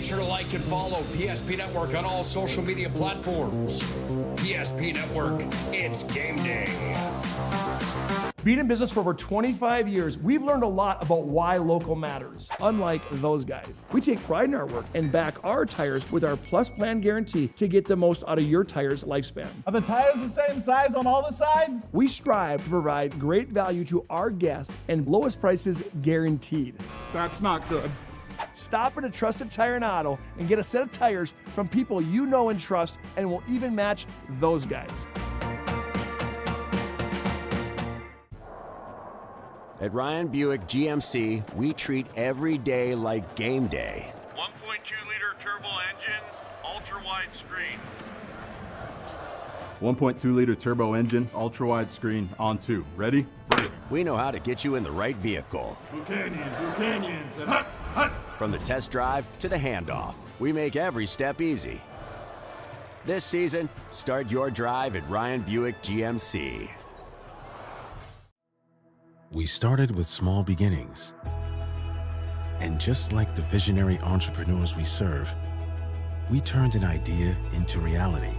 sure to like and follow PSP Network on all social media platforms. PSP Network, it's game day. Being in business for over 25 years, we've learned a lot about why local matters. Unlike those guys, we take pride in our work and back our tires with our Plus Plan guarantee to get the most out of your tire's lifespan. Are the tires the same size on all the sides? We strive to provide great value to our guests and lowest prices guaranteed. That's not good. Stop at a trusted tire and auto and get a set of tires from people you know and trust, and will even match those guys. At Ryan Buick GMC, we treat every day like game day. 1.2-liter turbo engine, ultra-wide screen. 1.2-liter turbo engine, ultra-wide screen, on 2. Ready? Bring it. We know how to get you in the right vehicle. Blue Canyons, and hut, hut. From the test drive to the handoff, we make every step easy. This season, start your drive at Ryan Buick GMC. We started with small beginnings. And just like the visionary entrepreneurs we serve, we turned an idea into reality.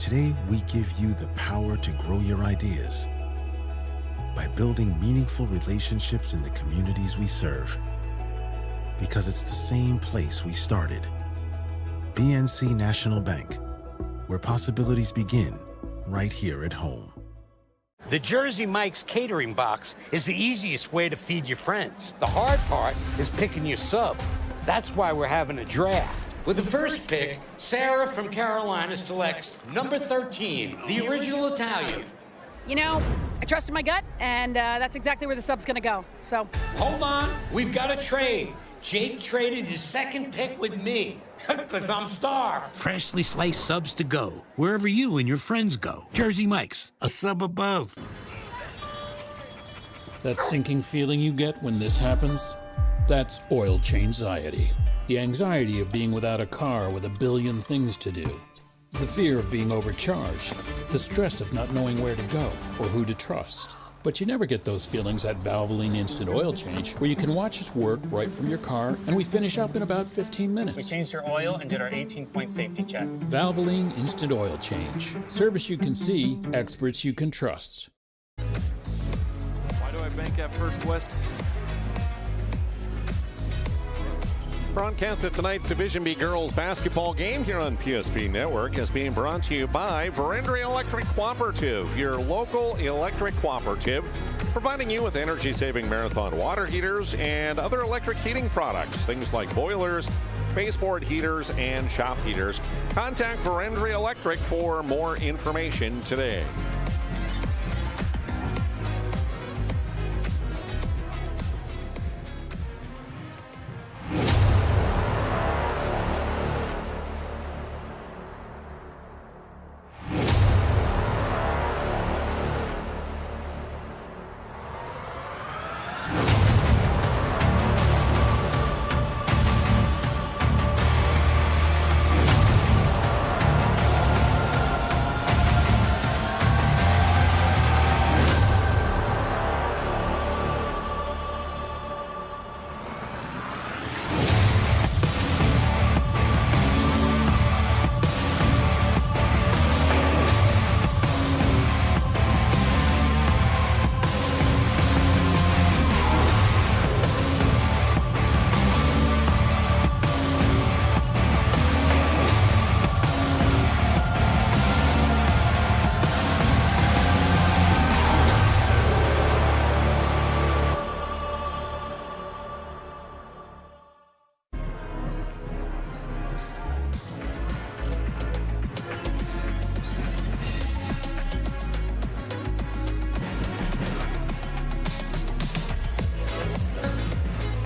Today, we give you the power to grow your ideas by building meaningful relationships in the communities we serve. Because it's the same place we started. BNC National Bank, where possibilities begin right here at home. The Jersey Mike's catering box is the easiest way to feed your friends. The hard part is picking your sub. That's why we're having a draft. With the first pick, Sarah from Carolina selects number 13, the original Italian. You know, I trusted my gut, and that's exactly where the sub's gonna go, so. Hold on, we've got a trade. Jake traded his second pick with me, because I'm starved. Freshly sliced subs to go, wherever you and your friends go. Jersey Mike's, a sub above. That sinking feeling you get when this happens? That's oil change-anxiety. The anxiety of being without a car with a billion things to do. The fear of being overcharged. The stress of not knowing where to go or who to trust. But you never get those feelings at Valvoline Instant Oil Change, where you can watch us work right from your car, and we finish up in about 15 minutes. We changed your oil and did our 18-point safety check. Valvoline Instant Oil Change. Service you can see, experts you can trust. Why do I bank at First West? Broadcast of tonight's Division B girls basketball game here on PSP Network is being brought to you by Verendrya Electric Cooperative, your local electric cooperative, providing you with energy-saving Marathon water heaters and other electric heating products, things like boilers, baseboard heaters, and shop heaters. Contact Verendrya Electric for more information today.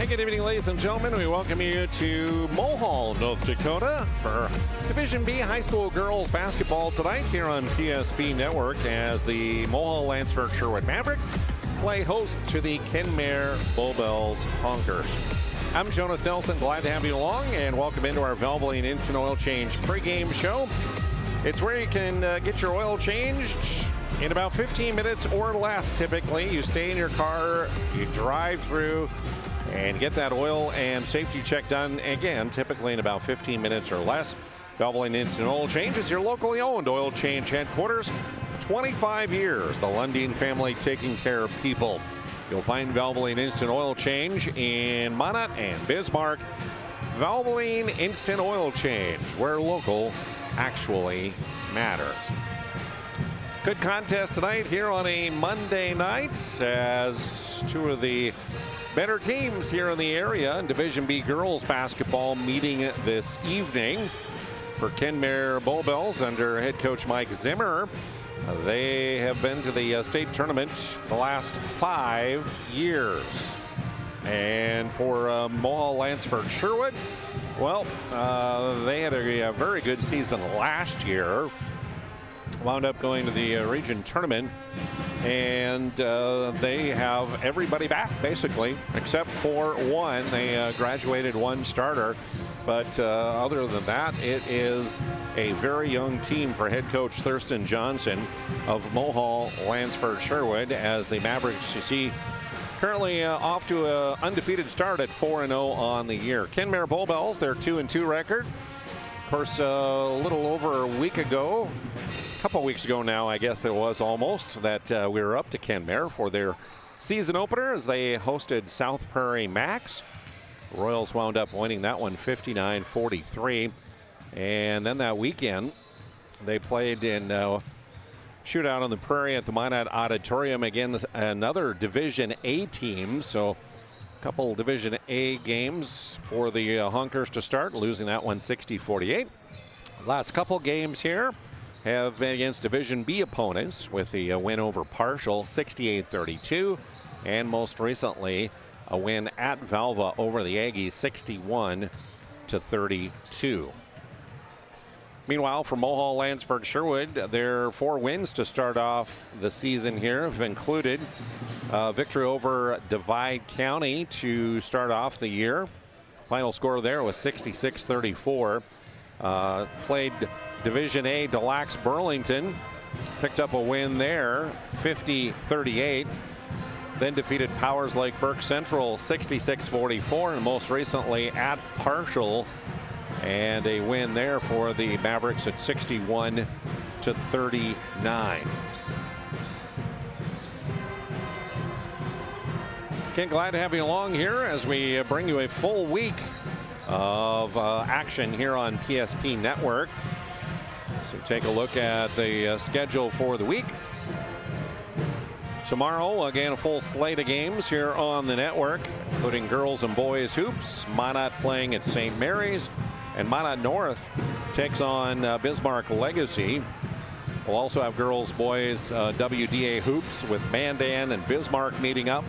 Good evening, ladies and gentlemen. We welcome you to Mulhall, North Dakota for Division B high school girls basketball tonight here on PSP Network as the Mulhall Landsberg Sherwood Mavericks play host to the Kenmare-Bow Honkers. I'm Jonas Nelson, glad to have you along, and welcome into our Valvoline Instant Oil Change pregame show. It's where you can get your oil changed in about 15 minutes or less. Typically, you stay in your car, you drive through and get that oil and safety check done again, typically in about 15 minutes or less. Valvoline Instant Oil Change is your locally owned oil change headquarters. 25 years, the Lundin family taking care of people. You'll find Valvoline Instant Oil Change in Minot and Bismarck. Valvoline Instant Oil Change, where local actually matters. Good contest tonight here on a Monday night as two of the better teams here in the area in Division B girls basketball meeting this evening. For Kenmare-Bow under head coach Mike Zimmer, they have been to the state tournament the last 5 years. And for Mohall Lansford Sherwood, well, they had a very good season last year. Wound up going to the region tournament, and they have everybody back basically except for one. They graduated one starter, but other than that, it is a very young team for head coach Thurston Johnson of Mohall Lansford Sherwood, as the Mavericks, you see, currently off to an undefeated start at 4-0 on the year. Kenmare-Bow, their 2-2 record. Of course, a little over a week ago, a couple weeks ago now, I guess it was almost, that we were up to Kenmare for their season opener as they hosted South Prairie Max. Royals wound up winning that one 59-43. And then that weekend, they played in shootout on the Prairie at the Minot Auditorium against another Division A team. So a couple Division A games for the Honkers to start, losing that one 60-48. Last couple games here have been against Division B opponents, with the win over Partial 68-32, and most recently a win at Valva over the Aggies 61-32. Meanwhile, for Mohall Lansford Sherwood, their 4 wins to start off the season here have included victory over Divide County to start off the year. Final score there was 66-34. Played Division A Des Lacs Burlington, picked up a win there 50-38. Then defeated Powers Lake Burke Central 66-44, and most recently at Partial, and a win there for the Mavericks at 61-39. Ken, glad to have you along here as we bring you a full week of action here on PSP Network. So take a look at the schedule for the week. Tomorrow, again, a full slate of games here on the network, including girls and boys hoops. Minot playing at St. Mary's, and Minot North takes on Bismarck Legacy. We'll also have girls, boys, WDA hoops with Mandan and Bismarck meeting up,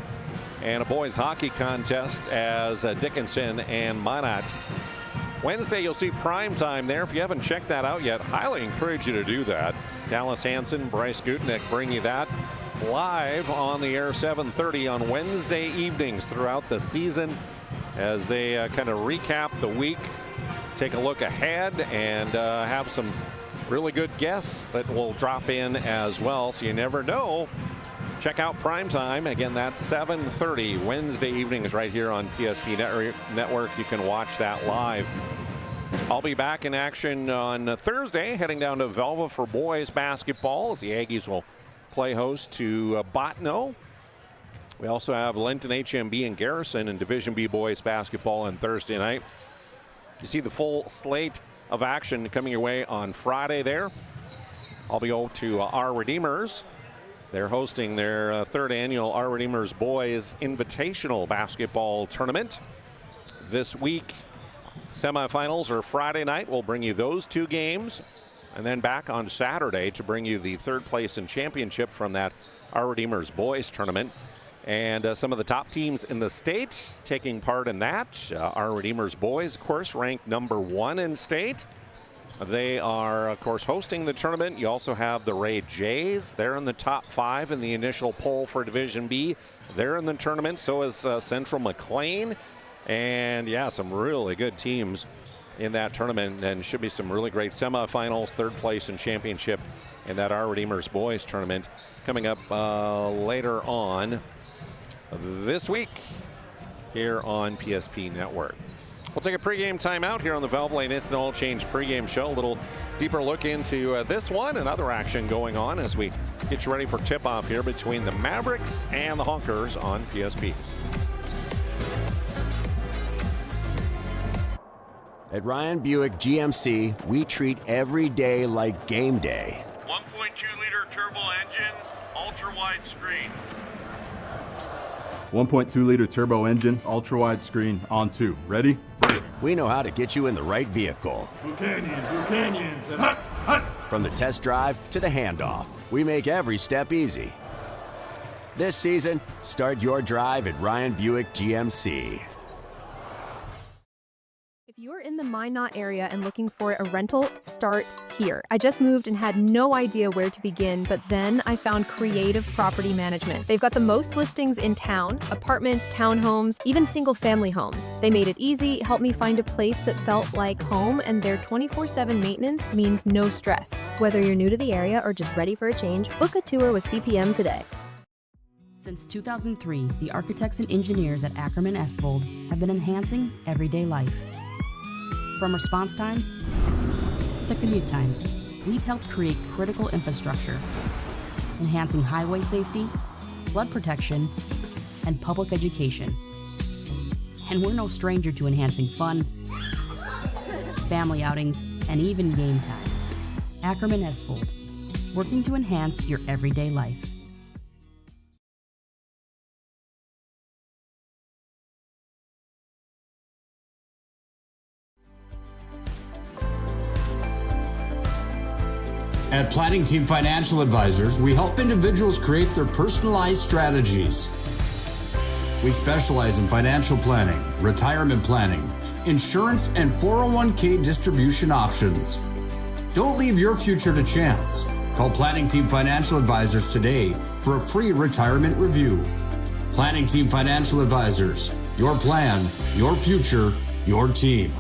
and a boys hockey contest as Dickinson and Minot. Wednesday, you'll see prime time there. If you haven't checked that out yet, highly encourage you to do that. Dallas Hansen, Bryce Gutnick bring you that live on the air 7:30 on Wednesday evenings throughout the season, as they kind of recap the week, take a look ahead, and have some really good guests that will drop in as well. So you never know. Check out Primetime. Again, that's 7:30 Wednesday evenings right here on PSP Network. You can watch that live. I'll be back in action on Thursday, heading down to Velva for boys basketball, as the Aggies will play host to Botno. We also have Linton HMB and Garrison in Division B boys basketball on Thursday night. You see the full slate of action coming your way on Friday there. I'll be over to Our Redeemers. They're hosting their third annual Our Redeemers Boys Invitational Basketball Tournament. This week, semifinals are Friday night. We'll bring you those 2 games, and then back on Saturday to bring you the third place and championship from that Our Redeemers Boys Tournament. And some of the top teams in the state taking part in that. Our Redeemers Boys, of course, ranked #1 in state. They are, of course, hosting the tournament. You also have the Ray Jays. They're in the top 5 in the initial poll for Division B. They're in the tournament. So is Central McLean. And, yeah, some really good teams in that tournament. And should be some really great semifinals, third place, and championship in that Our Redeemers Boys tournament coming up later on this week. here on PSP Network. We'll take a pregame timeout here on the Valvoline Instant Oil Change pregame show. A little deeper look into this one and other action going on as we get you ready for tip-off here between the Mavericks and the Honkers on PSP. At Ryan Buick GMC, we treat every day like game day. 1.2-liter turbo engine, ultra-wide screen. 1.2-liter turbo engine, ultra-wide screen, on 2. Ready? We know how to get you in the right vehicle. Buchanans, and hut, hut. From the test drive to the handoff, we make every step easy. This season, start your drive at Ryan Buick GMC. If you're in the Minot area and looking for a rental, start here. I just moved and had no idea where to begin, but then I found Creative Property Management. They've got the most listings in town, apartments, townhomes, even single-family homes. They made it easy, helped me find a place that felt like home, and their 24/7 maintenance means no stress. Whether you're new to the area or just ready for a change, book a tour with CPM today. Since 2003, the architects and engineers at Ackerman Esvold have been enhancing everyday life. From response times to commute times, we've helped create critical infrastructure, enhancing highway safety, flood protection, and public education. And we're no stranger to enhancing fun, family outings, and even game time. Ackerman Esvold, working to enhance your everyday life. At Planning Team Financial Advisors, we help individuals create their personalized strategies. We specialize in financial planning, retirement planning, insurance, and 401k distribution options. Don't leave your future to chance. Call Planning Team Financial Advisors today for a free retirement review. Planning Team Financial Advisors, your plan, your future, your team.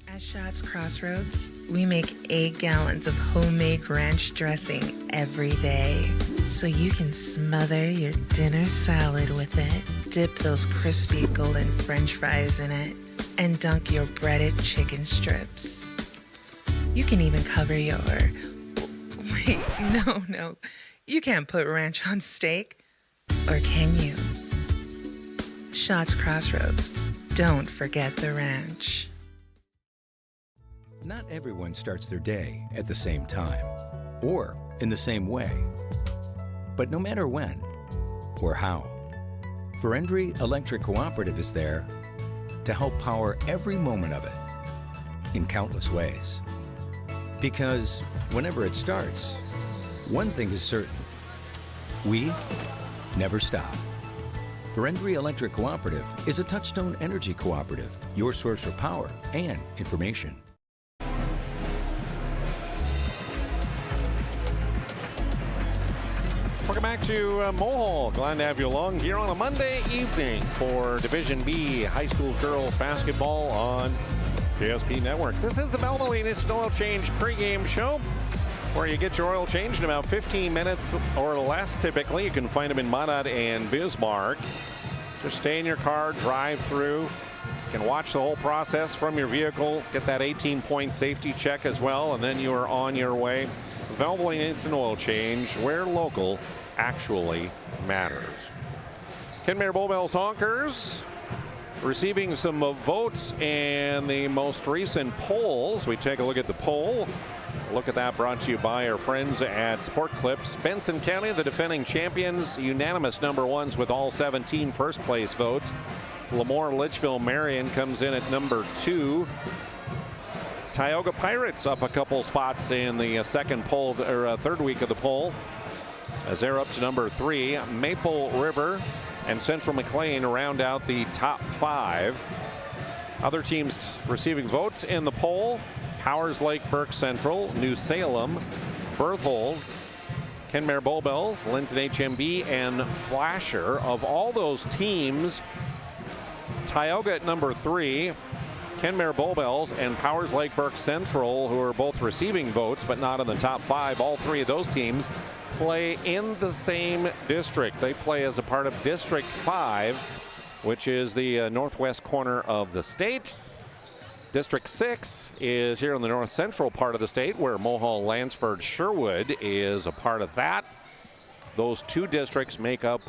At Schatz Crossroads, we make 8 gallons of homemade ranch dressing every day, so you can smother your dinner salad with it, dip those crispy golden French fries in it, and dunk your breaded chicken strips. You can even cover your... Wait, no. You can't put ranch on steak. Or can you? Schatz Crossroads. Don't forget the ranch. Not everyone starts their day at the same time or in the same way. But no matter when or how, Ferendry Electric Cooperative is there to help power every moment of it in countless ways. Because whenever it starts, one thing is certain: we never stop. Ferendry Electric Cooperative is a Touchstone Energy Cooperative, your source for power and information. Welcome back to Mohall. Glad to have you along here on a Monday evening for Division B High School Girls Basketball on PSP Network. This is the Valvoline Instant Oil Change pregame show, where you get your oil changed in about 15 minutes or less typically. You can find them in Minot and Bismarck. Just stay in your car, drive through. You can watch the whole process from your vehicle, get that 18-point safety check as well, and then you are on your way. Valvoline Instant Oil Change, where local actually matters. Kenmare-Bow Honkers receiving some votes in the most recent polls. We take a look at the poll. Look at that, brought to you by our friends at Sport Clips. Benson County, the defending champions, unanimous number ones with all 17 first place votes. Lemoore Litchfield Marion comes in at number 2. Tioga Pirates up a couple spots in the second poll, or third week of the poll, as they're up to number 3. Maple River and Central McLean round out the top 5. Other teams receiving votes in the poll: Powers Lake Burke Central, New Salem, Berthold, Kenmare-Bow, Linton HMB, and Flasher. Of all those teams, Tioga at number 3, Kenmare-Bow and Powers Lake Burke Central, who are both receiving votes but not in the top 5. All 3 of those teams play in the same district. They play as a part of District 5, which is the northwest corner of the state. District 6 is here in the north central part of the state, where Mohall, Lansford, Sherwood is a part of that. Those two districts make up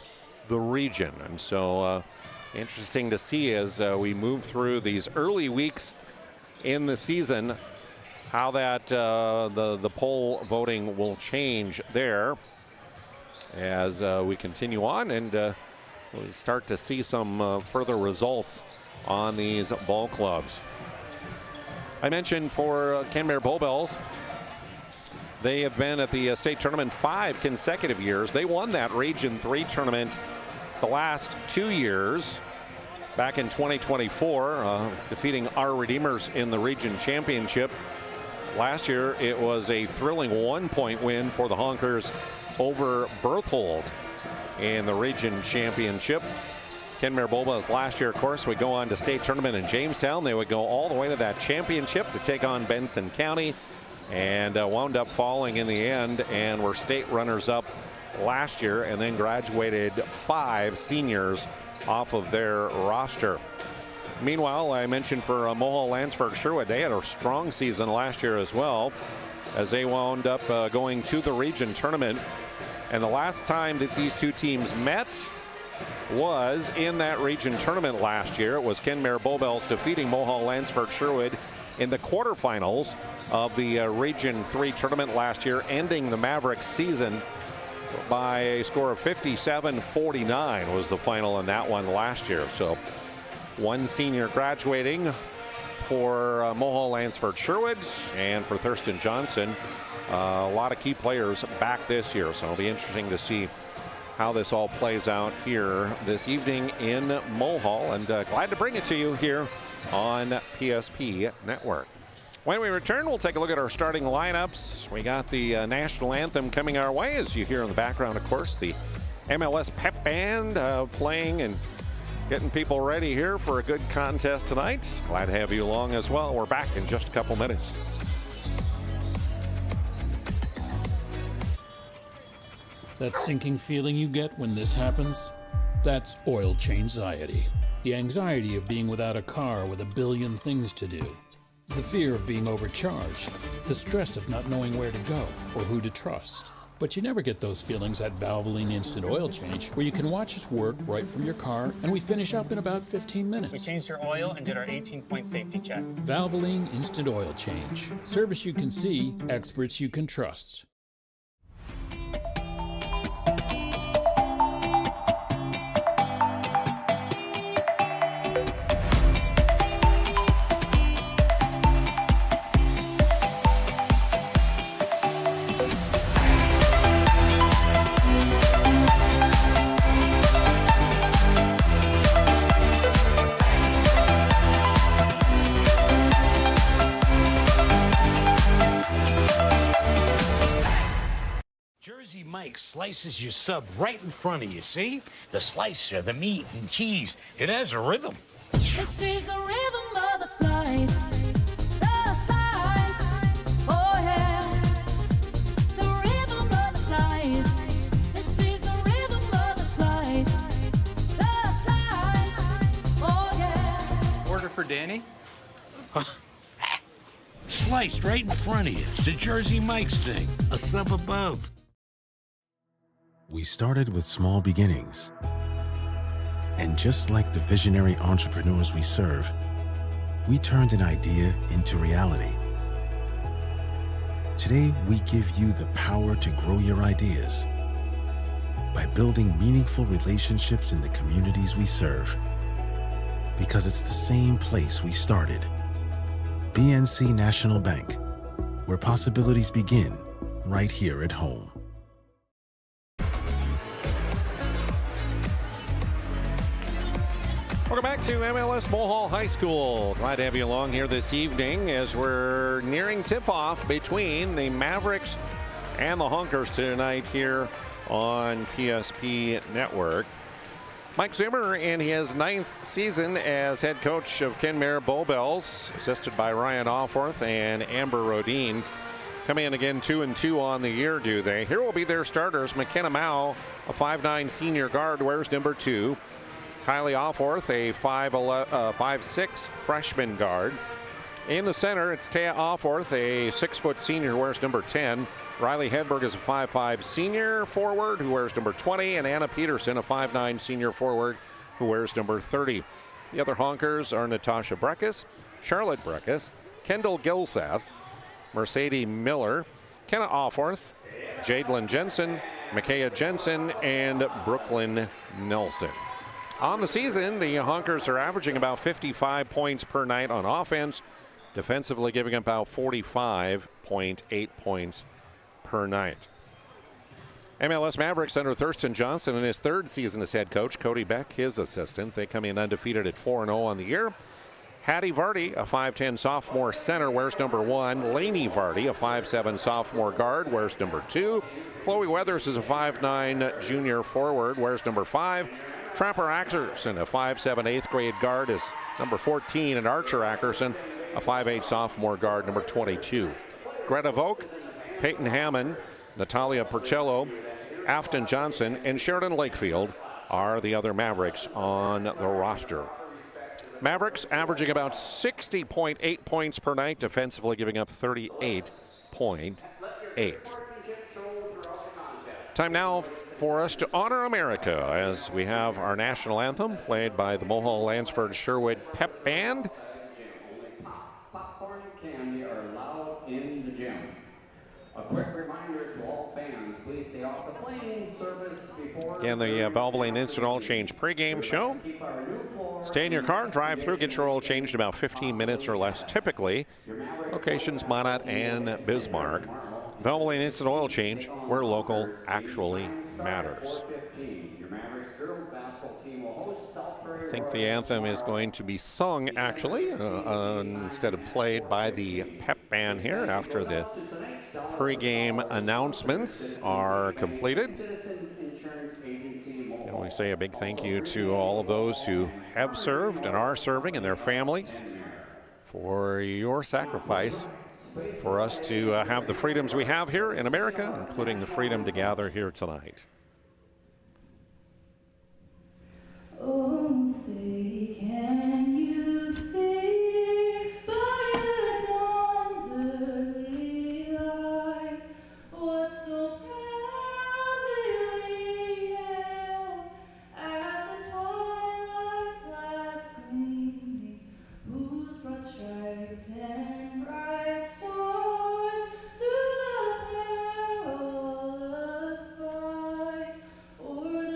the region. And so interesting to see as we move through these early weeks in the season how that the poll voting will change there as we continue on, and we'll start to see some further results on these ball clubs. I mentioned for Kenmare-Bow Bells, they have been at the state tournament 5 consecutive years. They won that Region 3 tournament the last 2 years. Back in 2024, defeating our Redeemers in the region championship. Last year, it was a thrilling 1-point win for the Honkers over Berthold in the region championship. Kenmare-Bow Bells last year, of course, would go on to state tournament in Jamestown. They would go all the way to that championship to take on Benson County, and wound up falling in the end and were state runners-up last year, and then graduated 5 seniors off of their roster. Meanwhile, I mentioned for Mohall, Lansford, Sherwood, they had a strong season last year as well, as they wound up going to the region tournament. And the last time that these two teams met was in that region tournament last year. It was Kenmare-Bow Bells defeating Mohall, Lansford, Sherwood in the quarterfinals of the Region 3 tournament last year, ending the Mavericks season by a score of 57-49 was the final in that one last year. So one senior graduating for Mohall, Lansford, Sherwood, and for Thurston Johnson, a lot of key players back this year. So it'll be interesting to see how this all plays out here this evening in Mohall, and glad to bring it to you here on PSP Network. When we return, we'll take a look at our starting lineups. We got the national anthem coming our way, as you hear in the background, of course, the MLS pep band playing and getting people ready here for a good contest tonight. Glad to have you along as well. We're back in just a couple minutes. That sinking feeling you get when this happens? That's oil change-anxiety. The anxiety of being without a car with a billion things to do. The fear of being overcharged. The stress of not knowing where to go or who to trust. But you never get those feelings at Valvoline Instant Oil Change, where you can watch us work right from your car, and we finish up in about 15 minutes. We changed your oil and did our 18-point safety check. Valvoline Instant Oil Change. Service you can see, experts you can trust. Slices your sub right in front of you, see? The slicer, the meat and cheese, it has a rhythm. This is the rhythm of the slice. The slice, oh yeah. The rhythm of the slice. This is the rhythm of the slice. The slice, oh yeah. Order for Danny? Sliced right in front of you. It's a Jersey Mike's thing. A sub above. We started with small beginnings. And just like the visionary entrepreneurs we serve, we turned an idea into reality. Today, we give you the power to grow your ideas by building meaningful relationships in the communities we serve. Because it's the same place we started. BNC National Bank, where possibilities begin right here at home. Welcome back to MLS Mohall High School. Glad to have you along here this evening as we're nearing tip-off between the Mavericks and the Honkers tonight here on PSP Network. Mike Zimmer in his 9th season as head coach of Kenmare-Bow Bells, assisted by Ryan Alforth and Amber Rodine. Coming in again 2-2 on the year, do they? Here will be their starters. Kenmare-Bow, a 5'9" senior guard, wears number 2. Kylie Alforth, a 5'6" freshman guard. In the center, it's Taya Alforth, a 6' senior who wears number 10. Riley Hedberg is a 5'5" senior forward who wears number 20. And Anna Peterson, a 5'9" senior forward who wears number 30. The other honkers are Natasha Breckus, Charlotte Breckus, Kendall Gilseth, Mercedes Miller, Kenna Alforth, Jadelyn Jensen, Micaiah Jensen, and Brooklyn Nelson. On the season, the honkers are averaging about 55 points per night on offense, defensively giving about 45.8 points per night. MLS Mavericks under Thurston Johnson in his 3rd season as head coach. Cody Beck, his assistant. They come in undefeated at 4-0 on the year. Hattie Vardy, a 5'10" sophomore center, wears number 1. Lainey Vardy, a 5'7" sophomore guard, wears number 2. Chloe Weathers is a 5'9" junior forward, wears number 5. Trapper Ackerson, a 5'7" 8th grade guard, is number 14. And Archer Ackerson, a 5'8" sophomore guard, number 22. Greta Volk, Peyton Hammond, Natalia Porcello, Afton Johnson, and Sheridan Lakefield are the other Mavericks on the roster. Mavericks averaging about 60.8 points per night, defensively giving up 38.8. Time now for us to honor America as we have our national anthem played by the Mohall Lansford Sherwood Pep Band. Popcorn and candy are allowed in the gym. A quick reminder to all fans, please stay off the plane service before... Again, the Valvoline Instant Oil Change pregame show. Stay in your car, drive through, get your oil changed in about 15 minutes or less typically. Locations Monat and Bismarck. Valvoline Instant Oil Change, where local actually matters. I think the anthem is going to be sung, actually, instead of played by the pep band here after the pregame announcements are completed. And we say a big thank you to all of those who have served and are serving and their families for your sacrifice for us to have the freedoms we have here in America, including the freedom to gather here tonight. Oh, say, can you see by the dawn's early light what so proudly we hailed at the twilight's last gleaming, whose broad stripes and bright stars through the perilous fight o'er the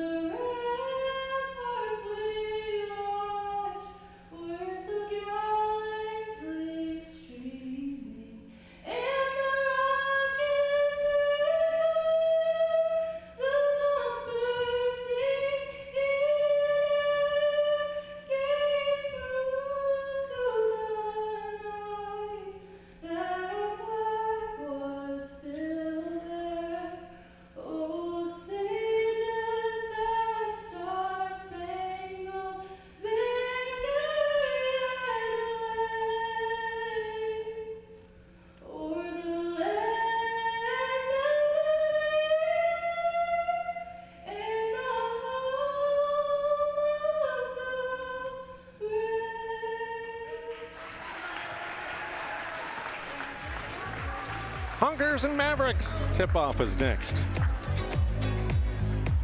Honkers and Mavericks. Tip-off is next.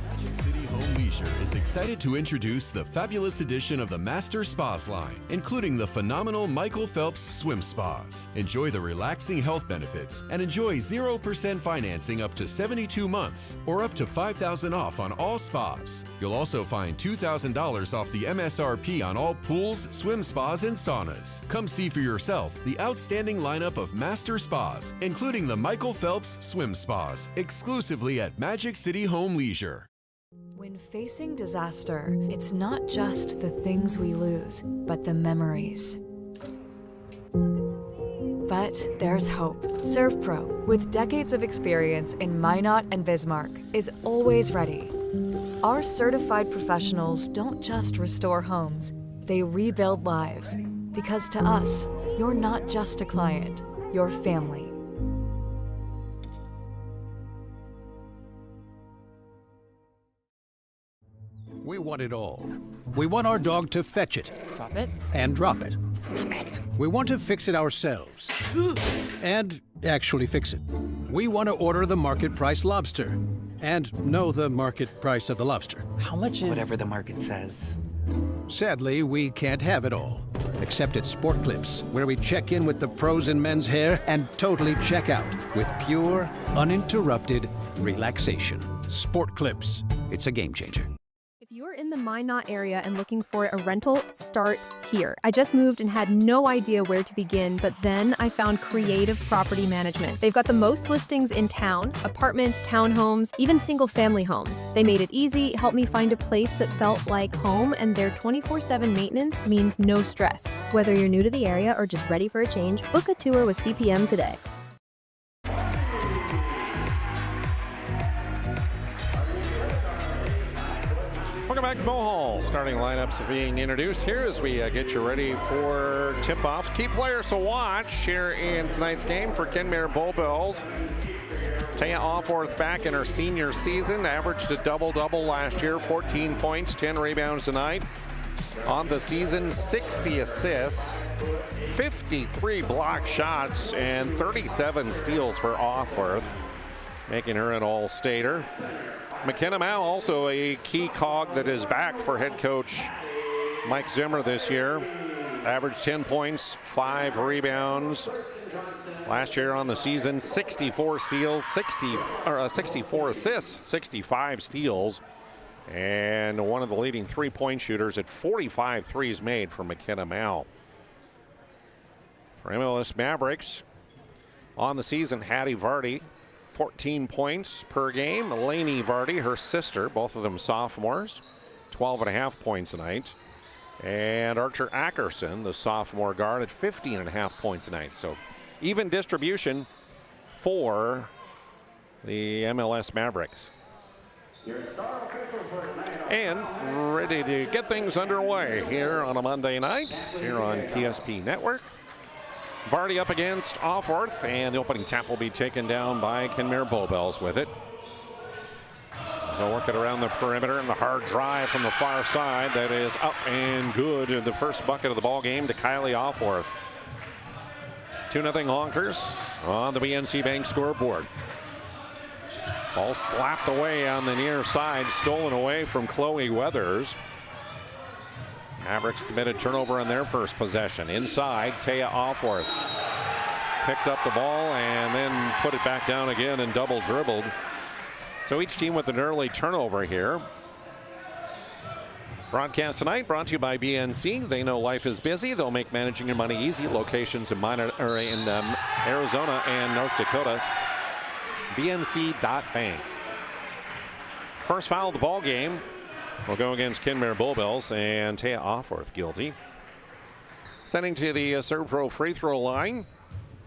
Magic City Home Leisure is excited to introduce the fabulous edition of the Master Spas line, including the phenomenal Michael Phelps Swim Spas. Enjoy the relaxing health benefits and enjoy 0% financing up to 72 months or up to $5,000 off on all spas. You'll also find $2,000 off the MSRP on all pools, swim spas, and saunas. Come see for yourself the outstanding lineup of Master Spas, including the Michael Phelps Swim Spas, exclusively at Magic City Home Leisure. When facing disaster, it's not just the things we lose, but the memories. But there's hope. ServPro, with decades of experience in Minot and Bismarck, is always ready. Our certified professionals don't just restore homes, they rebuild lives. Because to us, you're not just a client, you're family. We want it all. We want our dog to fetch it. Drop it. And drop it. Name it. We want to fix it ourselves. And actually fix it. We want to order the market price lobster. And know the market price of the lobster. How much is... Whatever the market says. Sadly, we can't have it all. Except at Sport Clips, where we check in with the pros in men's hair and totally check out with pure, uninterrupted relaxation. Sport Clips. It's a game changer. If you're in the Minot area and looking for a rental, start here. I just moved and had no idea where to begin, but then I found Creative Property Management. They've got the most listings in town, apartments, townhomes, even single-family homes. They made it easy, helped me find a place that felt like home, and their 24/7 maintenance means no stress. Whether you're new to the area or just ready for a change, book a tour with CPM today. Welcome back to Mohall. Starting lineups are being introduced here as we get you ready for tip-offs. Key players to watch here in tonight's game for Kenmare-Bow Bells. Taya Alforth back in her senior season, averaged a double-double last year, 14 points, 10 rebounds tonight. On the season, 60 assists, 53 block shots, and 37 steals for Alforth, making her an all-stater. Kenmare-Bow also a key cog that is back for head coach Mike Zimmer this year. Averaged 10 points, 5 rebounds. Last year on the season, 64 steals, 64 assists, 65 steals, and one of the leading three-point shooters at 45 threes made for Kenmare-Bow. For MLS Mavericks, on the season, Hattie Vardy, 14 points per game. Lainey Vardy, her sister, both of them sophomores, 12.5 points tonight. And Archer Ackerson, the sophomore guard, at 15.5 points tonight. So even distribution for the MLS Mavericks. And ready to get things underway here on a Monday night here on PSP Network. Vardy up against Alforth, and the opening tap will be taken down by Kenmare-Bow Bells with it. So working around the perimeter, and the hard drive from the far side that is up and good. The first bucket of the ball game to Kylie Alforth. 2-0 Honkers on the BNC Bank scoreboard. Ball slapped away on the near side, stolen away from Chloe Weathers. Mavericks committed turnover on their first possession. Inside, Taya Alforth picked up the ball and then put it back down again and double dribbled. So each team with an early turnover here. Broadcast tonight brought to you by BNC. They know life is busy. They'll make managing your money easy. Locations in Arizona and North Dakota. BNC.bank. First foul of the ball game will go against Kenmare-Bow Bells, and Taya Alforth guilty. Sending to the Serve Pro free throw line,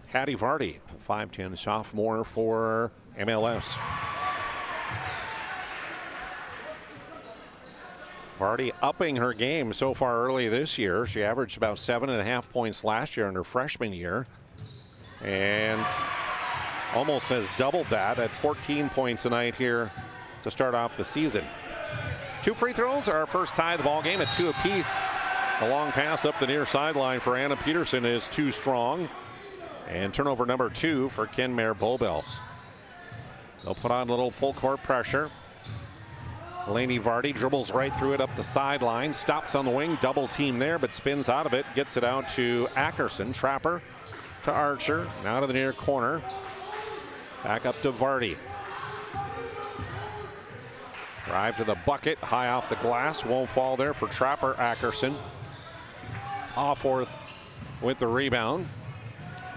Hattie Vardy, 5'10" sophomore for MLS. Vardy upping her game so far early this year. She averaged about 7.5 points last year in her freshman year, and almost has doubled that at 14 points tonight here to start off the season. 2 free throws are our first tie of the ball game at 2 apiece. A long pass up the near sideline for Anna Peterson is too strong. And turnover number 2 for Kenmare-Bow Bells. They'll put on a little full court pressure. Lainey Vardy dribbles right through it up the sideline. Stops on the wing, double team there, but spins out of it. Gets it out to Ackerson. Trapper to Archer. Now to the near corner. Back up to Vardy. Drive to the bucket, high off the glass, won't fall there for Trapper. Ackerson. Alforth with the rebound.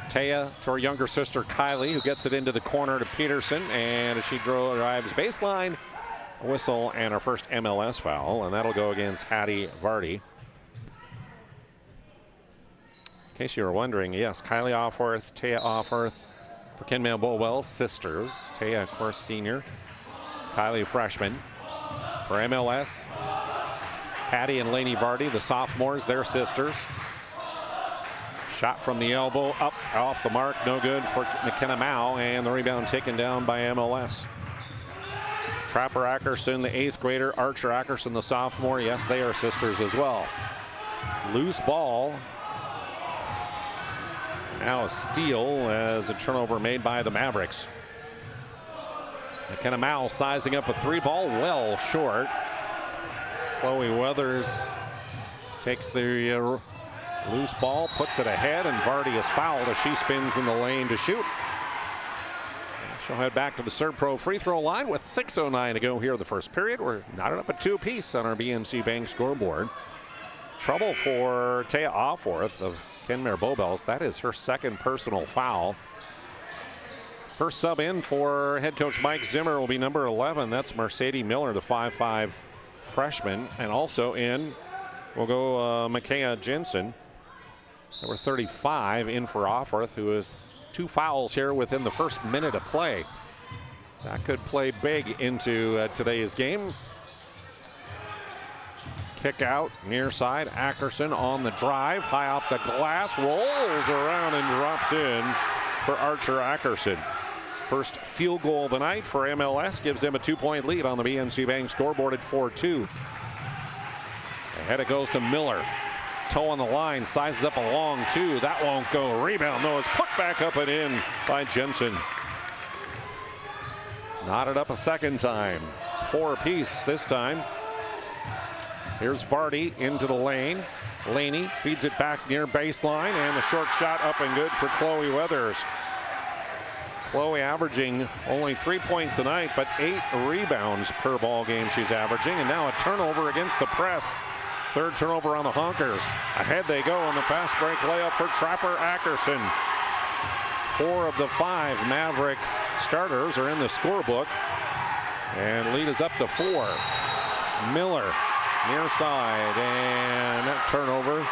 Taya to her younger sister Kylie, who gets it into the corner to Peterson, and as she drives baseline, a whistle and her first MLS foul, and that'll go against Hattie Vardy. In case you were wondering, yes, Kylie Alforth, Taya Alforth for Kenmare-Bow Bells, sisters. Taya, of course, senior. Kylie, freshman. For MLS, Hattie and Lainey Vardy, the sophomores, their sisters. Shot from the elbow, up off the mark, no good for Kenmare-Bow, and the rebound taken down by MLS. Trapper Ackerson, the 8th grader. Archer Ackerson, the sophomore. Yes, they are sisters as well. Loose ball. Now a steal as a turnover made by the Mavericks. Kenmare-Bow sizing up a 3-ball, well short. Chloe Weathers takes the loose ball, puts it ahead, and Vardy is fouled as she spins in the lane to shoot. She'll head back to the Serve-Pro free throw line with 6:09 to go here in the first period. We're knotted up at 2 apiece on our BNC Bank scoreboard. Trouble for Taya Offworth of Kenmare-Bow. That is her 2nd personal foul. First sub in for head coach Mike Zimmer will be number 11. That's Mercedes Miller, the 5'5" freshman. And also in will go Micaiah Jensen, number 35, in for Offworth, who has 2 fouls here within the first minute of play. That could play big into today's game. Kick out near side. Ackerson on the drive, high off the glass, rolls around and drops in for Archer Ackerson. First field goal of the night for MLS gives them a 2-point lead on the BNC Bank scoreboard at 4-2. Ahead it goes to Miller. Toe on the line, sizes up a long 2. That won't go. Rebound though is put back up and in by Jensen. Knotted up a second time. 4 apiece this time. Here's Vardy into the lane. Laney feeds it back near baseline, and the short shot up and good for Chloe Weathers. Chloe averaging only 3 points tonight, but 8 rebounds per ball game she's averaging, and now a turnover against the press. 3rd turnover on the Honkers. Ahead they go on the fast break layup for Trapper Ackerson. 4 of the 5 Maverick starters are in the scorebook, and lead is up to 4. Miller near side, and that turnover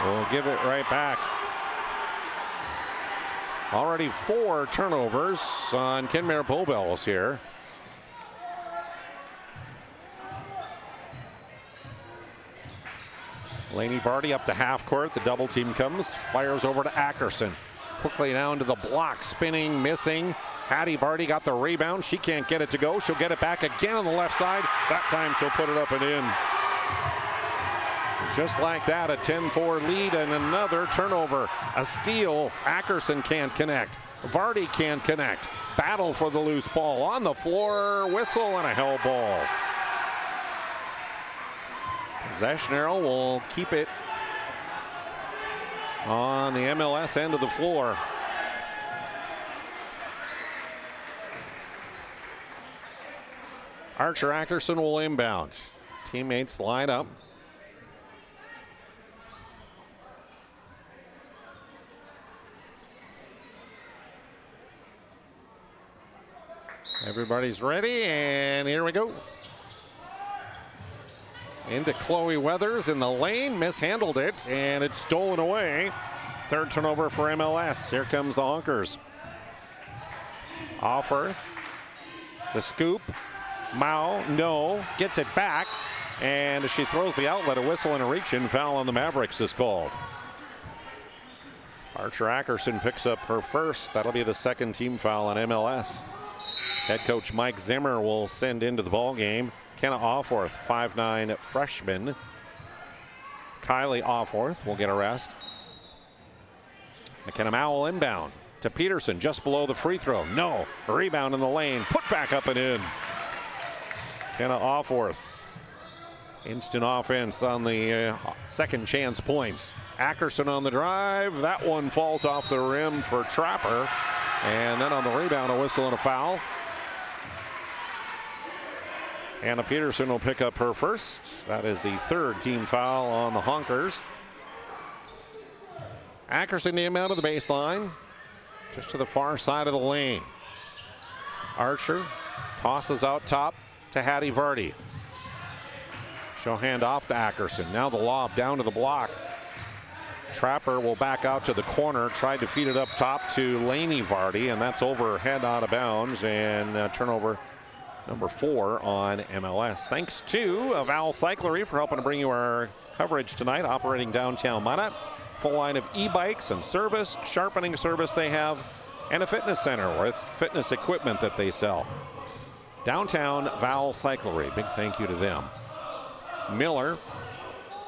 will give it right back. Already 4 turnovers on Kenmare-Bow here. Laney Vardy up to half court. The double team comes, fires over to Ackerson. Quickly down to the block, spinning, missing. Hattie Vardy got the rebound. She can't get it to go. She'll get it back again on the left side. That time she'll put it up and in. Just like that, a 10-4 lead and another turnover. A steal. Ackerson can't connect. Vardy can't connect. Battle for the loose ball. On the floor, whistle and a held ball. Possession arrow will keep it on the MLS end of the floor. Archer Ackerson will inbound. Teammates line up. Everybody's ready, and here we go. Into Chloe Weathers in the lane, mishandled it, and it's stolen away. 3rd turnover for MLS. Here comes the Honkers. Offworth, the scoop. Mao, no, gets it back, and as she throws the outlet, a whistle and a reach-in foul on the Mavericks is called. Archer Ackerson picks up her first. That'll be the 2nd team foul on MLS. Head coach Mike Zimmer will send into the ball game Kenna Offworth, 5'9" freshman. Kylie Offworth will get a rest. Kenmare-Bow will inbound to Peterson just below the free throw. No, rebound in the lane, put back up and in. Kenna Offworth. Instant offense on the 2nd chance points. Ackerson on the drive. That one falls off the rim for Trapper. And then on the rebound, a whistle and a foul. Anna Peterson will pick up her first. That is the 3rd team foul on the Honkers. Ackerson to inbound to the baseline, just to the far side of the lane. Archer tosses out top to Hattie Vardy. She'll hand off to Ackerson. Now the lob down to the block. Trapper will back out to the corner, tried to feed it up top to Laney Vardy, and that's overhead out of bounds, and turnover number 4 on MLS. Thanks to Val Cyclery for helping to bring you our coverage tonight, operating downtown Minot. Full line of e-bikes and service, sharpening service they have, and a fitness center with fitness equipment that they sell. Downtown Vowel Cyclery. Big thank you to them. Miller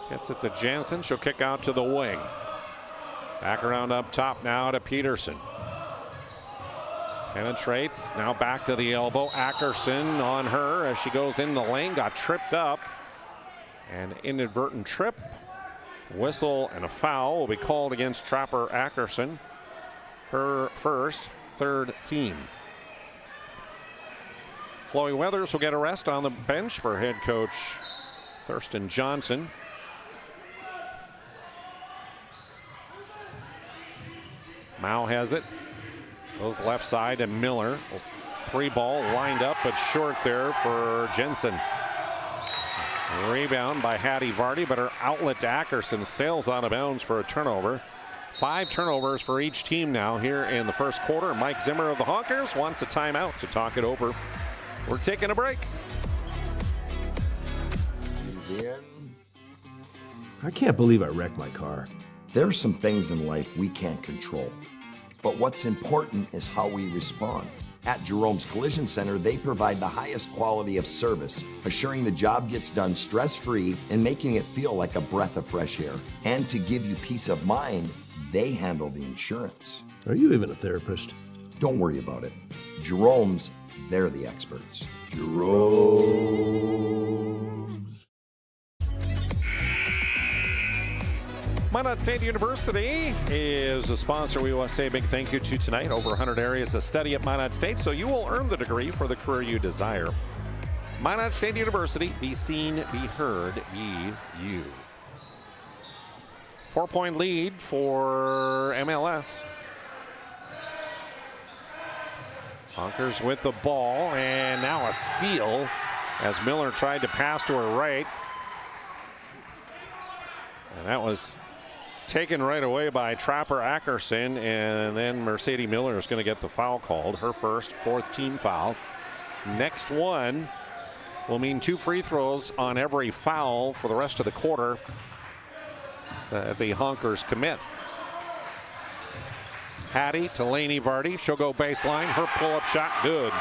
gets it to Jansen. She'll kick out to the wing. Back around up top now to Peterson. Penetrates, now back to the elbow. Ackerson on her as she goes in the lane, got tripped up. An inadvertent trip. Whistle and a foul will be called against Trapper Ackerson. Her first, third team. Chloe Weathers will get a rest on the bench for head coach Thurston Johnson. Mao has it. Goes left side and Miller. Three ball lined up but short there for Jensen. Rebound by Hattie Vardy, but her outlet to Ackerson sails out of bounds for a turnover. 5 turnovers for each team now here in the first quarter. Mike Zimmer of the Hawkers wants a timeout to talk it over. We're taking a break. I can't believe I wrecked my car. There are some things in life we can't control. But what's important is how we respond. At Jerome's Collision Center, they provide the highest quality of service, assuring the job gets done stress-free and making it feel like a breath of fresh air. And to give you peace of mind, they handle the insurance. Are you even a therapist? Don't worry about it. Jerome's, they're the experts. Jerome's. Minot State University is a sponsor we want to say a big thank you to tonight. Over 100 areas of study at Minot State, so you will earn the degree for the career you desire. Minot State University, be seen, be heard, be you. 4-point lead for MLS. Hawkers with the ball, and now a steal as Miller tried to pass to her right. And that was taken right away by Trapper Ackerson, and then Mercedes Miller is going to get the foul called. Her first, 4th team foul. Next one will mean 2 free throws on every foul for the rest of the quarter that the Honkers commit. Hattie to Lainey Vardy. She'll go baseline. Her pull-up shot, good.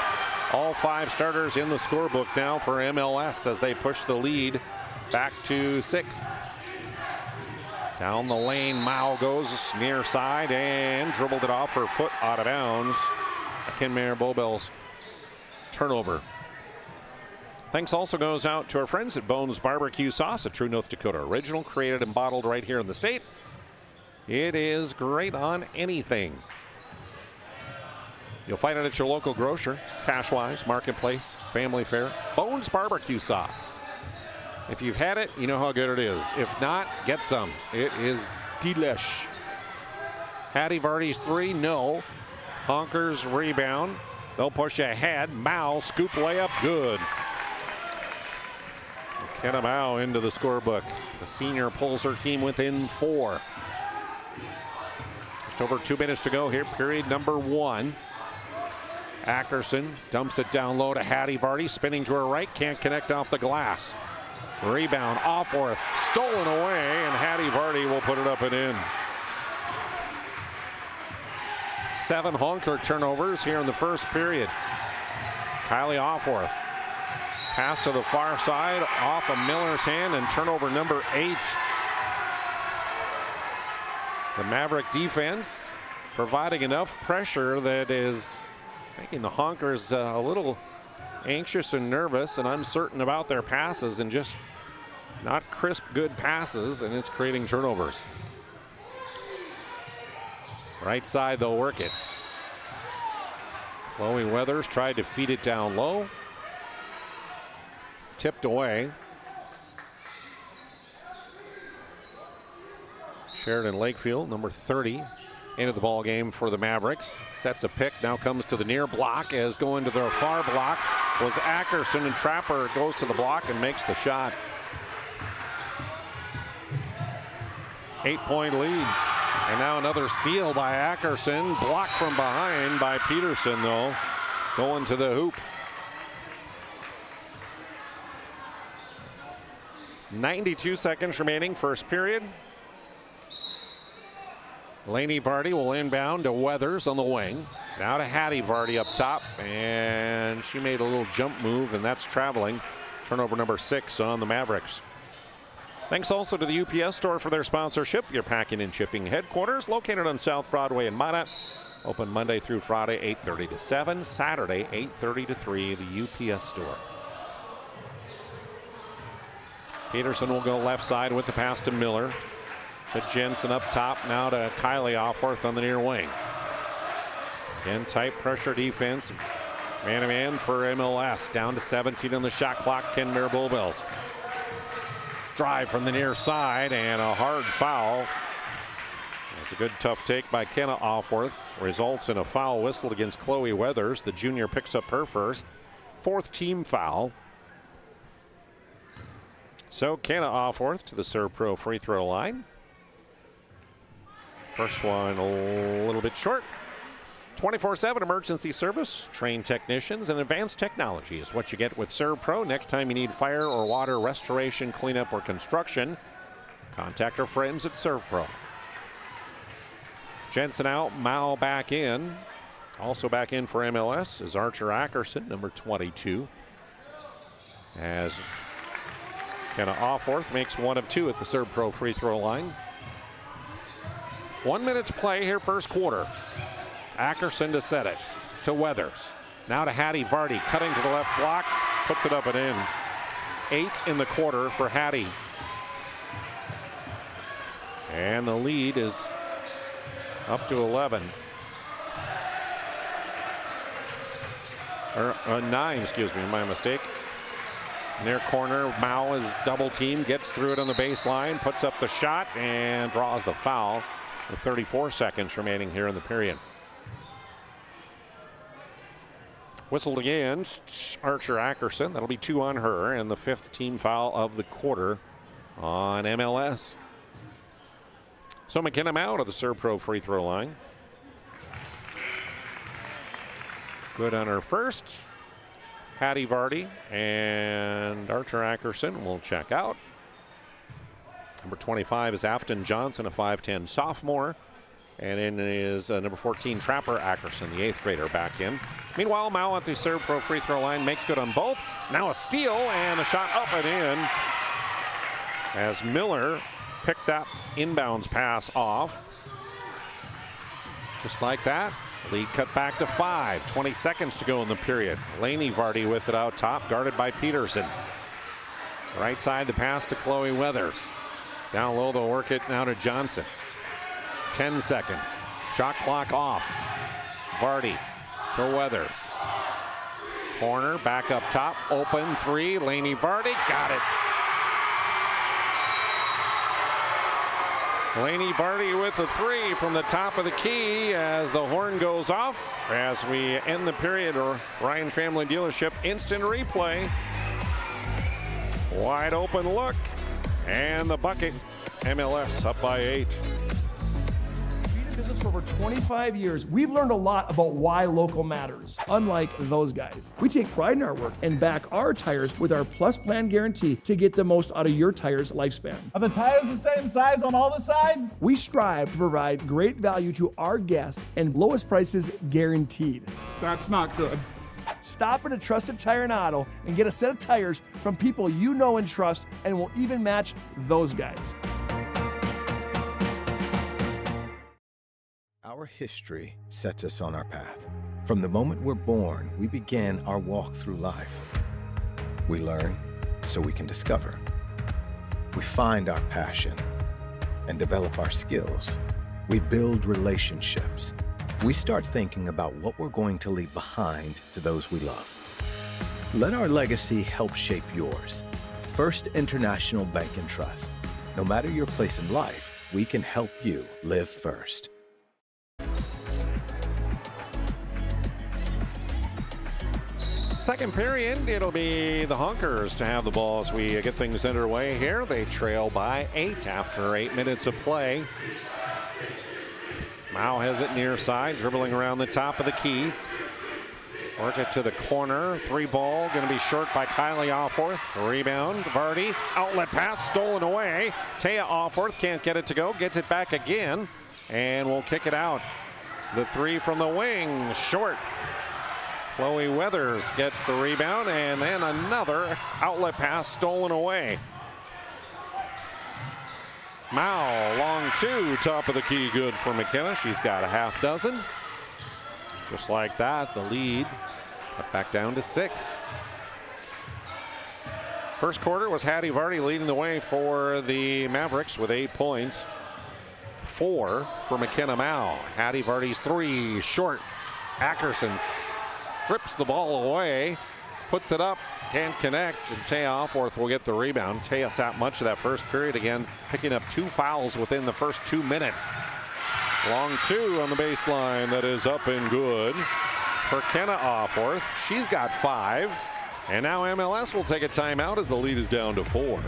All 5 starters in the scorebook now for MLS as they push the lead back to 6. Down the lane, Mao goes near side and dribbled it off her foot out of bounds. Kenmare-Bow turnover. Thanks also goes out to our friends at Bones Barbecue Sauce, a true North Dakota original, created and bottled right here in the state. It is great on anything. You'll find it at your local grocer, Cashwise, Marketplace, Family Fare. Bones Barbecue Sauce. If you've had it, you know how good it is. If not, get some. It is delish. Hattie Vardy's 3, no. Honkers rebound. They'll push ahead. Mao, scoop layup, good. Kenna Mao into the scorebook. The senior pulls her team within 4. Just over 2 minutes to go here, period number 1. Ackerson dumps it down low to Hattie Vardy, spinning to her right, can't connect off the glass. Rebound, Offworth, stolen away, and Hattie Vardy will put it up and in. 7 Honker turnovers here in the first period. Kylie Offworth. Pass to the far side, off of Miller's hand, and turnover number 8. The Maverick defense providing enough pressure that is making the Honkers a little anxious and nervous and uncertain about their passes, and just not crisp, good passes, and it's creating turnovers. Right side, they'll work it. Chloe Weathers tried to feed it down low. Tipped away. Sheridan Lakefield, number 30, into the ball game for the Mavericks. Sets a pick, now comes to the near block, as going to the far block was Ackerson, and Trapper goes to the block and makes the shot. 8-point lead. And now another steal by Ackerson, blocked from behind by Peterson though, going to the hoop. 92 seconds remaining, first period. Lainey Vardy will inbound to Weathers on the wing. Now to Hattie Vardy up top, and she made a little jump move, and that's traveling. Turnover number 6 on the Mavericks. Thanks also to the UPS store for their sponsorship, your packing and shipping headquarters, located on South Broadway in Minot. Open Monday through Friday, 8:30 to 7, Saturday, 8:30 to 3, the UPS store. Peterson will go left side with the pass to Miller. To Jensen up top, now to Kylie Offworth on the near wing. Again, tight pressure defense. Man-to-man for MLS. Down to 17 on the shot clock, Kenmare-Bow Bills. Drive from the near side and a hard foul. That's a good tough take by Kenna Offworth. Results in a foul whistle against Chloe Weathers. The junior picks up her first. 4th team foul. So Kenna Offworth to the Serve Pro free throw line. First one a little bit short. 24/7 emergency service, trained technicians, and advanced technology is what you get with Serve Pro. Next time you need fire or water restoration, cleanup, or construction, contact our friends at Serve Pro. Jensen out, Mao back in. Also back in for MLS is Archer Ackerson, number 22. As Kenna Offworth makes 1 of 2 at the Serve Pro free throw line. 1 minute to play here, first quarter. Ackerson to set it to Weathers. Now to Hattie Vardy, cutting to the left block, puts it up and in. 8 in the quarter for Hattie. And the lead is up to 11. Or 9, excuse me, my mistake. Near corner, Mao is double teamed, gets through it on the baseline, puts up the shot, and draws the foul with 34 seconds remaining here in the period. Whistled again, Archer Ackerson. That'll be 2 on her, and the 5th team foul of the quarter on MLS. So McKenna out of the Serve Pro free throw line. Good on her first. Hattie Vardy and Archer Ackerson will check out. Number 25 is Afton Johnson, a 5'10 sophomore. And in is number 14, Trapper Ackerson, the 8th grader, back in. Meanwhile, Mao at the Serve Pro free throw line makes good on both. Now a steal and a shot up and in as Miller picked that inbounds pass off. Just like that, lead cut back to 5. 20 seconds to go in the period. Lainey Vardy with it out top, guarded by Peterson. Right side, the pass to Chloe Weathers. Down low, they'll work it now to Johnson. 10 seconds. Shot clock off. Vardy to Weathers. Corner, back up top, open 3. Lainey Vardy, got it. Lainey Vardy with a 3 from the top of the key as the horn goes off. As we end the period, Ryan Family Dealership instant replay. Wide open look, and the bucket. MLS up by 8. Business for over 25 years, we've learned a lot about why local matters. Unlike those guys, we take pride in our work and back our tires with our Plus Plan guarantee to get the most out of your tire's lifespan. Are the tires the same size on all the sides? We strive to provide great value to our guests and lowest prices guaranteed. That's not good. Stop at a trusted tire and auto and get a set of tires from people you know and trust, and will even match those guys. Our history sets us on our path. From the moment we're born, we begin our walk through life. We learn so we can discover. We find our passion and develop our skills. We build relationships. We start thinking about what we're going to leave behind to those we love. Let our legacy help shape yours. First International Bank and Trust. No matter your place in life, we can help you live first. Second period, it'll be the Honkers to have the ball as we get things underway here. They trail by 8 after 8 minutes of play. Mao has it near side, dribbling around the top of the key. Work it to the corner. 3 ball, going to be short by Kylie Offworth. Rebound, Vardy, outlet pass, stolen away. Taya Offworth can't get it to go, gets it back again, and will kick it out. The three from the wing, short. Chloe Weathers gets the rebound, and then another outlet pass stolen away. Mao, long two, top of the key, good for McKenna. She's got a half dozen. Just like that, the lead cut back down to 6. First quarter was Hattie Vardy leading the way for the Mavericks with 8 points. 4 for McKenna Mao. Hattie Vardy's 3, short. Ackerson strips the ball away, puts it up, can't connect, and Taya Alforth will get the rebound. Taya sat much of that first period, again picking up 2 fouls within the first 2 minutes. Long two on the baseline, that is up and good for Kenna Alforth. She's got 5, and now MLS will take a timeout as the lead is down to 4.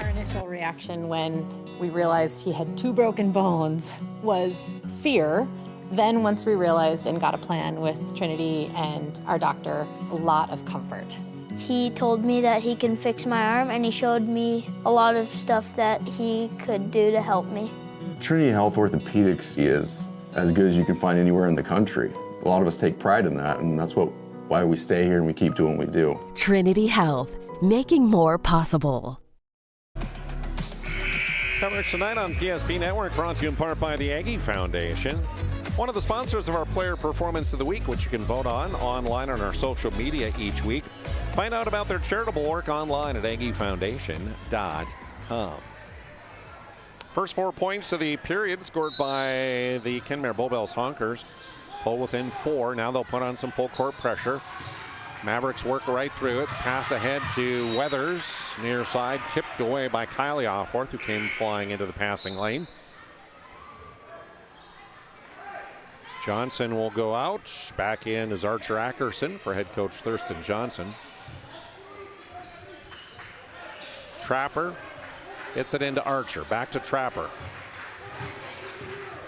Our initial reaction when we realized he had 2 broken bones was fear. Then once we realized and got a plan with Trinity and our doctor, a lot of comfort. He told me that he can fix my arm, and he showed me a lot of stuff that he could do to help me. Trinity Health Orthopedics is as good as you can find anywhere in the country. A lot of us take pride in that, and that's why we stay here and we keep doing what we do. Trinity Health, making more possible. Coverage tonight on PSP Network, brought to you in part by the Aggie Foundation. One of the sponsors of our Player Performance of the Week, which you can vote on online on our social media each week. Find out about their charitable work online at aggiefoundation.com. First 4 points of the period scored by the Kenmare-Bow Honkers. Pull within 4. Now they'll put on some full court pressure. Mavericks work right through it. Pass ahead to Weathers. Near side, tipped away by Kylie Alforth, who came flying into the passing lane. Johnson will go out. Back in is Archer Ackerson for head coach Thurston Johnson. Trapper hits it into Archer. Back to Trapper.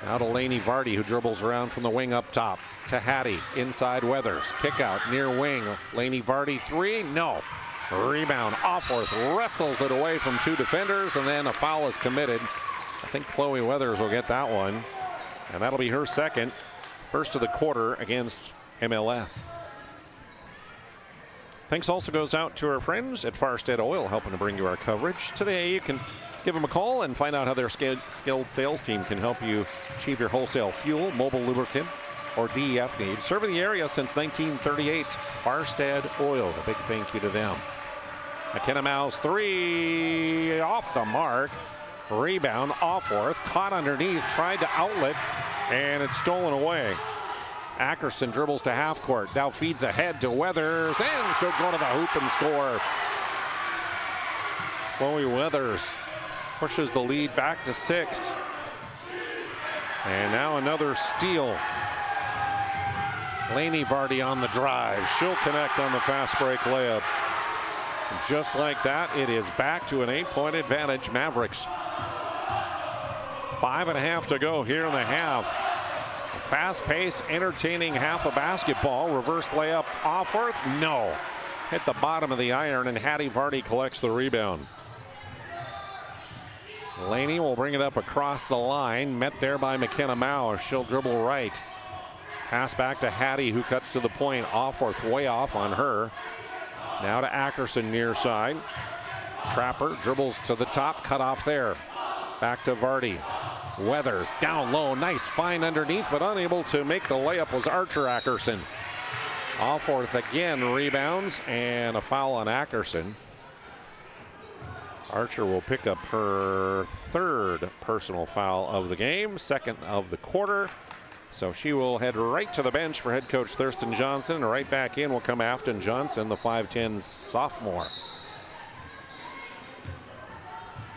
Now to Lainey Vardy, who dribbles around from the wing up top. To Hattie, inside Weathers. Kick out near wing. Lainey Vardy 3, no. Rebound. Alforth wrestles it away from 2 defenders, and then a foul is committed. I think Chloe Weathers will get that one, and that'll be her second. First of the quarter against MLS. Thanks also goes out to our friends at Farstead Oil, helping to bring you our coverage. Today you can give them a call and find out how their skilled sales team can help you achieve your wholesale fuel, mobile lubricant, or DEF needs. Serving the area since 1938, Farstead Oil. A big thank you to them. McKenna Mau's 3 off the mark. Rebound, Alforth, caught underneath, tried to outlet, and it's stolen away. Ackerson dribbles to half court, now feeds ahead to Weathers, and she'll go to the hoop and score. Chloe Weathers pushes the lead back to 6. And now another steal. Lainey Vardy on the drive. She'll connect on the fast break layup. Just like that, it is back to an 8-point advantage, Mavericks. 5.5 to go here in the half. Fast-paced, entertaining half of basketball. Reverse layup, Alforth, no. Hit the bottom of the iron, and Hattie Vardy collects the rebound. Laney will bring it up across the line, met there by McKenna Mauer. She'll dribble right. Pass back to Hattie, who cuts to the point. Alforth way off on her. Now to Ackerson near side. Trapper dribbles to the top, cut off there. Back to Vardy. Weathers down low, nice find underneath, but unable to make the layup was Archer Ackerson. Alforth again rebounds, and a foul on Ackerson. Archer will pick up her 3rd personal foul of the game, 2nd of the quarter. So she will head right to the bench for head coach Thurston Johnson, and right back in will come Afton Johnson, the 5'10" sophomore.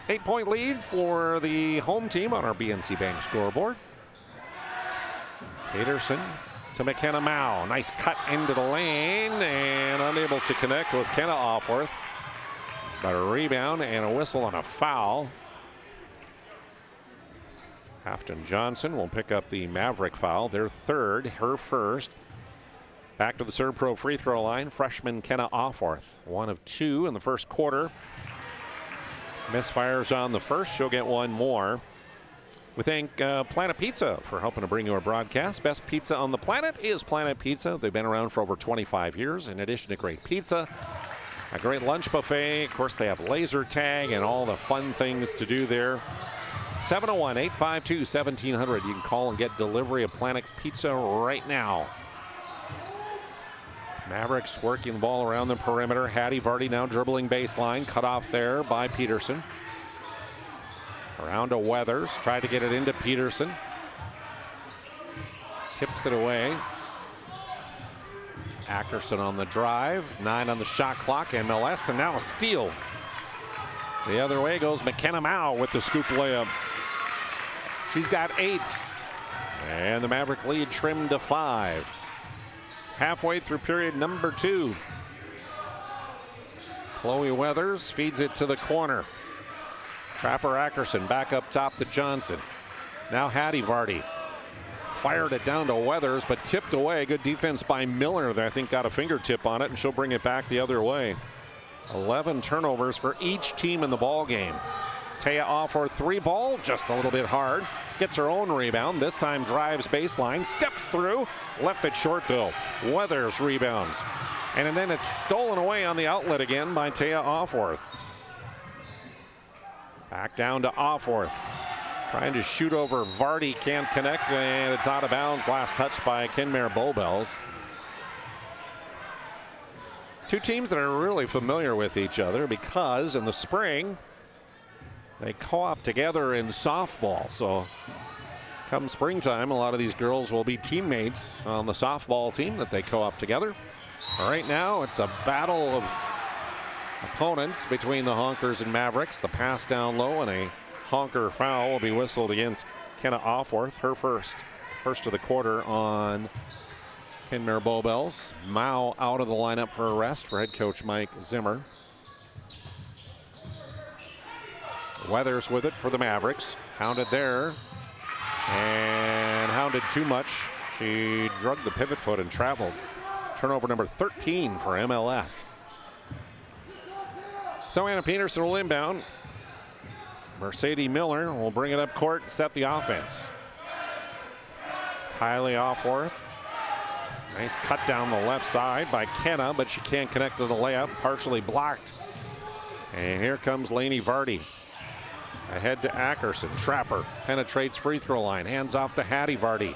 8-point lead for the home team on our BNC Bank scoreboard. Peterson to McKenna Mauer. Nice cut into the lane, and unable to connect was Kenna Alforth. But a rebound and a whistle and a foul. Afton Johnson will pick up the Maverick foul, their 3rd, her 1st. Back to the Serve Pro free throw line, freshman Kenna Alforth. 1 of 2 in the first quarter. Misfires on the first, she'll get 1 more. We thank Planet Pizza for helping to bring you our broadcast. Best pizza on the planet is Planet Pizza. They've been around for over 25 years. In addition to great pizza, a great lunch buffet. Of course, they have laser tag and all the fun things to do there. 701-852-1700. You can call and get delivery of Planet Pizza right now. Mavericks working the ball around the perimeter. Hattie Vardy now dribbling baseline. Cut off there by Peterson. Around to Weathers. Tried to get it into Peterson. Tips it away. Ackerson on the drive. 9 on the shot clock. MLS, and now a steal. The other way goes McKenna-Mow with the scoop layup. She's got 8. And the Maverick lead trimmed to 5. Halfway through period number 2. Chloe Weathers feeds it to the corner. Trapper Ackerson back up top to Johnson. Now Hattie Vardy. Fired it down to Weathers, but tipped away. Good defense by Miller that I think got a fingertip on it, and she'll bring it back the other way. 11 turnovers for each team in the ball game. Taya off her 3 ball, just a little bit hard. Gets her own rebound. This time drives baseline, steps through, left it short though. Weathers rebounds. And then it's stolen away on the outlet again by Taya Offworth. Back down to Offworth. Trying to shoot over Vardy, can't connect, and it's out of bounds. Last touch by Kenmare-Bow. Two teams that are really familiar with each other because in the spring they co-op together in softball. So come springtime, a lot of these girls will be teammates on the softball team that they co-op together. Right now, it's a battle of opponents between the Honkers and Mavericks. The pass down low and a honker foul will be whistled against Kenna Offworth. Her first of the quarter on Kenmare-Bow. Mao out of the lineup for a rest for head coach Mike Zimmer. Weathers with it for the Mavericks. Hounded there. And hounded too much. She drugged the pivot foot and traveled. Turnover number 13 for MLS. So Anna Peterson will inbound. Mercedes Miller will bring it up court and set the offense. Kylie Offworth. Nice cut down the left side by Kenna, but she can't connect to the layup. Partially blocked. And here comes Lainey Vardy. Ahead to Ackerson. Trapper penetrates free throw line. Hands off to Hattie Vardy.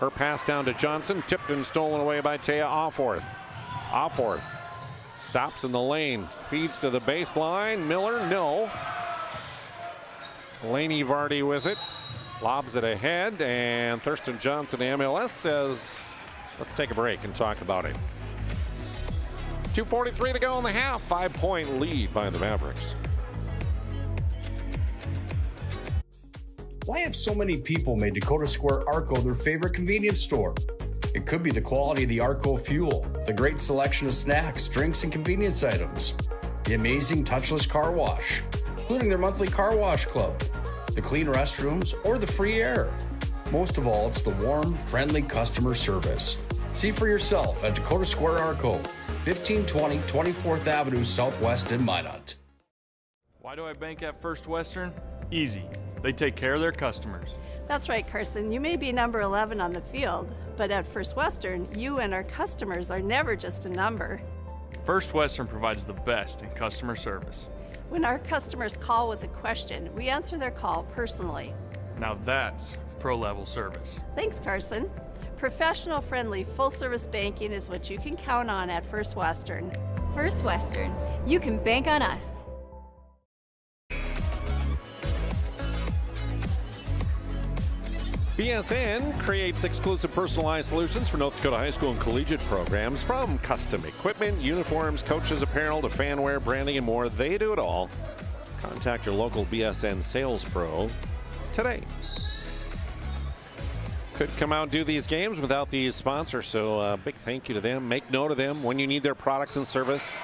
Her pass down to Johnson. Tipped and stolen away by Taya Offworth. Offworth stops in the lane. Feeds to the baseline. Miller, no. Lainey Vardy with it. Lobs it ahead. And Thurston Johnson, the MLS, says, let's take a break and talk about it. 2:43 to go in the half. 5-point lead by the Mavericks. Why have so many people made Dakota Square Arco their favorite convenience store? It could be the quality of the Arco fuel, the great selection of snacks, drinks, and convenience items, the amazing touchless car wash, including their monthly car wash club, the clean restrooms, or the free air. Most of all, it's the warm, friendly customer service. See for yourself at Dakota Square Arco, 1520 24th Avenue Southwest in Minot. Why do I bank at First Western? Easy. They take care of their customers. That's right, Carson. You may be number 11 on the field, but at First Western, you and our customers are never just a number. First Western provides the best in customer service. When our customers call with a question, we answer their call personally. Now that's pro-level service. Thanks, Carson. Professional, friendly, full-service banking is what you can count on at First Western. First Western, you can bank on us. BSN creates exclusive personalized solutions for North Dakota high school and collegiate programs. From custom equipment, uniforms, coaches apparel, to fan wear, branding, and more, they do it all. Contact your local BSN sales pro today. Could come out and do these games without these sponsors, so big thank you to them. Make note of them when you need their products and service.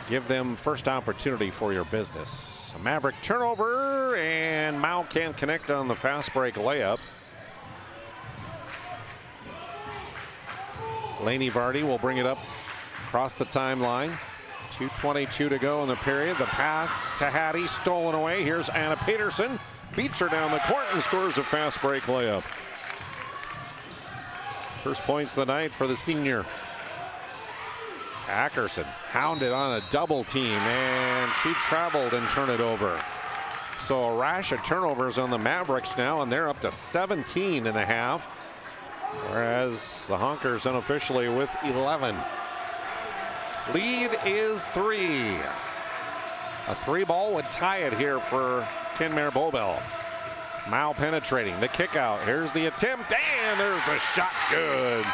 Give them first opportunity for your business. A Maverick turnover, and Mao can't connect on the fast break layup. Lainey Vardy will bring it up across the timeline. 2:22 to go in the period. The pass to Hattie, stolen away. Here's Anna Peterson. beats her down the court and scores a fast break layup. First points of the night for the senior. Ackerson hounded on a double team, and she traveled and turned it over. So a rash of turnovers on the Mavericks now, and they're up to 17 in the half, whereas the Honkers unofficially with 11. Lead is 3. A 3-ball would tie it here for Kenmare-Bow Bells. Mao penetrating, the kick out. Here's the attempt, and there's the shot. Good.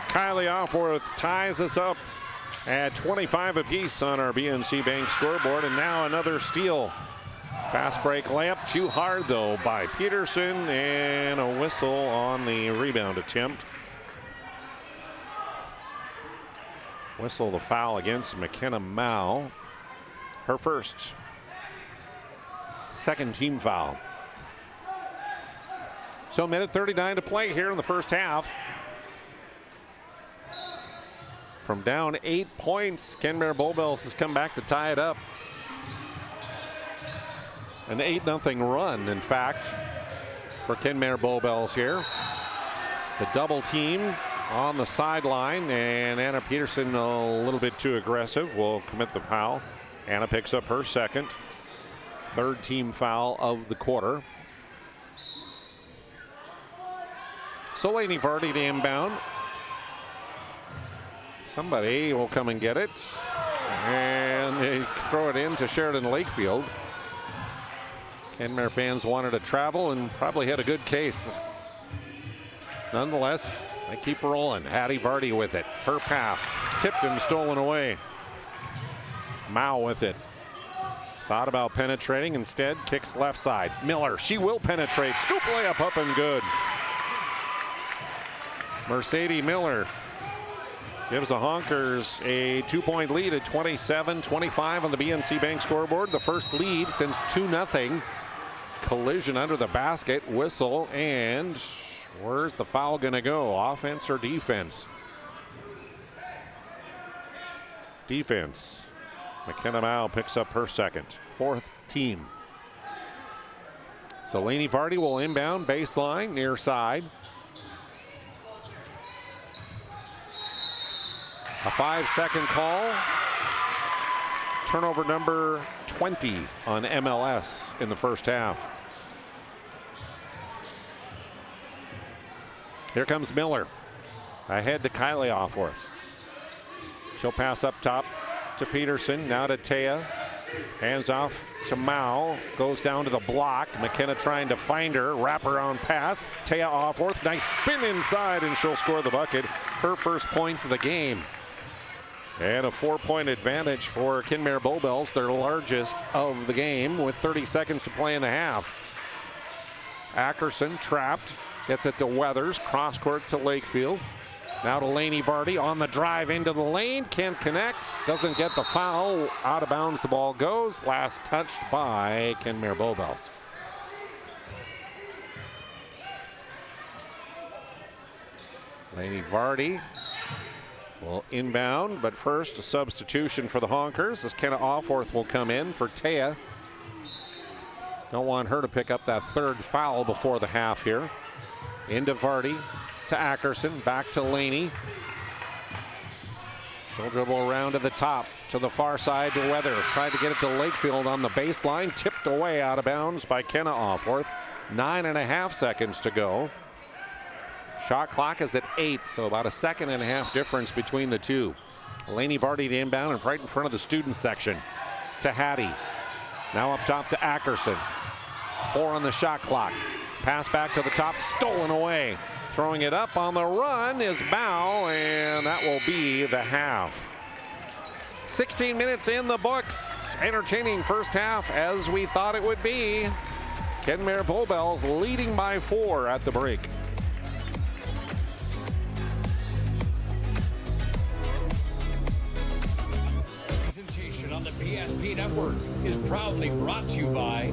Kylie Offworth ties us up at 25 apiece on our BNC Bank scoreboard, and now another steal. Fast break layup, too hard though by Peterson, and a whistle on the rebound attempt. Whistle the foul against McKenna Mao. Her first. Second team foul. So minute 39 to play here in the first half. From down 8 points, Kenmare-Bow Bells has come back to tie it up. An 8-0 run, in fact, for Kenmare-Bow Bells here. The double team on the sideline, and Anna Peterson a little bit too aggressive, will commit the foul. Anna picks up her second. Third team foul of the quarter. So Lainey Vardy to inbound. Somebody will come and get it, and they throw it in to Sheridan Lakefield. Kenmare fans wanted to travel and probably had a good case. Nonetheless, they keep rolling. Hattie Vardy with it. Her pass tipped and stolen away. Mao with it. Thought about penetrating, instead kicks left side. Miller, she will penetrate. Scoop layup up and good. Mercedes Miller gives the Honkers a 2-point lead at 27-25 on the BNC Bank scoreboard. The first lead since 2-0. Collision under the basket, whistle, and where's the foul going to go? Offense or defense? Defense. McKenna Mao picks up her second. Fourth team. So Lainey Vardy will inbound baseline near side. A 5-second call. Turnover number 20 on MLS in the first half. Here comes Miller. Ahead to Kylie Offworth. She'll pass up top to Peterson. Now to Taya. Hands off to Mao. Goes down to the block. McKenna trying to find her. Wraparound pass. Taya Offworth. Nice spin inside, and she'll score the bucket. Her first points of the game. And a 4-point advantage for Kenmare-Bow Bells, their largest of the game, with 30 seconds to play in the half. Ackerson trapped, gets it to Weathers, cross court to Lakefield. Now to Lainey Vardy on the drive into the lane, can't connect, doesn't get the foul, out of bounds the ball goes, last touched by Kenmare-Bow Bells. Lainey Vardy will inbound, but first a substitution for the Honkers as Kenna Offworth will come in for Taya. Don't want her to pick up that third foul before the half here. Into Vardy, to Ackerson, back to Laney. She'll dribble around to the top, to the far side to Weathers. Tried to get it to Lakefield on the baseline, tipped away out of bounds by Kenna Offworth. 9.5 seconds to go. Shot clock is at 8, so about a 1.5 difference between the two. Lainey Vardy to inbound and right in front of the student section. To Hattie. Now up top to Ackerson. 4 on the shot clock. Pass back to the top, stolen away. Throwing it up on the run is Bow, and that will be the half. 16 minutes in the books. Entertaining first half as we thought it would be. Kenmare-Bow Bells leading by 4 at the break. On the PSP Network is proudly brought to you by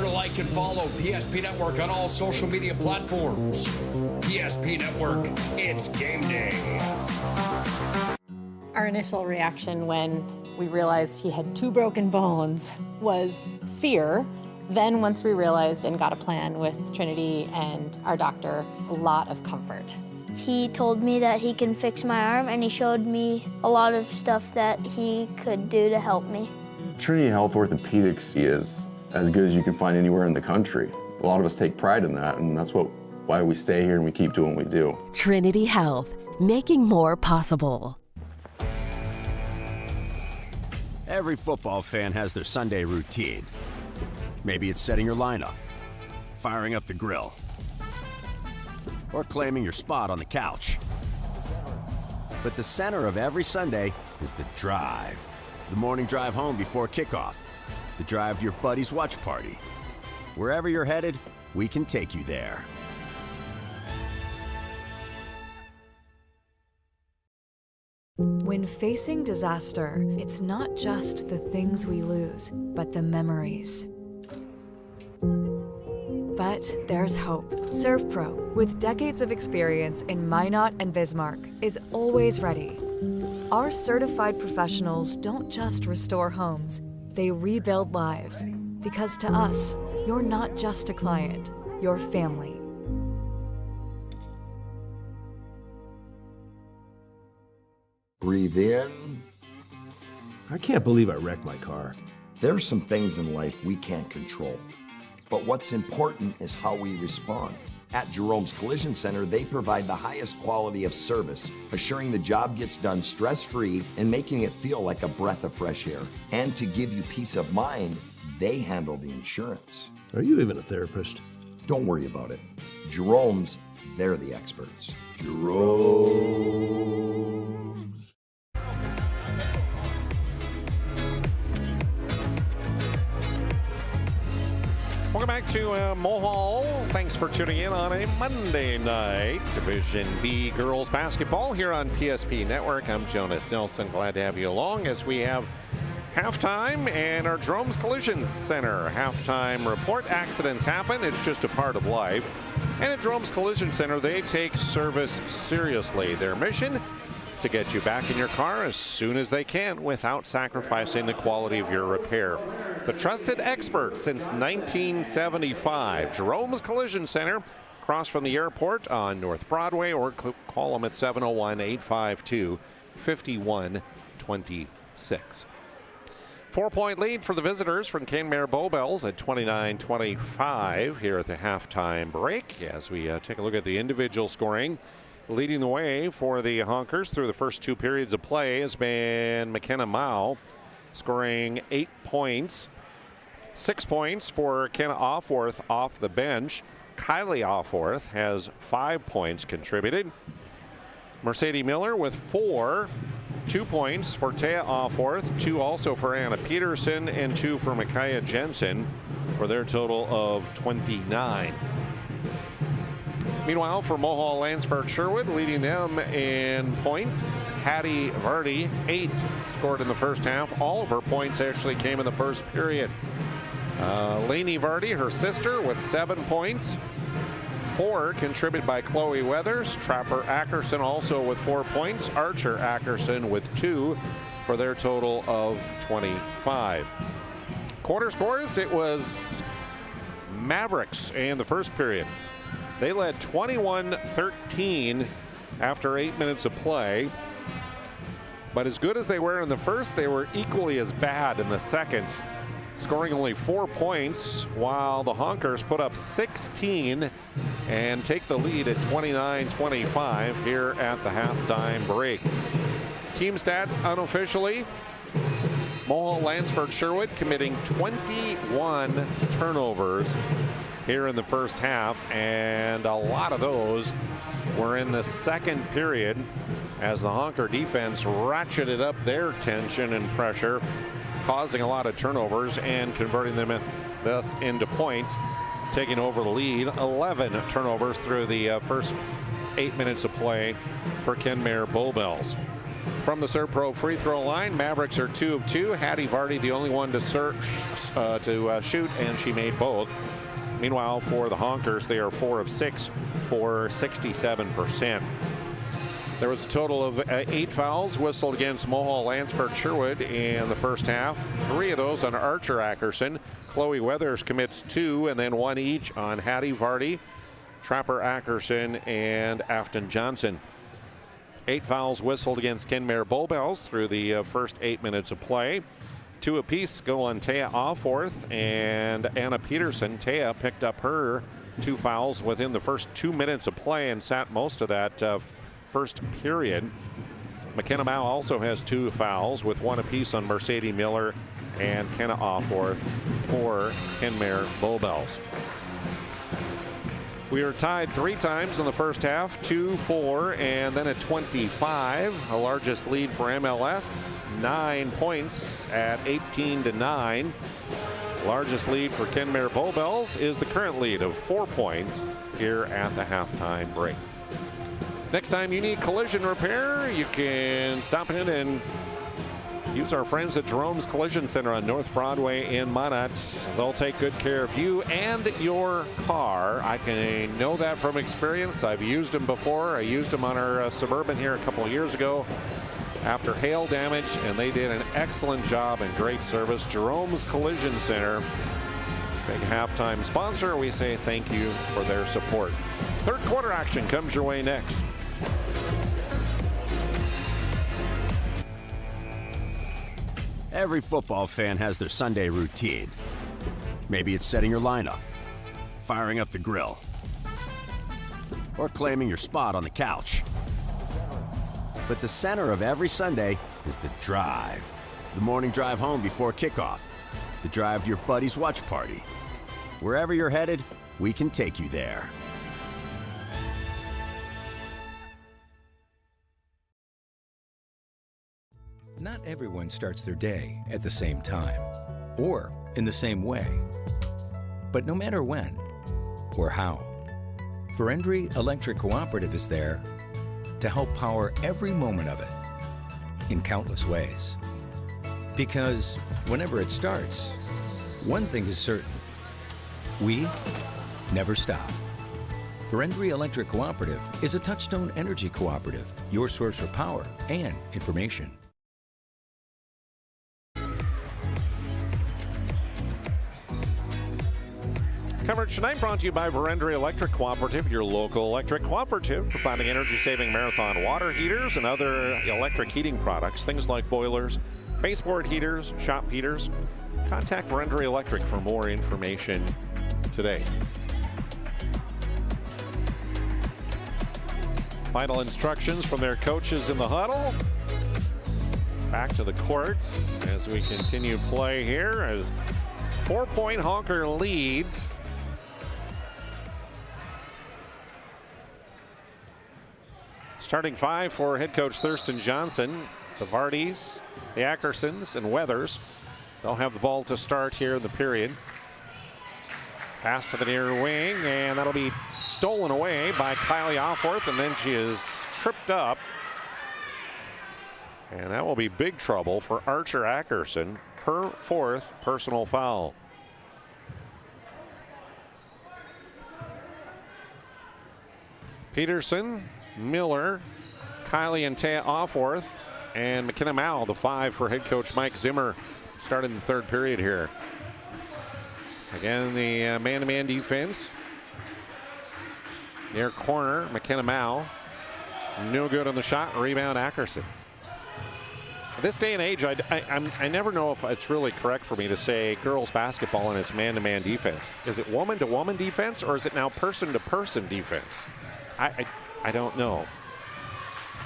sure to like and follow PSP Network on all social media platforms. PSP Network, it's game day. Our initial reaction when we realized he had 2 broken bones was fear. Then once we realized and got a plan with Trinity and our doctor, a lot of comfort. He told me that he can fix my arm, and he showed me a lot of stuff that he could do to help me. Trinity Health Orthopedics is as good as you can find anywhere in the country. A lot of us take pride in that, and that's why we stay here and we keep doing what we do. Trinity Health, making more possible. Every football fan has their Sunday routine. Maybe it's setting your lineup, firing up the grill, or claiming your spot on the couch. But the center of every Sunday is the drive. The morning drive home before kickoff. The drive to your buddy's watch party. Wherever you're headed, we can take you there. When facing disaster, it's not just the things we lose, but the memories. But there's hope. ServPro, with decades of experience in Minot and Bismarck, is always ready. Our certified professionals don't just restore homes, they rebuild lives. Because to us, you're not just a client, you're family. Breathe in. I can't believe I wrecked my car. There's some things in life we can't control. But what's important is how we respond. At Jerome's Collision Center, they provide the highest quality of service, assuring the job gets done stress-free and making it feel like a breath of fresh air. And to give you peace of mind, they handle the insurance. Are you even a therapist? Don't worry about it. Jerome's, they're the experts. Jerome's. Welcome back to Mohall. Thanks for tuning in on a Monday night. Division B girls basketball here on PSP Network. I'm Jonas Nelson. Glad to have you along as we have halftime and our Jerome's Collision Center halftime report. Accidents happen. It's just a part of life. And at Jerome's Collision Center, they take service seriously. Their mission, to get you back in your car as soon as they can without sacrificing the quality of your repair. The trusted expert since 1975. Jerome's Collision Center, across from the airport on North Broadway, or call them at 701-852-5126. 4-point lead for the visitors from Kenmare-Bow at 29-25 here at the halftime break. As we take a look at the individual scoring, leading the way for the Honkers through the first 2 periods of play has been Kenmare-Bow, scoring 8 points. 6 points for Kenna Offworth off the bench. Kylie Offworth has 5 points contributed. Mercedes Miller with 4. 2 points for Taya Offworth, 2 also for Anna Peterson, and 2 for Micaiah Jensen for their total of 29. Meanwhile, for Mohall Lansford Sherwood, leading them in points, Hattie Vardy, 8 scored in the first half. All of her points actually came in the first period. Lainey Vardy, her sister, with 7 points. 4 contributed by Chloe Weathers. Trapper Ackerson also with 4 points. Archer Ackerson with 2 for their total of 25. Quarter scores, it was Mavericks in the first period. They led 21-13 after 8 minutes of play. But as good as they were in the first, they were equally as bad in the second, scoring only 4 points, while the Honkers put up 16 and take the lead at 29-25 here at the halftime break. Team stats unofficially, Mohall Lansford Sherwood committing 21 turnovers here in the first half, and a lot of those were in the second period as the Honker defense ratcheted up their tension and pressure, causing a lot of turnovers and converting them thus into points, taking over the lead. 11 turnovers through the first 8 minutes of play for Kenmare-Bow. From the Serve Pro free throw line, Mavericks are 2 of 2. Hattie Vardy, the only one to shoot, and she made both. Meanwhile, for the Honkers, they are 4 of 6 for 67%. There was a total of 8 fouls whistled against Mohall Lansford Sherwood in the first half. 3 of those on Archer Ackerson. Chloe Weathers commits 2, and then 1 each on Hattie Vardy, Trapper Ackerson, and Afton Johnson. 8 fouls whistled against Kenmare-Bow through the first 8 minutes of play. 2 apiece go on Taya Alforth and Anna Peterson. Taya picked up her 2 fouls within the first 2 minutes of play and sat most of that first period. McKenna-Bow also has 2 fouls with 1 apiece on Mercedes Miller and Kenna Alforth for Kenmare-Bow. We are tied 3 times in the first half, 2, 4, and then at 25. The largest lead for MLS, 9 points at 18-9. Largest lead for Kenmare-Bow is the current lead of 4 points here at the halftime break. Next time you need collision repair, you can stop in and use our friends at Jerome's Collision Center on North Broadway in Minot. They'll take good care of you and your car. I can know that from experience. I've used them before. I used them on our Suburban here a couple of years ago after hail damage, and they did an excellent job and great service. Jerome's Collision Center, big halftime sponsor. We say thank you for their support. Third quarter action comes your way next. Every football fan has their Sunday routine. Maybe it's setting your lineup, firing up the grill, or claiming your spot on the couch. But the center of every Sunday is the drive. The morning drive home before kickoff. The drive to your buddy's watch party. Wherever you're headed, we can take you there. Not everyone starts their day at the same time or in the same way. But no matter when or how, Verendry Electric Cooperative is there to help power every moment of it in countless ways. Because whenever it starts, one thing is certain: we never stop. Verendry Electric Cooperative is a Touchstone Energy Cooperative, your source for power and information. Coverage tonight brought to you by Verendry Electric Cooperative, your local electric cooperative, providing energy-saving marathon water heaters and other electric heating products, things like boilers, baseboard heaters, shop heaters. Contact Verendry Electric for more information today. Final instructions from their coaches in the huddle. Back to the court as we continue play here. A 4-point Honker lead. Starting 5 for head coach Thurston Johnson. The Vardys, the Ackersons, and Weathers. They'll have the ball to start here in the period. Pass to the near wing, and that'll be stolen away by Kylie Alforth, and then she is tripped up. And that will be big trouble for Archer Ackerson, her 4th personal foul. Peterson, Miller, Kylie and Taya Alforth, and McKenna-Bow, the 5 for head coach Mike Zimmer, started in the third period here. Again, the man-to-man defense. Near corner, McKenna-Bow. No good on the shot. Rebound, Ackerson. This day and age, I never know if it's really correct for me to say girls basketball and it's man-to-man defense. Is it woman-to-woman defense, or is it now person-to-person defense? I don't know.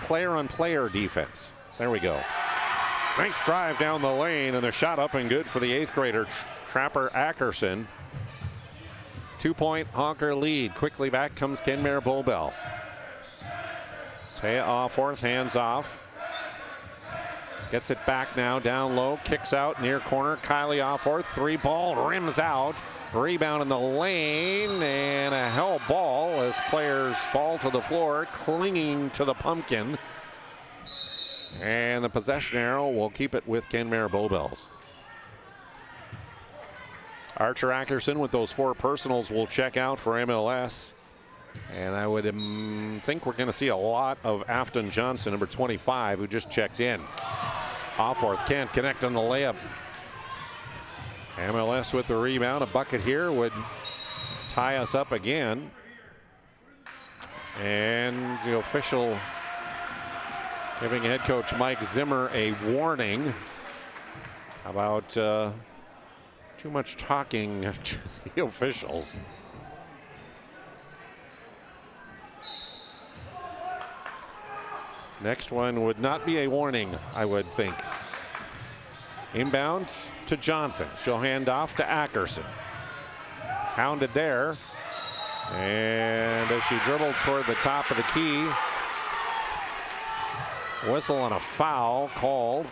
Player-on-player defense. There we go. Nice drive down the lane, and the shot up and good for the 8th grader, Trapper Ackerson. 2-point Honker lead. Quickly back comes Kenmare-Bow. Taya Alforth, hands off. Gets it back now, down low, kicks out near corner. Kylie Alforth, 3-ball, rims out. Rebound in the lane, and a hell ball as players fall to the floor, clinging to the pumpkin. And the possession arrow will keep it with Kenmare-Bow Bells. Archer Ackerson with those 4 personals will check out for MLS. And I would think we're going to see a lot of Afton Johnson, number 25, who just checked in. Offworth can't connect on the layup. MLS with the rebound. A bucket here would tie us up again. And the official giving head coach Mike Zimmer a warning about too much talking to the officials. Next one would not be a warning, I would think. Inbound to Johnson. She'll hand off to Ackerson. Hounded there. And as she dribbled toward the top of the key, whistle on a foul called.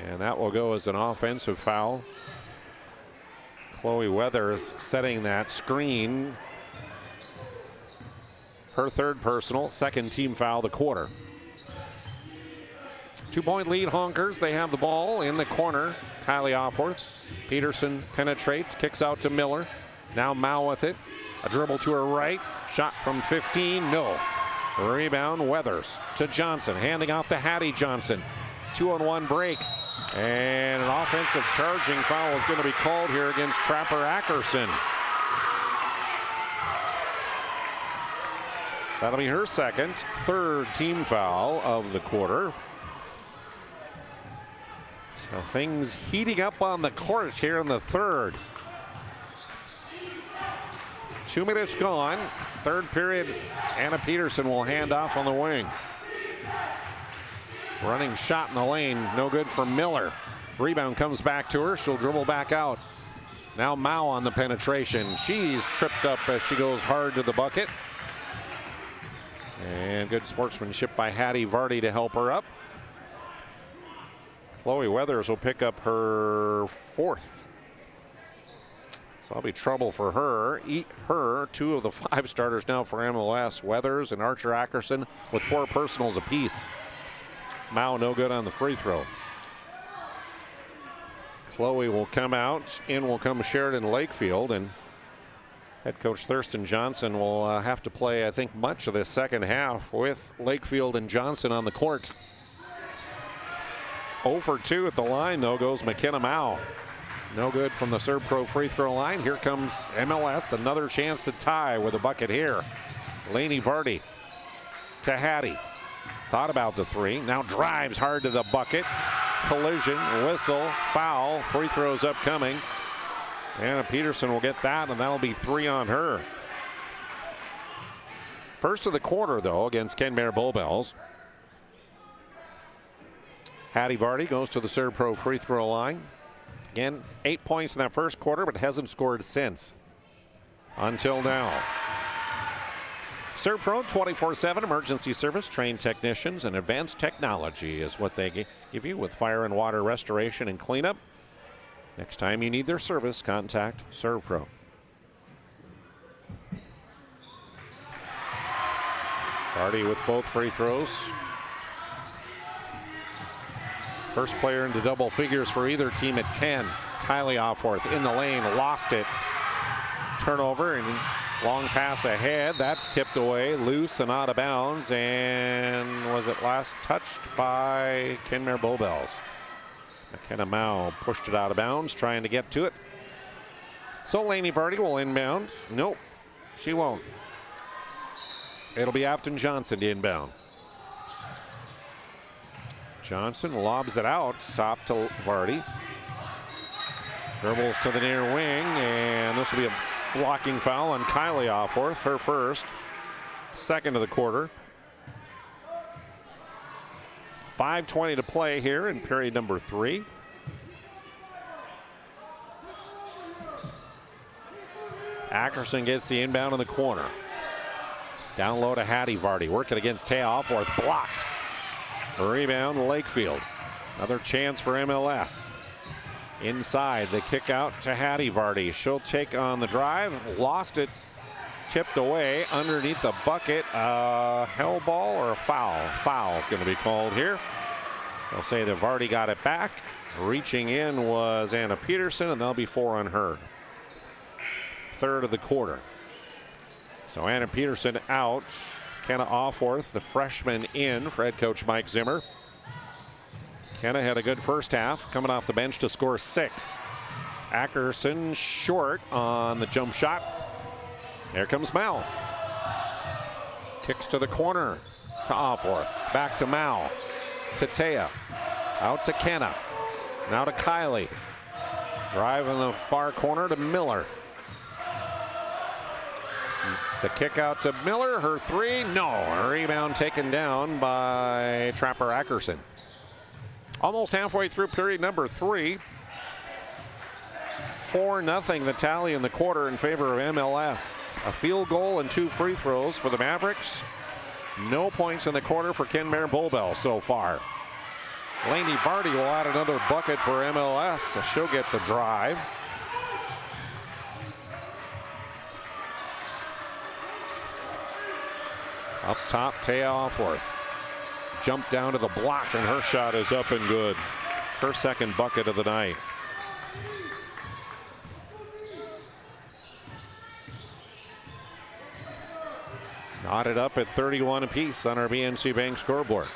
And that will go as an offensive foul. Chloe Weathers setting that screen. Her 3rd personal, 2nd team foul of the quarter. 2-point lead, Honkers. They have the ball in the corner. Kylie Offworth. Peterson penetrates, kicks out to Miller. Now Mao with it. A dribble to her right. Shot from 15, no. Rebound, Weathers to Johnson. Handing off to Hattie Johnson. 2-on-1 break. And an offensive charging foul is going to be called here against Trapper Ackerson. That'll be her 2nd, 3rd team foul of the quarter. So things heating up on the court here in the 3rd. 2 minutes gone. 3rd period. Anna Peterson will hand off on the wing. Running shot in the lane. No good for Miller. Rebound comes back to her. She'll dribble back out. Now Mao on the penetration. She's tripped up as she goes hard to the bucket. And good sportsmanship by Hattie Vardy to help her up. Chloe Weathers will pick up her 4th. So that'll be trouble for her. Eat her. 2 of the 5 starters now for MLS. Weathers and Archer Ackerson with 4 personals apiece. Mao no good on the free throw. Chloe will come out. In will come Sheridan Lakefield. And head coach Thurston Johnson will have to play, I think, much of this 2nd half with Lakefield and Johnson on the court. 0 for 2 at the line, though, goes McKenna Mao. No good from the Serve Pro free throw line. Here comes MLS. Another chance to tie with a bucket here. Lainey Vardy to Hattie. Thought about the 3. Now drives hard to the bucket. Collision, whistle, foul. Free throws upcoming. Anna Peterson will get that, and that'll be 3 on her. First of the quarter, though, against Kenmare-Bow Bells. Hattie Vardy goes to the Serve Pro free throw line. Again, 8 points in that first quarter, but hasn't scored since. Until now. Serve Pro 24/7 emergency service, trained technicians, and advanced technology is what they give you with fire and water restoration and cleanup. Next time you need their service, contact Serve Pro. Vardy with both free throws. First player into double figures for either team at 10. Kylie Offworth in the lane, lost it. Turnover and long pass ahead. That's tipped away, loose and out of bounds. And was it last touched by Kenmare-Bow Bells? McKenna Mao pushed it out of bounds, trying to get to it. So Lainey Vardy will inbound. Nope, she won't. It'll be Afton Johnson to inbound. Johnson lobs it out, top to Vardy. Dribbles to the near wing, and this will be a blocking foul on Kylie Offworth, her first, 2nd of the quarter. 5:20 to play here in period number 3. Ackerson gets the inbound in the corner. Down low to Hattie Vardy, working against Taya Offworth, blocked. Rebound, Lakefield. Another chance for MLS. Inside, the kick out to Hattie Vardy. She'll take on the drive, lost it tipped away underneath the bucket. Hell ball or a foul? Foul is going to be called here. They'll say they've already got it back. Reaching in was Anna Peterson, and there'll be 4 on her. Third of the quarter. So Anna Peterson out. Kenna Offworth, the freshman, in for head coach Mike Zimmer. Kenna had a good first half, coming off the bench to score 6. Ackerson short on the jump shot. There comes Mal. Kicks to the corner to Offworth. Back to Mal. To Taya. Out to Kenna. Now to Kylie. Drive in the far corner to Miller. The kick out to Miller. Her 3. No. A rebound taken down by Trapper Ackerson. Almost halfway through period number 3. 4-0 the tally in the quarter in favor of MLS. A field goal and 2 free throws for the Mavericks. No points in the quarter for Kenmare-Bow so far. Lainey Vardy will add another bucket for MLS. She'll get the drive. Up top, Taya Offworth. Jump down to the block, and her shot is up and good. Her second bucket of the night. Knotted up at 31 apiece on our BNC Bank scoreboard.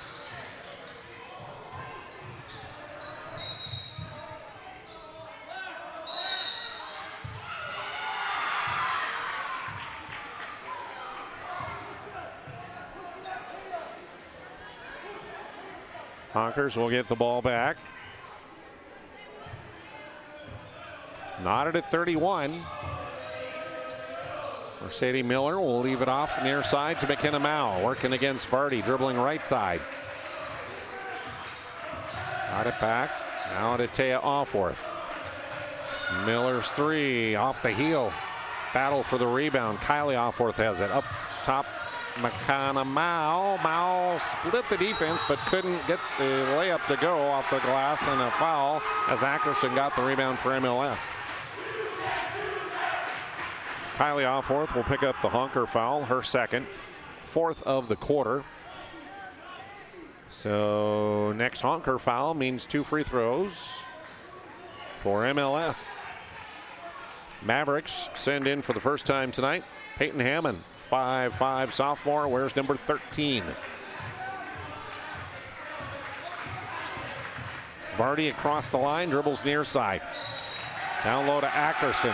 Honkers will get the ball back. Knotted at 31. Mercedes Miller will leave it off near side to McKenna Mao, working against Vardy, dribbling right side. Got it back. Now to Taya Offworth. Miller's 3 off the heel. Battle for the rebound. Kylie Offworth has it. Up top, McKenna Mao. Mao split the defense, but couldn't get the layup to go off the glass, and a foul as Ackerson got the rebound for MLS. Kylie Offworth will pick up the honker foul, her second, 4th of the quarter. So next honker foul means 2 free throws for MLS. Mavericks send in for the first time tonight Peyton Hammond, 5'5" sophomore, wears number 13. Vardy across the line, dribbles near side. Down low to Ackerson.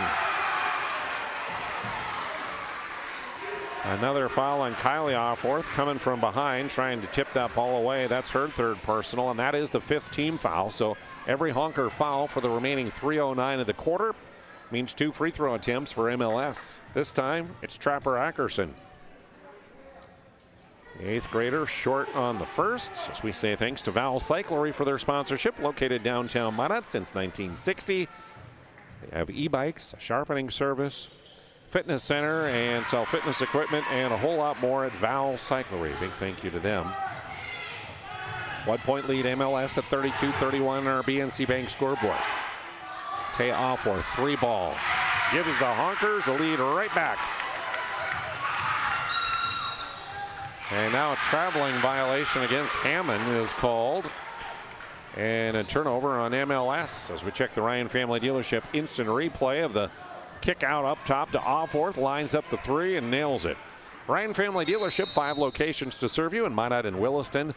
Another foul on Kylie Offworth, coming from behind, trying to tip that ball away. That's her 3rd personal, and that is the 5th team foul. So every honker foul for the remaining 3:09 of the quarter means 2 free throw attempts for MLS. This time, it's Trapper Ackerson. The 8th grader short on the first, as we say thanks to Val Cyclery for their sponsorship, located downtown Minot since 1960. They have e-bikes, a sharpening service, fitness center, and sell fitness equipment, and a whole lot more at Val Cyclery. Big thank you to them. 1-point lead MLS at 32-31 on our BNC Bank scoreboard. Taya Offworth, 3 ball. Gives the Honkers a lead right back. And now a traveling violation against Hammond is called. And a turnover on MLS as we check the Ryan Family Dealership instant replay of the kick out up top to Offworth, lines up the 3 and nails it. Ryan Family Dealership, 5 locations to serve you in Minot and Williston.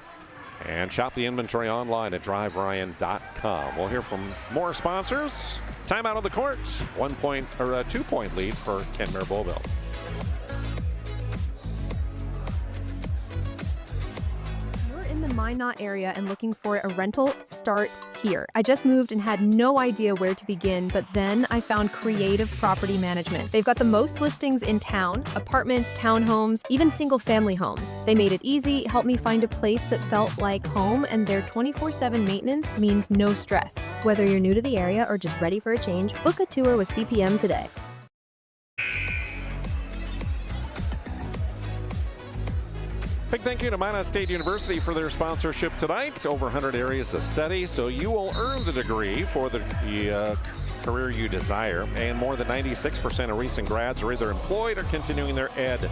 And shop the inventory online at driveryan.com. We'll hear from more sponsors. Timeout on the court. 2-point lead for Kenmare-Bow. In the Minot area and looking for a rental, start here. I just moved and had no idea where to begin, but then I found Creative Property Management. They've got the most listings in town, apartments, townhomes, even single-family homes. They made it easy, helped me find a place that felt like home, and their 24/7 maintenance means no stress. Whether you're new to the area or just ready for a change, book a tour with CPM today. Big thank you to Minot State University for their sponsorship tonight. Over 100 areas of study, so you will earn the degree for the career you desire. And more than 96% of recent grads are either employed or continuing their ed.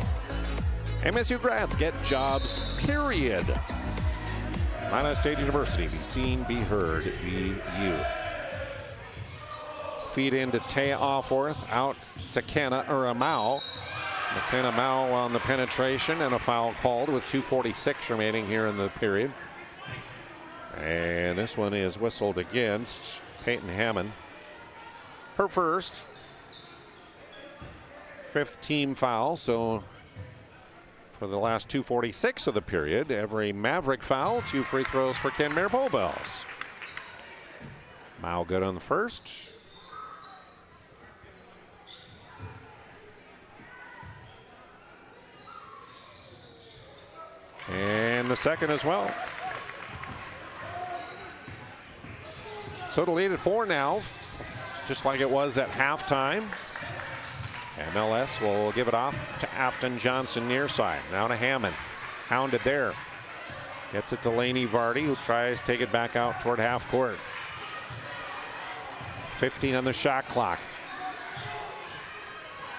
MSU grads get jobs, period. Minot State University, be seen, be heard, be you. Feed into Taya Offworth, out to Mao. McKenna-Mao on the penetration, and a foul called with 2:46 remaining here in the period. And this one is whistled against Peyton Hammond. Her first. 5th team foul, so for the last 2:46 of the period, every Maverick foul, 2 free throws for Kenmare-Bow Bells. Mao good on the first. And the second as well. So to lead at 4 now, just like it was at halftime. MLS will give it off to Afton Johnson near side. Now to Hammond. Hounded there. Gets it to Lainey Vardy, who tries to take it back out toward half court. 15 on the shot clock.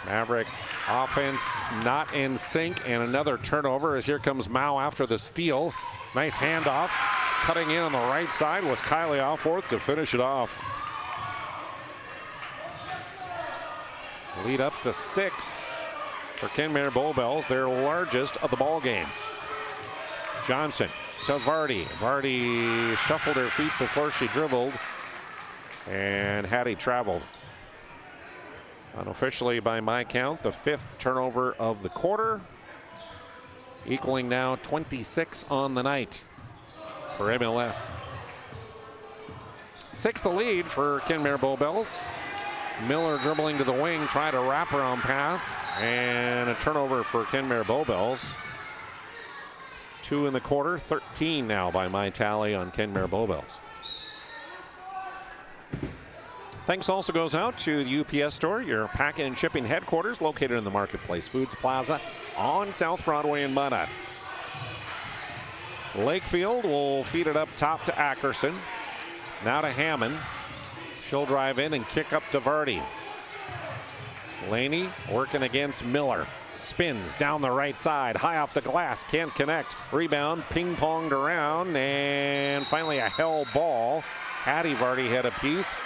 Maverick offense not in sync, and another turnover as here comes Mao after the steal. Nice handoff. Cutting in on the right side was Kylie Offworth to finish it off. Lead up to 6 for Kenmare-Bow Bells, their largest of the ball game. Johnson to Vardy. Vardy shuffled her feet before she dribbled, and Hattie traveled. Unofficially, by my count, the 5th turnover of the quarter, equaling now 26 on the night for MLS. 6th the lead for Kenmare-Bow Bells. Miller dribbling to the wing, tried a wraparound pass, and a turnover for Kenmare-Bow Bells. 2 in the quarter, 13 now by my tally on Kenmare-Bow Bells. Thanks also goes out to the UPS store, your packing and shipping headquarters, located in the Marketplace Foods Plaza on South Broadway in Minot. Lakefield will feed it up top to Ackerson. Now to Hammond. She'll drive in and kick up to Vardy. Laney working against Miller. Spins down the right side, high off the glass, can't connect. Rebound, ping-ponged around, and finally a hell ball. Hattie Vardy had a piece,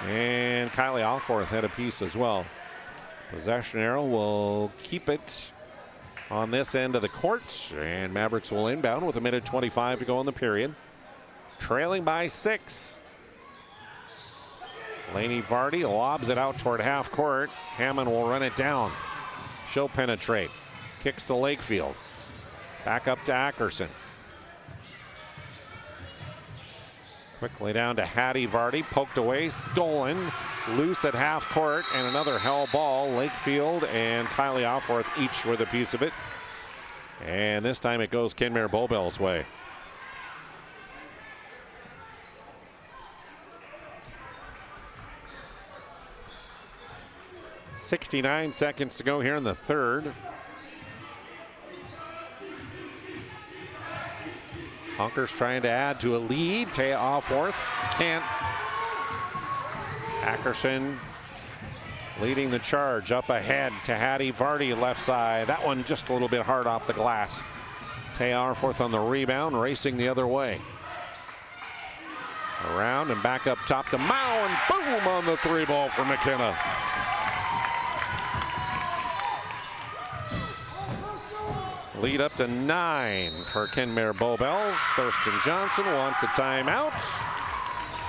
and Kylie Offworth had a piece as well. Possession arrow will keep it on this end of the court, and Mavericks will inbound with 1:25 to go in the period. Trailing by 6. Lainey Vardy lobs it out toward half court. Hammond will run it down. She'll penetrate. Kicks to Lakefield. Back up to Ackerson. Quickly down to Hattie Vardy. Poked away. Stolen. Loose at half court. And another hell ball. Lakefield and Kylie Offworth each with a piece of it. And this time it goes Kenmare-Bow Bells' way. .69 seconds to go here in the third. Honkers trying to add to a lead. Taya Offworth can't. Ackerson leading the charge up ahead to Hattie Vardy left side. That one just a little bit hard off the glass. Taya Offworth on the rebound, racing the other way. Around and back up top to Mao, and boom on the 3 ball for McKenna. Lead up to 9 for Kenmare-Bow Bells. Thurston Johnson wants a timeout.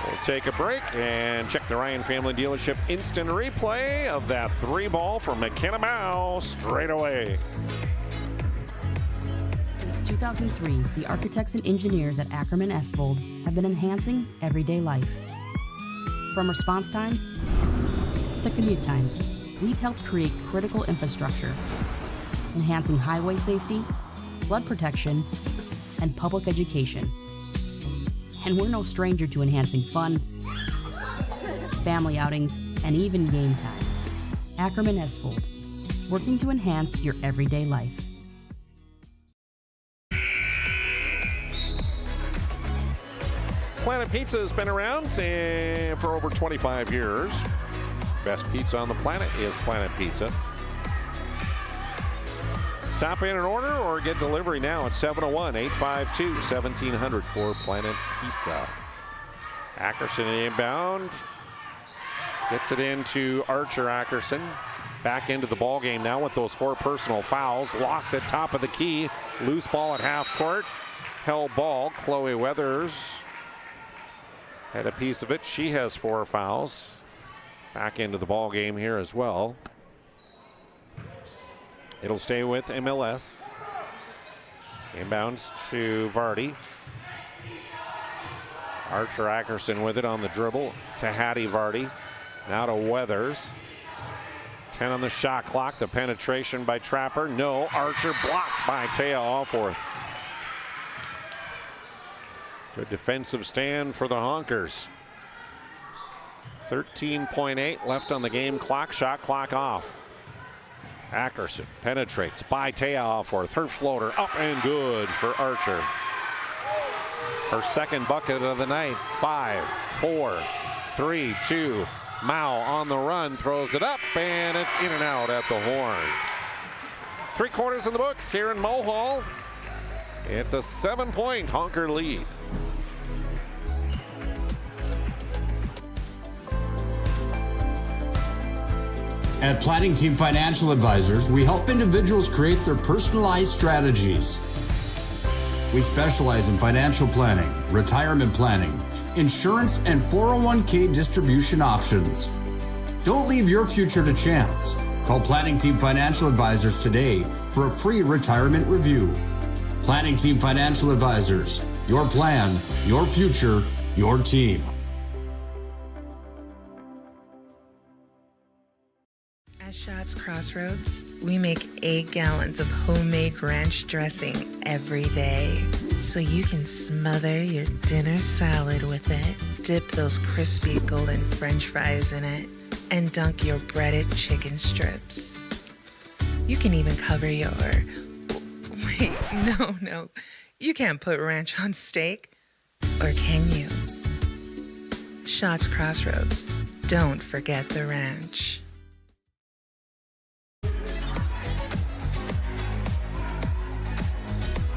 We'll take a break and check the Ryan Family Dealership instant replay of that 3 ball from McKenna-Mao straight away. Since 2003, the architects and engineers at Ackerman-Esvold have been enhancing everyday life. From response times to commute times, we've helped create critical infrastructure, enhancing highway safety, flood protection, and public education. And we're no stranger to enhancing fun, family outings, and even game time. Ackerman-Esvold, working to enhance your everyday life. Planet Pizza has been around for over 25 years. Best pizza on the planet is Planet Pizza. Stop in and order or get delivery now at 701-852-1700 for Planet Pizza. Ackerson inbound. Gets it into Archer Ackerson. Back into the ball game now with those 4 personal fouls. Lost it top of the key. Loose ball at half court. Held ball. Chloe Weathers had a piece of it. She has 4 fouls. Back into the ball game here as well. It'll stay with MLS. Inbounds to Vardy. Archer Ackerson with it on the dribble to Hattie Vardy. Now to Weathers. 10 on the shot clock. The penetration by Trapper. No. Archer blocked by Taya Alforth. Good defensive stand for the Honkers. 13.8 left on the game clock. Shot clock off. Ackerson penetrates by Taya Alforth. Her floater up and good for Archer. Her second bucket of the night. 5, 4, 3, 2. Mao on the run, throws it up, and it's in and out at the horn. 3 quarters in the books here in Mohall. It's a 7-point Honker lead. At Planning Team Financial Advisors, we help individuals create their personalized strategies. We specialize in financial planning, retirement planning, insurance, and 401k distribution options. Don't leave your future to chance. Call Planning Team Financial Advisors today for a free retirement review. Planning Team Financial Advisors, your plan, your future, your team. At Schatz Crossroads, we make 8 gallons of homemade ranch dressing every day, so you can smother your dinner salad with it, dip those crispy golden French fries in it, and dunk your breaded chicken strips. You can even cover your... Wait, no. You can't put ranch on steak, or can you? Schatz Crossroads. Don't forget the ranch.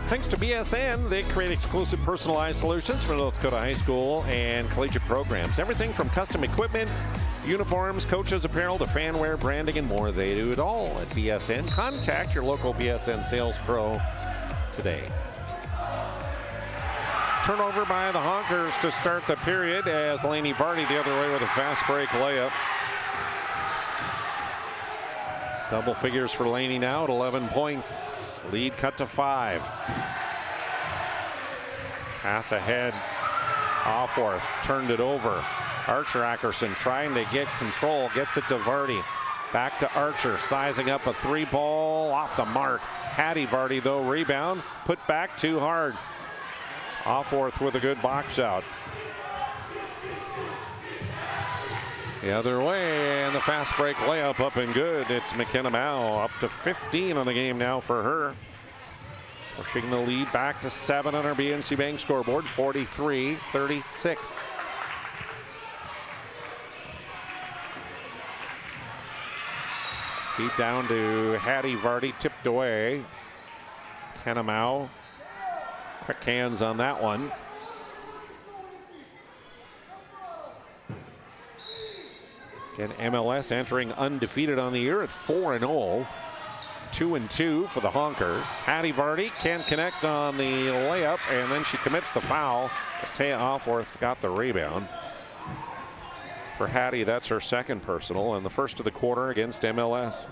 Thanks to BSN, they create exclusive personalized solutions for North Dakota high school and collegiate programs. Everything from custom equipment, uniforms, coaches' apparel, to fan wear, branding, and more. They do it all at BSN. Contact your local BSN sales pro today. Turnover by the Honkers to start the period as Lainey Vardy the other way with a fast break layup. Double figures for Lainey now at 11 points. Lead cut to 5. Pass ahead. Alforth turned it over. Archer Ackerson trying to get control. Gets it to Vardy. Back to Archer. Sizing up a 3 ball off the mark. Hattie Vardy though. Rebound. Put back too hard. Alforth with a good box out. The other way, and the fast break layup up and good. It's McKenna-Mao up to 15 on the game now for her. Pushing the lead back to 7 on our BNC Bank scoreboard, 43-36. Feet down to Hattie Vardy, tipped away. McKenna-Mao, quick hands on that one. Again, MLS entering undefeated on the year at 4-0. 2-2 for the Honkers. Hattie Vardy can't connect on the layup, and then she commits the foul as Taya Alforth got the rebound. For Hattie, that's her second personal, and the first of the quarter against MLS.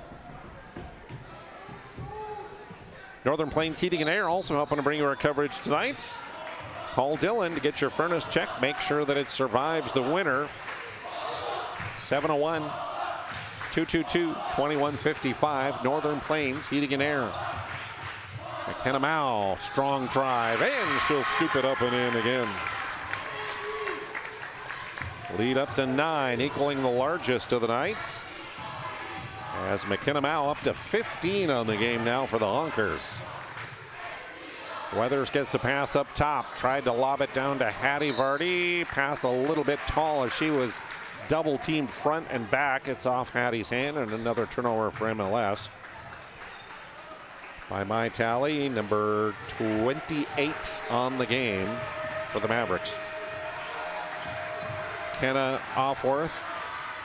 Northern Plains Heating and Air also helping to bring you our coverage tonight. Call Dylan to get your furnace checked. Make sure that it survives the winter. 701-222-2155. Northern Plains Heating and Air. McKenna-Mao, strong drive, and she'll scoop it up and in again. Lead up to 9, equaling the largest of the night. As McKenna-Mao up to 15 on the game now for the Honkers. Weathers gets the pass up top. Tried to lob it down to Hattie Vardy. Pass a little bit tall as she was double teamed front and back. It's off Hattie's hand, and another turnover for MLS. By my tally, number 28 on the game for the Mavericks. Kenna Offworth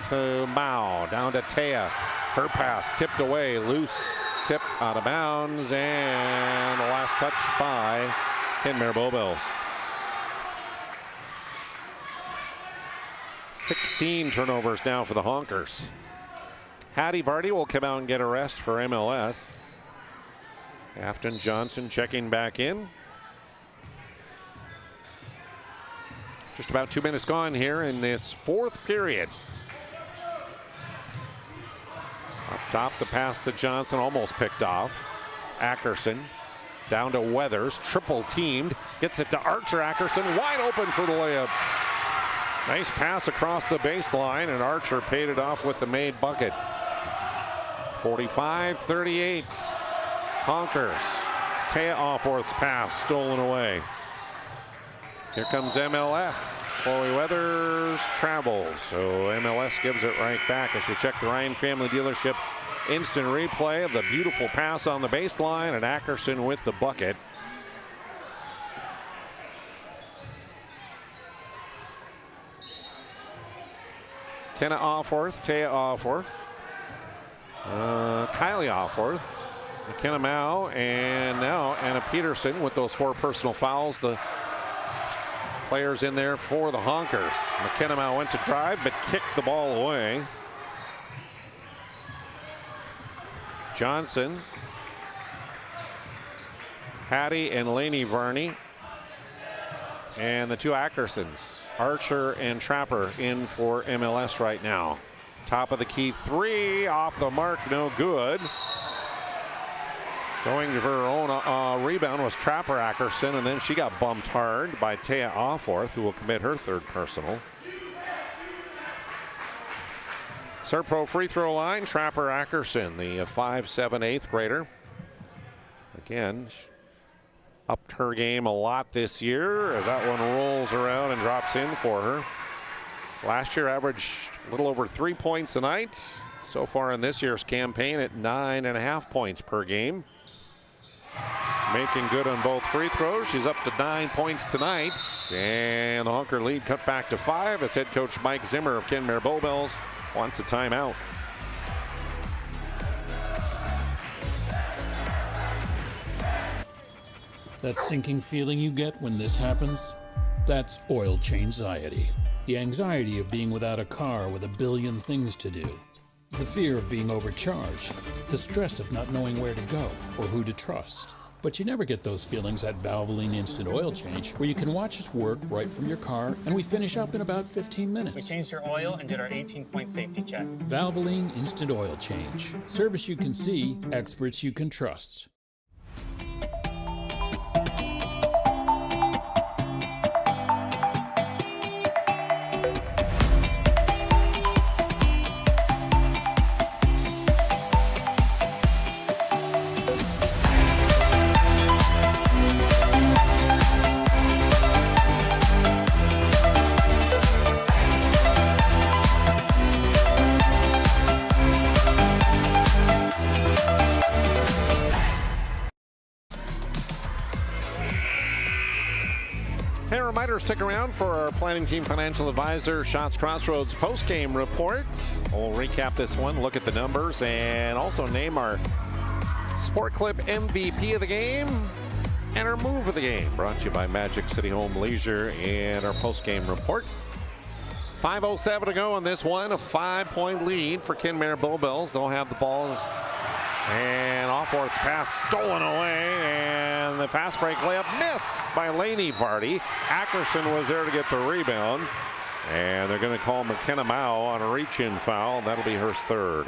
to Mao, down to Taya. Her pass tipped away, loose, tipped out of bounds, and the last touch by Kenmare-Bow. 16 turnovers now for the Honkers. Hattie Vardy will come out and get a rest for MLS. Afton Johnson checking back in. Just about 2 minutes gone here in this fourth period. Up top, the pass to Johnson, almost picked off. Ackerson down to Weathers, triple teamed, gets it to Archer. Ackerson wide open for the layup. Nice pass across the baseline, and Archer paid it off with the made bucket. 45-38. Honkers. Taya Offworth's pass stolen away. Here comes MLS. Chloe Weathers travels, so MLS gives it right back as we check the Ryan Family Dealership instant replay of the beautiful pass on the baseline, and Ackerson with the bucket. Kenna Offworth, Taya Offworth, Kylie Offworth, McKenna Mao, and now Anna Peterson with those 4 personal fouls. The players in there for the Honkers. McKenna Mao went to drive but kicked the ball away. Johnson, Hattie and Lainey Varney, and the 2 Ackersons, Archer and Trapper, in for MLS right now. Top of the key 3 off the mark, no good. Going for her own rebound was Trapper Ackerson, and then she got bumped hard by Taya Offworth, who will commit her 3rd personal. Serpro free throw line, Trapper Ackerson, the 5'7" 8th grader. Again, upped her game a lot this year as that one rolls around and drops in for her. Last year averaged a little over 3 points a night. So far in this year's campaign at 9.5 points per game. Making good on both free throws. She's up to 9 points tonight. And the Honker lead cut back to 5 as head coach Mike Zimmer of Kenmare-Bow wants a timeout. That sinking feeling you get when this happens? That's oil change-anxiety. The anxiety of being without a car with a billion things to do. The fear of being overcharged. The stress of not knowing where to go or who to trust. But you never get those feelings at Valvoline Instant Oil Change, where you can watch us work right from your car, and we finish up in about 15 minutes. We changed your oil and did our 18-point safety check. Valvoline Instant Oil Change. Service you can see, experts you can trust. And a reminder, stick around for our planning team financial advisor Shots Crossroads post-game report. We'll recap this one, look at the numbers, and also name our Sport Clip MVP of the game and our move of the game. Brought to you by Magic City Home Leisure and our post-game report. 5:07 to go on this one, a 5-point lead for Kenmare-Bow. They'll have the balls. And Offworth's pass stolen away, and the fast break layup missed by Lainey Vardy. Ackerson was there to get the rebound, and they're going to call McKenna Mao on a reach-in foul. That'll be her 3rd.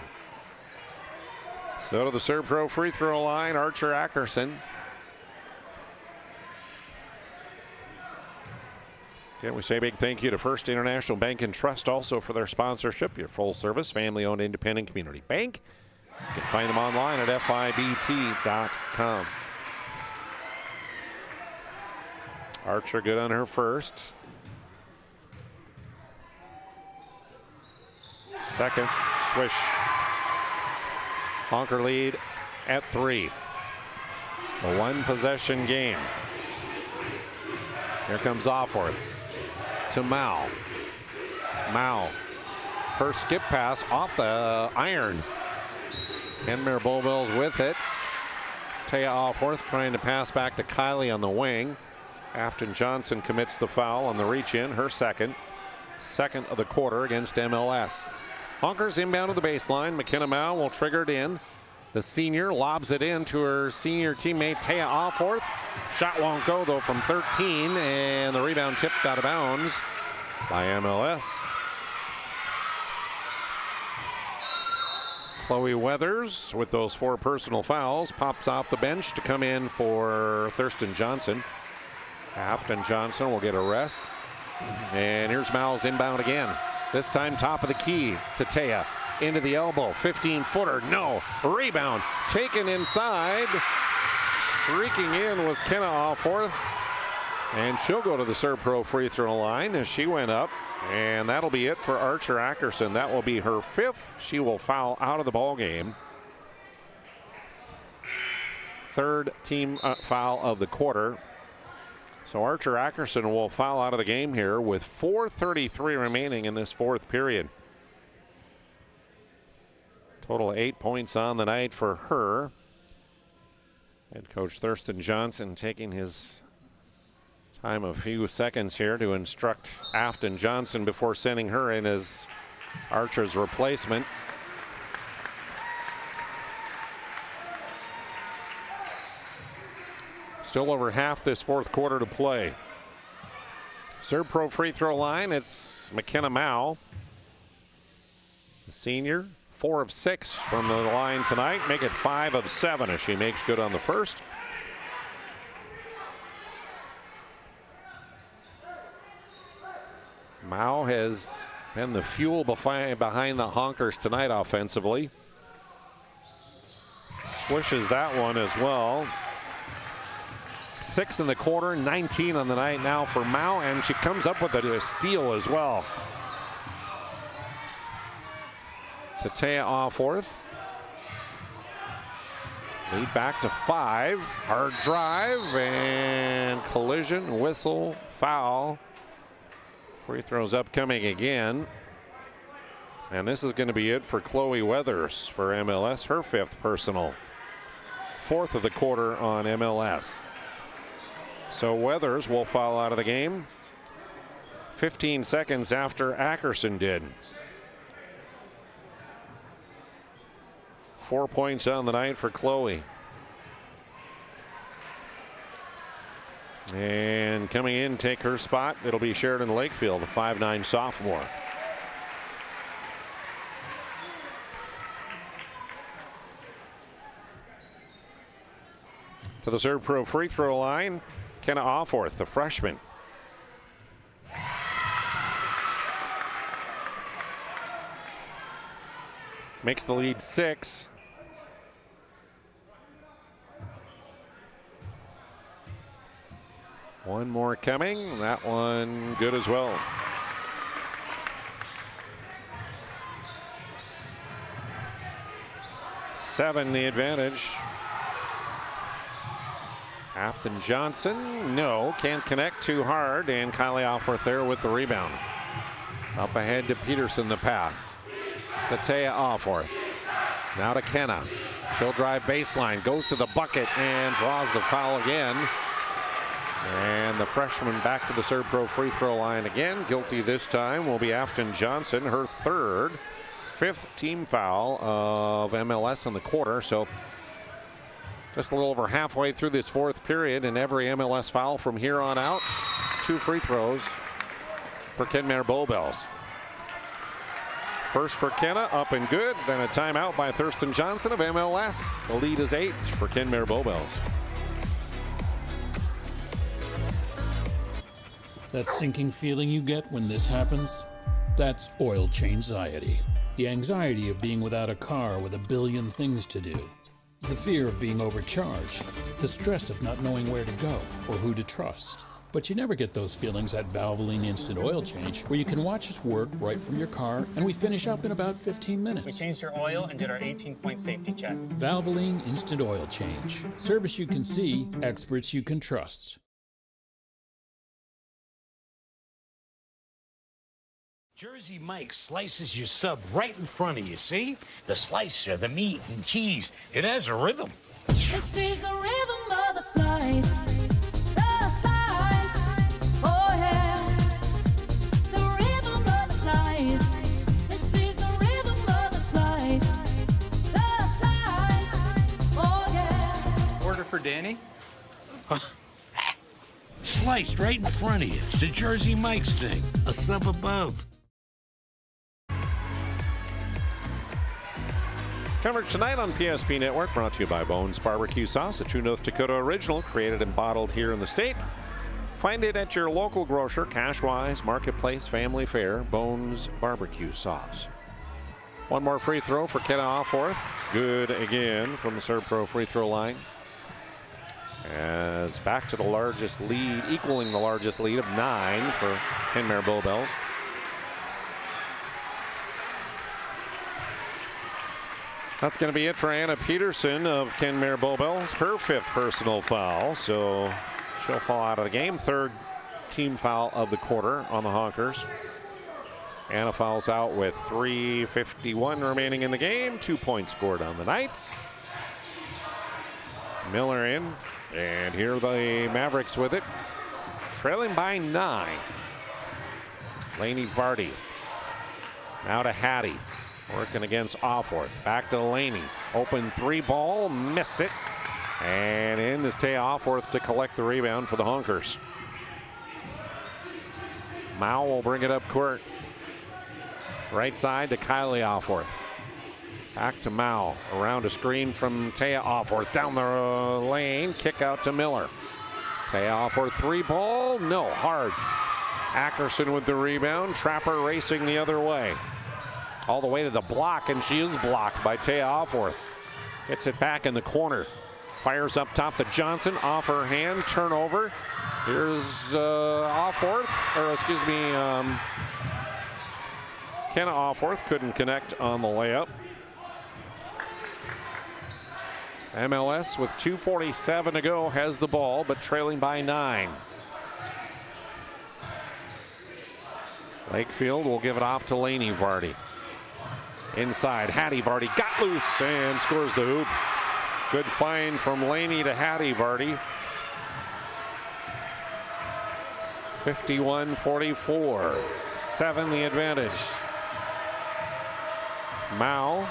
So to the Serpro free throw line, Archer Ackerson. Again, we say a big thank you to First International Bank and Trust also for their sponsorship, your full-service, family-owned, independent community bank. You can find them online at FIBT.com. Archer good on her first. Second, swish. Honker lead at 3. A one-possession game. Here comes Offworth to Mao. Mao, her skip pass off the iron. Kenmare-Bow with it. Taya Offworth trying to pass back to Kylie on the wing. Afton Johnson commits the foul on the reach in, her second of the quarter against MLS. Honkers inbound to the baseline. McKenna-Mao will trigger it in. The senior lobs it in to her senior teammate Taya Offworth. Shot won't go though from 13, and the rebound tipped out of bounds by MLS. Chloe Weathers with those 4 personal fouls pops off the bench to come in for Thurston Johnson. Afton Johnson will get a rest. And here's Mao's inbound again. This time top of the key to Taya. Into the elbow, 15-footer, no. Rebound taken inside. Streaking in was Kenna Offworth. And she'll go to the Serve Pro free throw line as she went up. And that'll be it for Archer Ackerson. That will be her 5th. She will foul out of the ball game. 3rd team foul of the quarter. So Archer Ackerson will foul out of the game here with 4:33 remaining in this 4th period. Total 8 points on the night for her. Head coach Thurston Johnson taking his time a few seconds here to instruct Afton Johnson before sending her in as Archer's replacement. Still over half this 4th quarter to play. Serve Pro free throw line, it's McKenna-Mao. The senior, 4 of 6 from the line tonight. Make it 5 of 7 as she makes good on the first. Mao has been the fuel behind the Honkers tonight offensively. Swishes that one as well. 6 in the quarter, 19 on the night now for Mao, and she comes up with a steal as well. To Taya Offworth. Lead back to 5. Hard drive and collision, whistle, foul. Free throws upcoming again. And this is going to be it for Chloe Weathers for MLS, her 5th personal. 4th of the quarter on MLS. So Weathers will foul out of the game 15 seconds after Ackerson did. 4 points on the night for Chloe. And coming in, take her spot, it'll be Sheridan Lakefield, the 5'9" sophomore. To the Serve Pro free throw line, Kenna Offworth, the freshman. Makes the lead 6. One more coming. That one good as well. Seven the advantage. Afton Johnson, no, can't connect too hard, and Kylie Offworth there with the rebound. Up ahead to Peterson, the pass. To Taya Offworth. Now to Kenna. She'll drive baseline, goes to the bucket, and draws the foul again. And the freshman back to the Serve Pro free throw line again. Guilty this time will be Afton Johnson, her 5th team foul of MLS in the quarter. So just a little over halfway through this 4th period, and every MLS foul from here on out. 2 free throws for Kenmare-Bow. First for Kenna, up and good. Then a timeout by Thurston Johnson of MLS. The lead is 8 for Kenmare-Bow. That sinking feeling you get when this happens? That's oil change-anxiety. The anxiety of being without a car with a billion things to do. The fear of being overcharged. The stress of not knowing where to go or who to trust. But you never get those feelings at Valvoline Instant Oil Change, where you can watch us work right from your car, and we finish up in about 15 minutes. We changed your oil and did our 18-point safety check. Valvoline Instant Oil Change. Service you can see, experts you can trust. Jersey Mike slices your sub right in front of you, see? The slicer, the meat and cheese, it has a rhythm. This is the rhythm of the slice. The slice. Oh yeah. The rhythm of the slice. This is the rhythm of the slice. The slice. Oh yeah. Order for Danny? Sliced right in front of you. It's a Jersey Mike's thing. A sub above. Coverage tonight on PSP Network, brought to you by Bones Barbecue Sauce, a true North Dakota original, created and bottled here in the state. Find it at your local grocer, Cashwise, Marketplace, Family Fare, Bones Barbecue Sauce. One more free throw for Kenna Offworth. Good again from the Serve Pro free throw line. As back to the largest lead, equaling the largest lead of 9 for Kenmare-Bow Bells. That's going to be it for Anna Peterson of Kenmare-Bow Bells. Her 5th personal foul, so she'll fall out of the game. 3rd team foul of the quarter on the Honkers. Anna fouls out with 3:51 remaining in the game. 2 points scored on the night. Miller in, and here are the Mavericks with it. Trailing by 9. Laney Vardy. Now to Hattie. Working against Offworth. Back to Laney. Open 3 ball. Missed it. And in is Taya Offworth to collect the rebound for the Honkers. Mao will bring it up court. Right side to Kylie Offworth. Back to Mao. Around a screen from Taya Offworth. Down the lane. Kick out to Miller. Taya Offworth 3 ball. No. Hard. Ackerson with the rebound. Trapper racing the other way. All the way to the block, and she is blocked by Taya Offworth. Gets it back in the corner. Fires up top to Johnson, off her hand, turnover. Here's Offworth, or excuse me, Kenna Offworth couldn't connect on the layup. MLS with 2:47 to go has the ball, but trailing by 9. Lakefield will give it off to Laney Vardy. Inside, Hattie Vardy got loose and scores the hoop. Good find from Laney to Hattie Vardy. 51-44. 7 the advantage. Mao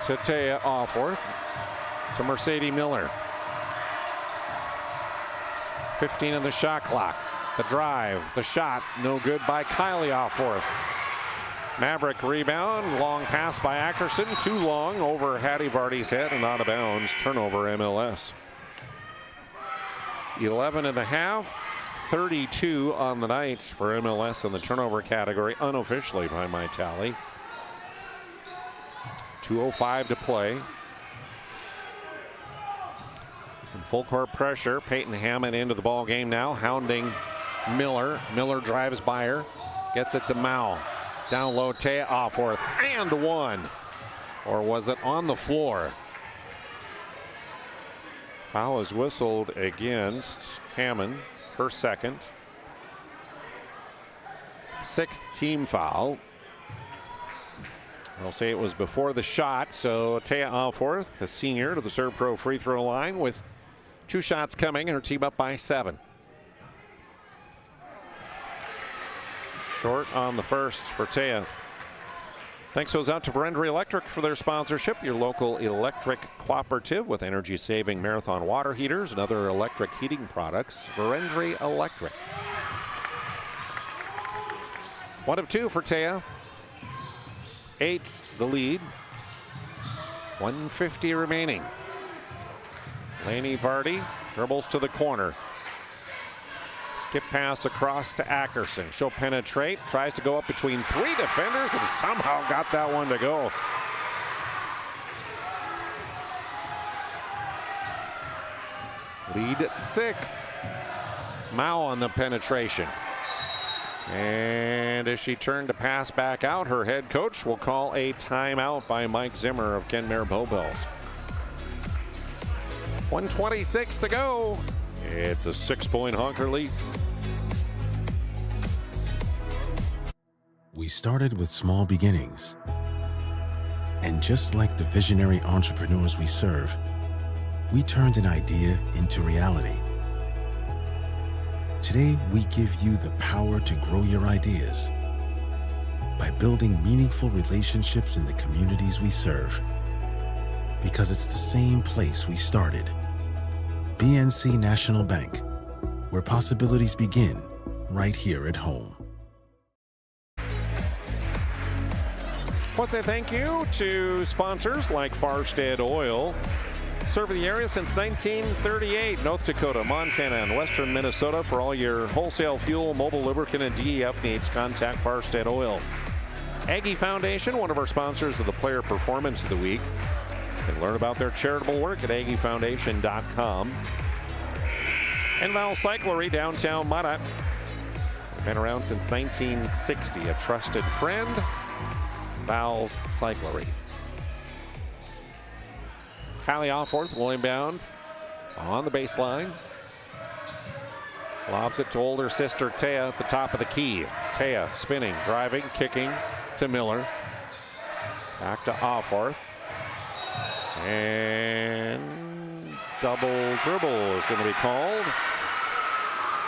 to Taya Offworth to Mercedes Miller. 15 on the shot clock. The drive, the shot, no good by Kylie Offworth. Maverick rebound, long pass by Ackerson, too long over Hattie Vardy's head and out of bounds. Turnover MLS. 11 and a half, 32 on the night for MLS in the turnover category, unofficially by my tally. 2:05 to play. Some full court pressure. Peyton Hammond into the ball game now, hounding Miller. Miller drives by her, gets it to Mao. Down low, Taya Offworth, and 1. Or was it on the floor? Foul is whistled against Hammond, her 2nd. 6th team foul. I'll say it was before the shot, so Taya Offworth, a senior, to the Serve Pro free throw line with 2 shots coming, and her team up by 7. Short on the first for Taya. Thanks goes out to Verendry Electric for their sponsorship, your local electric cooperative with energy-saving Marathon water heaters and other electric heating products. Verendry Electric. 1 of 2 for Taya. 8 the lead. 1:50 remaining. Laney Vardy dribbles to the corner. Skip pass across to Ackerson. She'll penetrate, tries to go up between 3 defenders and somehow got that one to go. Lead at 6. Mao on the penetration. And as she turned to pass back out, her head coach will call a timeout by Mike Zimmer of Kenmare-Bow Bells. 1:26 to go. It's a 6-point Honker lead. We started with small beginnings. And just like the visionary entrepreneurs we serve, we turned an idea into reality. Today, we give you the power to grow your ideas by building meaningful relationships in the communities we serve. Because it's the same place we started. BNC National Bank, where possibilities begin right here at home. I want to say thank you to sponsors like Farstead Oil. Serving the area since 1938, North Dakota, Montana, and western Minnesota. For all your wholesale fuel, mobile lubricant, and DEF needs, contact Farstead Oil. Aggie Foundation, one of our sponsors of the Player Performance of the Week. You can learn about their charitable work at aggiefoundation.com. And Val Cyclery, downtown Minot. Been around since 1960, a trusted friend. Val's Cyclery. Kylie Alforth will inbound on the baseline. Lobs it to older sister Taya at the top of the key. Taya spinning, driving, kicking to Miller. Back to Alforth. And double dribble is going to be called.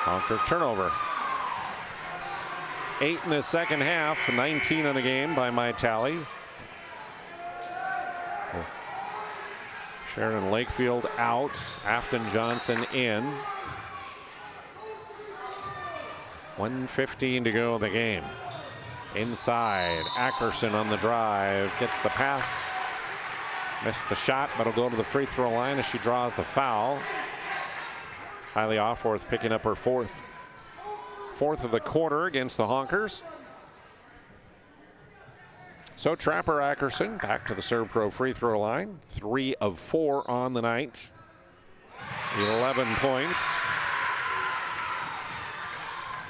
Honker turnover. 8 in the second half, 19 on the game by my tally. Sheridan Lakefield out, Afton Johnson in. 1:15 to go in the game. Inside, Ackerson on the drive, gets the pass. Missed the shot, but will go to the free throw line as she draws the foul. Kylie Alforth picking up her fourth of the quarter against the Honkers. So Trapper Ackerson back to the Serve Pro free throw line. 3 of 4 on the night. 11 points.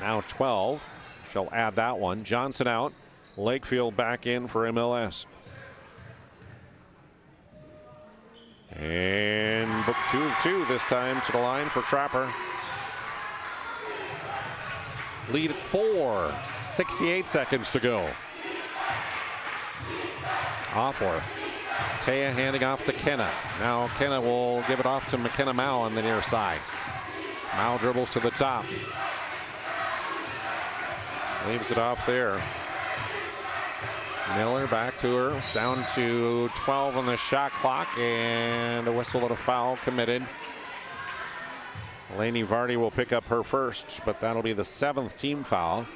Now 12. She'll add that one. Johnson out. Lakefield back in for MLS. And book 2 of 2 this time to the line for Trapper. Lead at 4. 68 seconds to go. Alforth. Taya handing off to Kenna. Now Kenna will give it off to McKenna Mao on the near side. Mao dribbles to the top. Leaves it off there. Miller back to her. Down to 12 on the shot clock. And a whistle and a foul committed. Lainey Vardy will pick up her first, but that'll be the 7th team foul.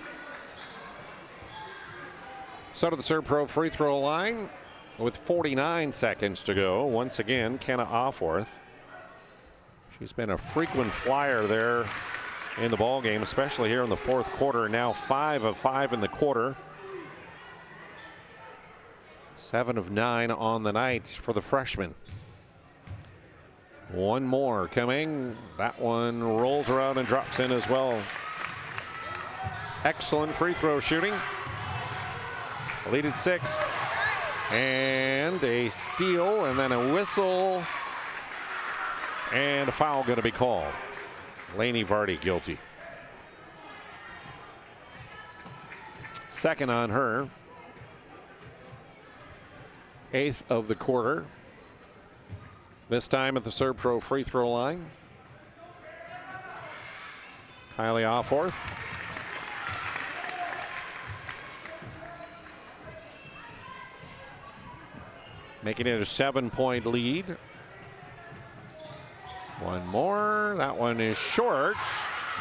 So to the Serve Pro free throw line with 49 seconds to go. Once again, Kenna Alforth. She's been a frequent flyer there in the ball game, especially here in the fourth quarter. Now 5 of 5 in the quarter. 7 of 9 on the night for the freshman. One more coming. That one rolls around and drops in as well. Excellent free throw shooting. Lead at 6. And a steal, and then a whistle. And a foul going to be called. Lainey Vardy guilty. Second on her. 8th of the quarter. This time at the Serve Pro free throw line. Kylie Alforth. Making it a 7-point lead. One more. That one is short.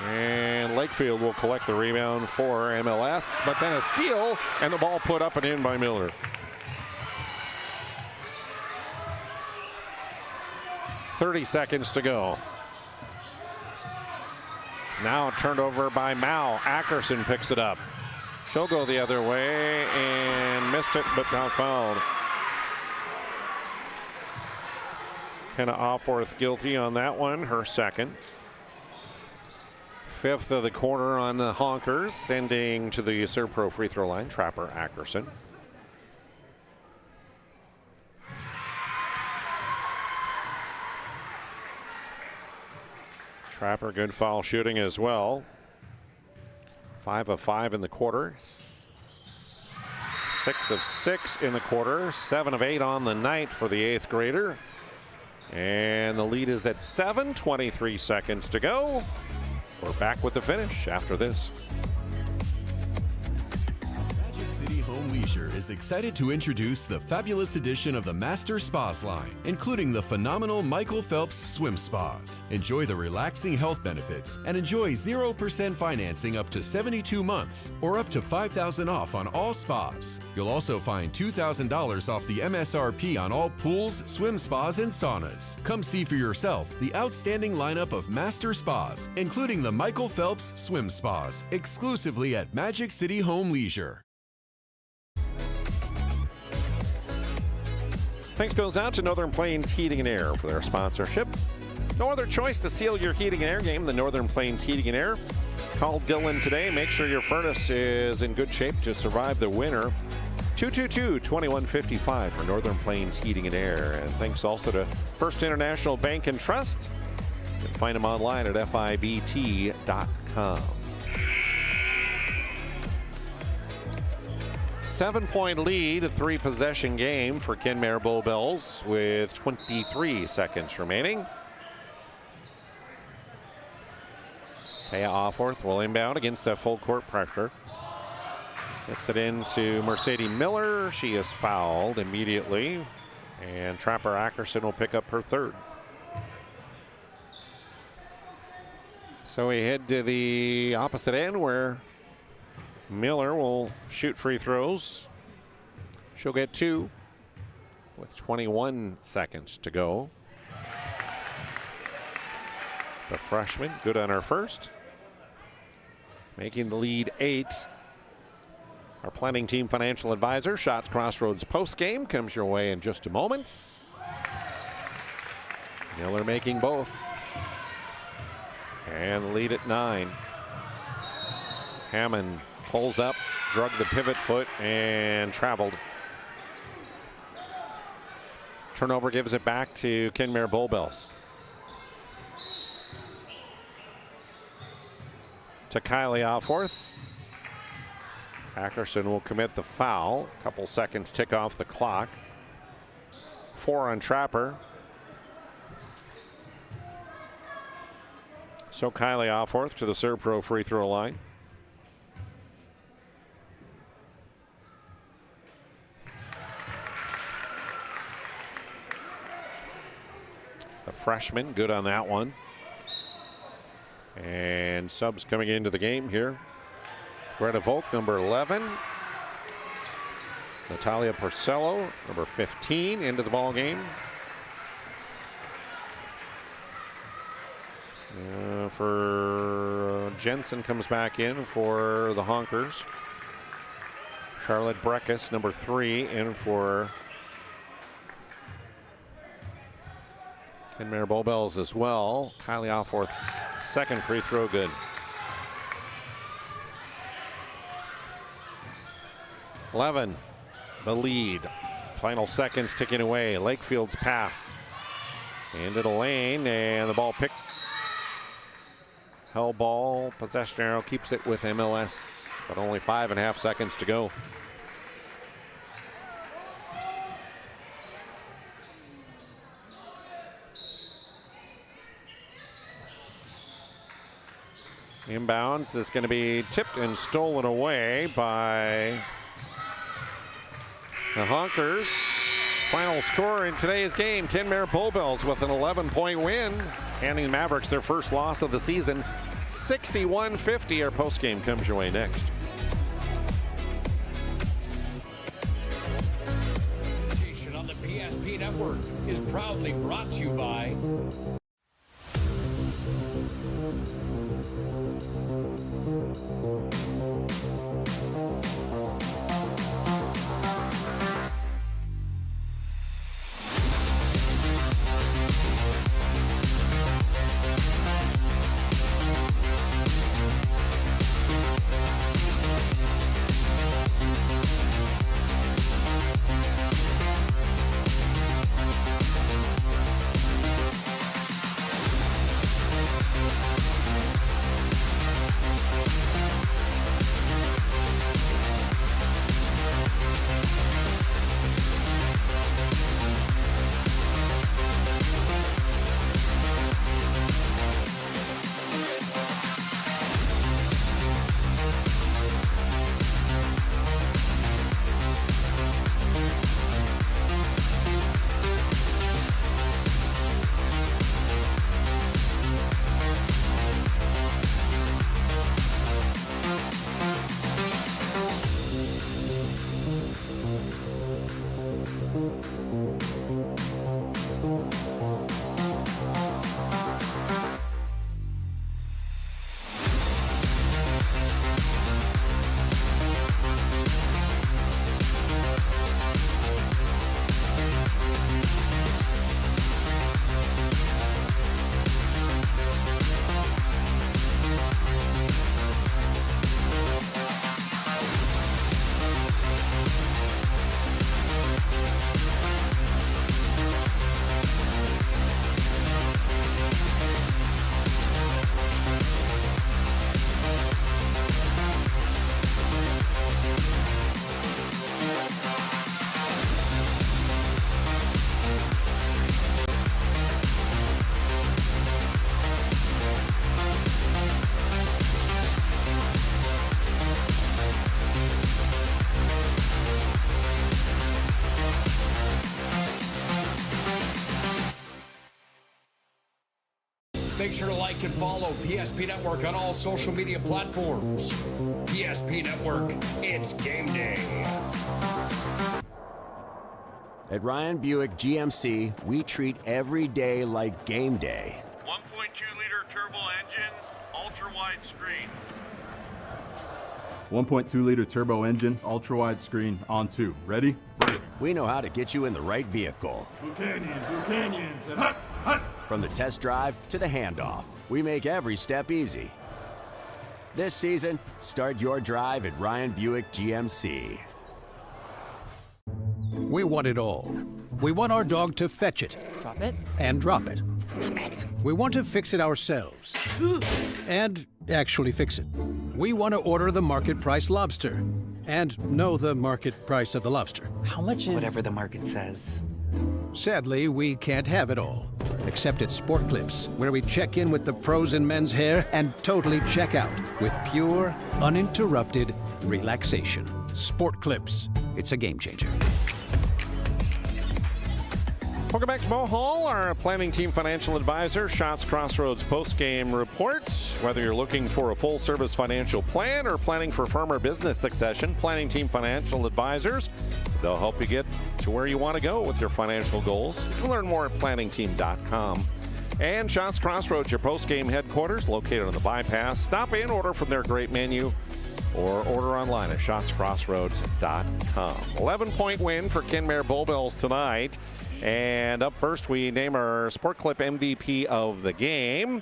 And Lakefield will collect the rebound for MLS. But then a steal, and the ball put up and in by Miller. .30 seconds to go. Now turned over by Mao. Ackerson picks it up. She'll go the other way and missed it, but not fouled. McKenna Offworth guilty on that one, her second. Fifth of the quarter on the Honkers, sending to the Serve Pro free throw line, Trapper Ackerson. Trapper, good foul shooting as well. 5 of 5 in the quarter. 6 of 6 in the quarter. 7 of 8 on the night for the 8th grader. And the lead is at 7, 23 seconds to go. We're back with the finish after this. Magic City Home Leisure is excited to introduce the fabulous edition of the Master Spas line, including the phenomenal Michael Phelps Swim Spas. Enjoy the relaxing health benefits and enjoy 0% financing up to 72 months or up to $5,000 off on all spas. You'll also find $2,000 off the MSRP on all pools, swim spas, and saunas. Come see for yourself the outstanding lineup of Master Spas, including the Michael Phelps Swim Spas, exclusively at Magic City Home Leisure. Thanks goes out to Northern Plains Heating and Air for their sponsorship. No other choice to seal your heating and air game than Northern Plains Heating and Air. Call Dylan today. Make sure your furnace is in good shape to survive the winter. 222-2155 for Northern Plains Heating and Air. And thanks also to First International Bank and Trust. You can find them online at FIBT.com. 7-point lead, a 3-possession game for Kenmare-Bow Bells with 23 seconds remaining. Taya Offworth will inbound against that full court pressure. Gets it into Mercedes Miller. She is fouled immediately. And Trapper Ackerson will pick up her third. So we head to the opposite end where Miller will shoot free throws. She'll get 2 with 21 seconds to go. The freshman, good on her first. Making the lead 8. Our planning team financial advisor, Shots Crossroads postgame, comes your way in just a moment. Miller making both. And the lead at 9. Hammond pulls up, drug the pivot foot, and traveled. Turnover gives it back to Kenmare-Bow Bells. To Kylie Offworth. Ackerson will commit the foul. A couple seconds tick off the clock. 4 on Trapper. So Kylie Offworth to the Serve Pro free throw line. The freshman, good on that one. And subs coming into the game here. Greta Volk, number 11. Natalia Porcello, number 15, into the ball game. For Jensen comes back in for the Honkers. Charlotte Breckus, number 3, in for Kenmare-Bow Bells as well. Kylie Offworth's second free throw good. 11, the lead. Final seconds ticking away. Lakefield's pass into the lane, and the ball picked. Held ball, possession arrow keeps it with MLS, but only 5.5 seconds to go. Inbounds is going to be tipped and stolen away by the Honkers. Final score in today's game, Kenmare-Bow Bells with an 11-point win, handing the Mavericks their first loss of the season, 61-50. Our postgame comes your way next. Presentation on the PSP Network is proudly brought to you by Make sure to like and follow PSP Network on all social media platforms. PSP Network, it's game day. At Ryan Buick GMC, we treat every day like game day. 1.2-liter turbo engine, ultra-wide screen. 1.2-liter turbo engine, ultra-wide screen, on 2. Ready? Ready. We know how to get you in the right vehicle. Blue Canyons, and hut, hut. From the test drive to the handoff, we make every step easy. This season, start your drive at Ryan Buick GMC. We want it all. We want our dog to fetch it. Drop it. And drop it. Clean it. We want to fix it ourselves. And actually fix it. We want to order the market price lobster. And know the market price of the lobster. How much is... Whatever the market says. Sadly, we can't have it all. Except at Sport Clips, where we check in with the pros in men's hair and totally check out with pure, uninterrupted relaxation. Sport Clips. It's a game changer. Welcome back to Mo Hall, our planning team financial advisor, Shots Crossroads post-game report. Whether you're looking for a full-service financial plan or planning for firm or business succession, planning team financial advisors, they'll help you get to where you want to go with your financial goals. You can learn more at planningteam.com. And Shots Crossroads, your post-game headquarters, located on the bypass. Stop in, order from their great menu, or order online at shotscrossroads.com. 11-point win for Kenmare-Bow tonight. And up first, we name our Sport Clip MVP of the game.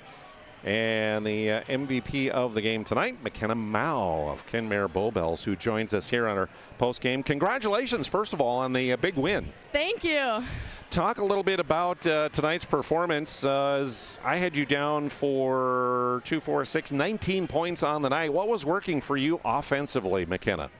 And the MVP of the game tonight, Kenmare-Bow of Kenmare-Bow, who joins us here on our post-game. Congratulations, first of all, on the big win. Thank you. Talk a little bit about tonight's performance. I had you down for 2, 4, 6, 19 points on the night. What was working for you offensively, McKenna?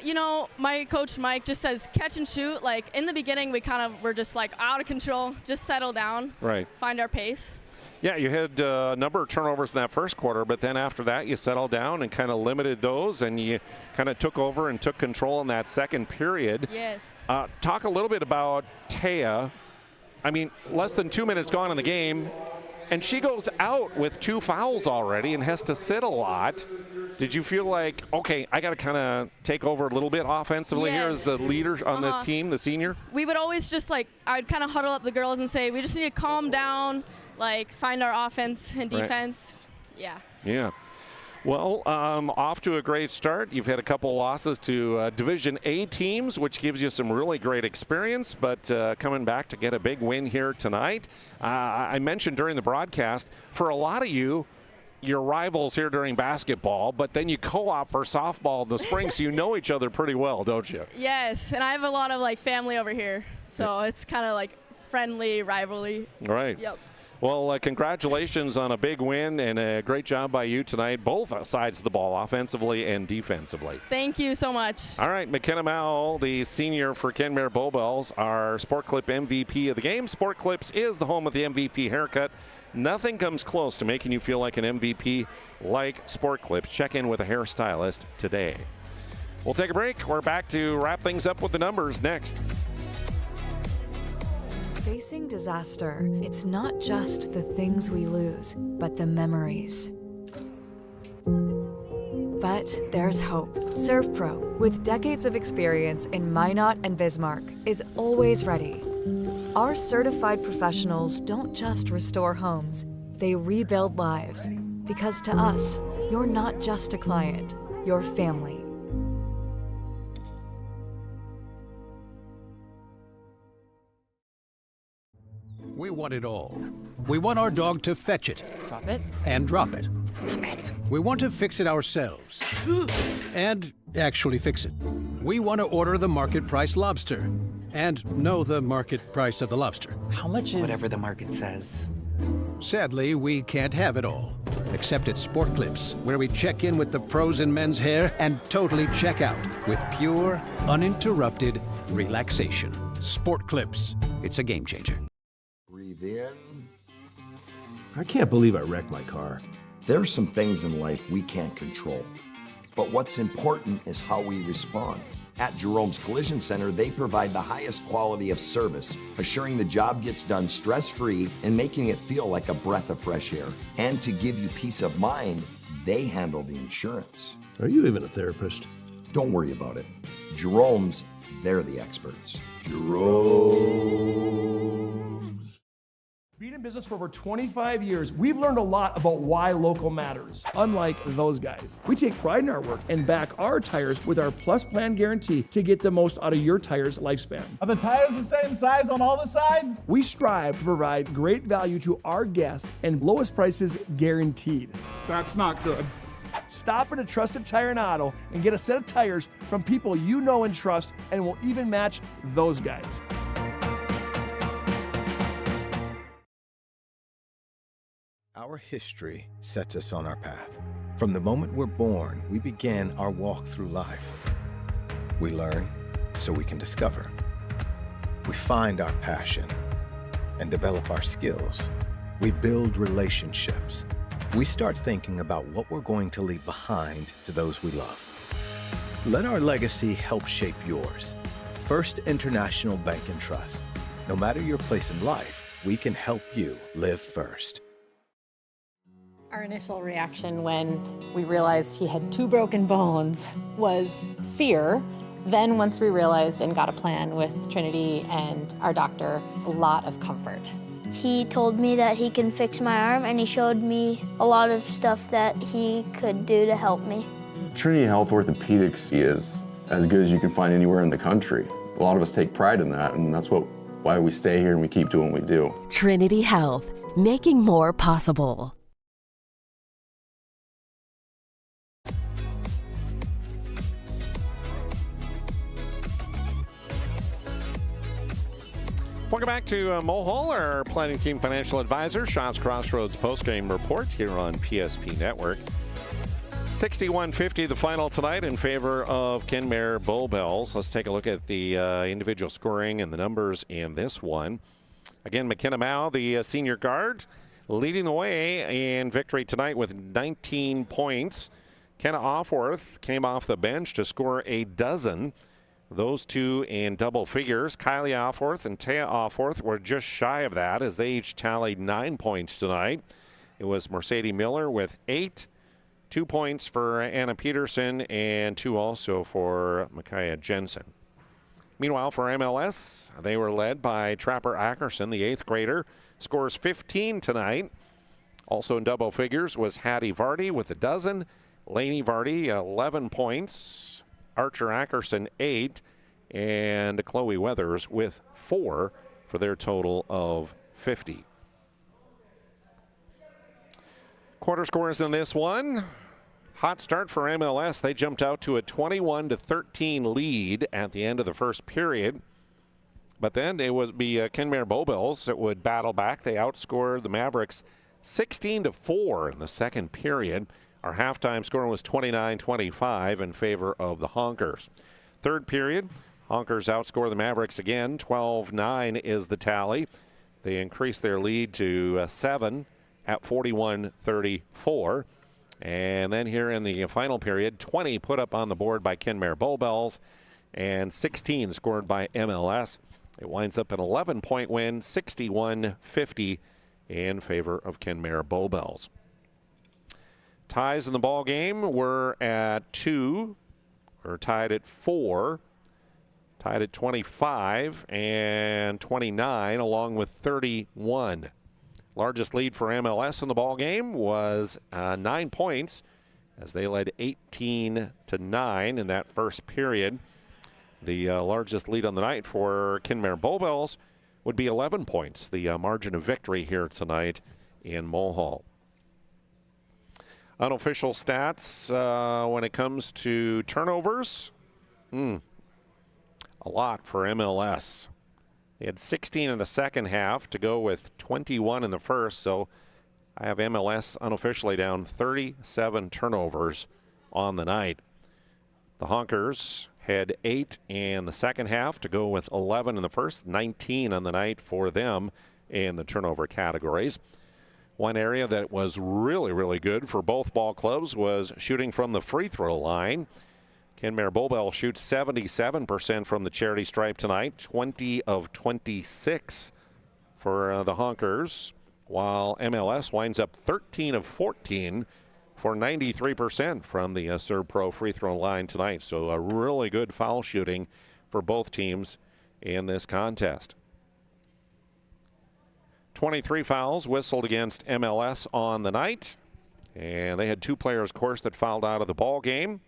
You know, my coach Mike just says catch and shoot. Like in the beginning, we kind of were just like out of control. Just settle down. Right. Find our pace. Yeah, you had a number of turnovers in that first quarter, but then after that you settled down and kind of limited those, and you kind of took over and took control in that second period. Yes. Talk a little bit about Taya. I mean, less than 2 minutes gone in the game, and she goes out with 2 fouls already and has to sit a lot. Did you feel like, okay, I got to kind of take over a little bit offensively here as the leader on this team, the senior? We would always just like, I'd kind of huddle up the girls and say, we just need to calm down, like find our offense and defense. Right. Yeah. Yeah. Well, off to a great start. You've had a couple losses to Division A teams, which gives you some really great experience, but coming back to get a big win here tonight. I mentioned during the broadcast, for a lot of you, your rivals here during basketball, but then you co-op for softball in the spring, so you know each other pretty well, don't you? Yes, and I have a lot of like family over here, so it's kind of like friendly rivalry. Right. Yep. Well, congratulations on a big win and a great job by you tonight, both sides of the ball, offensively and defensively. Thank you so much. All right, Kenmare-Bow, the senior for Kenmare-Bow, our Sport Clip MVP of the game. Sport Clips is the home of the MVP haircut. Nothing comes close to making you feel like an MVP like Sport Clips. Check in with a hairstylist today. We'll take a break. We're back to wrap things up with the numbers next. Facing disaster, it's not just the things we lose, but the memories. But there's hope. ServPro, with decades of experience in Minot and Bismarck, is always ready. Our certified professionals don't just restore homes, they rebuild lives. Because to us, you're not just a client, you're family. We want it all. We want our dog to fetch it. Drop it. And drop it. Clean it. We want to fix it ourselves. And actually fix it. We want to order the market price lobster. And know the market price of the lobster. How much is... Whatever the market says. Sadly, we can't have it all. Except at Sport Clips, where we check in with the pros in men's hair and totally check out with pure, uninterrupted relaxation. Sport Clips. It's a game changer. Breathe in. I can't believe I wrecked my car. There are some things in life we can't control. But what's important is how we respond. At Jerome's Collision Center, they provide the highest quality of service, assuring the job gets done stress-free and making it feel like a breath of fresh air. And to give you peace of mind, they handle the insurance. Are you even a therapist? Don't worry about it. Jerome's, they're the experts. Jerome's. Being in business for over 25 years, we've learned a lot about why local matters. Unlike those guys, we take pride in our work and back our tires with our Plus Plan guarantee to get the most out of your tire's lifespan. Are the tires the same size on all the sides? We strive to provide great value to our guests and lowest prices guaranteed. That's not good. Stop at a trusted tire and auto and get a set of tires from people you know and trust, and will even match those guys. Our history sets us on our path. From the moment we're born, we begin our walk through life. We learn so we can discover. We find our passion and develop our skills. We build relationships. We start thinking about what we're going to leave behind to those we love. Let our legacy help shape yours. First International Bank and Trust. No matter your place in life, we can help you live first. Our initial reaction when we realized he had 2 broken bones was fear. Then once we realized and got a plan with Trinity and our doctor, a lot of comfort. He told me that he can fix my arm, and he showed me a lot of stuff that he could do to help me. Trinity Health Orthopedics is as good as you can find anywhere in the country. A lot of us take pride in that, and that's why we stay here and we keep doing what we do. Trinity Health, making more possible. Welcome back to Mohall, our planning team financial advisor. Shots Crossroads postgame report here on PSP Network. 61-50 the final tonight in favor of Kenmare-Bow Bells. Let's take a look at the individual scoring and the numbers in this one. Again, McKenna Mao, the senior guard, leading the way in victory tonight with 19 points. Kenna Offworth came off the bench to score a dozen. Those two in double figures. Kylie Offworth and Taya Offworth were just shy of that as they each tallied 9 points tonight. It was Mercedes Miller with 8, 2 points for Anna Peterson, and 2 also for Micaiah Jensen. Meanwhile, for MLS, they were led by Trapper Ackerson, the 8th grader, scores 15 tonight. Also in double figures was Hattie Vardy with a dozen, Lainey Vardy 11 points, Archer Ackerson 8, and Chloe Weathers with 4 for their total of 50. Quarter scores in this one. Hot start for MLS. They jumped out to a 21-13 lead at the end of the first period. But then it would be Kenmare-Bow Bells that would battle back. They outscored the Mavericks 16-4 in the second period. Our halftime score was 29-25 in favor of the Honkers. Third period, Honkers outscore the Mavericks again. 12-9 is the tally. They increased their lead to 7 at 41-34. And then here in the final period, 20 put up on the board by Kenmare-Bow Bells and 16 scored by MLS. It winds up an 11-point win, 61-50 in favor of Kenmare-Bow Bells. Ties in the ball game were at 2, or tied at 4, tied at 25 and 29, along with 31. Largest lead for MLS in the ball game was 9 points, as they led 18-9 in that first period. The largest lead on the night for Kenmare-Bow Bells would be 11 points, the margin of victory here tonight in Mohall. Unofficial stats when it comes to turnovers, a lot for MLS. They had 16 in the second half to go with 21 in the first, so I have MLS unofficially down 37 turnovers on the night. The Honkers had 8 in the second half to go with 11 in the first, 19 on the night for them in the turnover categories. One area that was really, really good for both ball clubs was shooting from the free throw line. Kenmare-Bow shoots 77% from the charity stripe tonight, 20 of 26 for the Honkers, while MLS winds up 13 of 14 for 93% from the Serve Pro free throw line tonight. So a really good foul shooting for both teams in this contest. 23 fouls whistled against MLS on the night, and they had 2 players, of course, that fouled out of the ball game.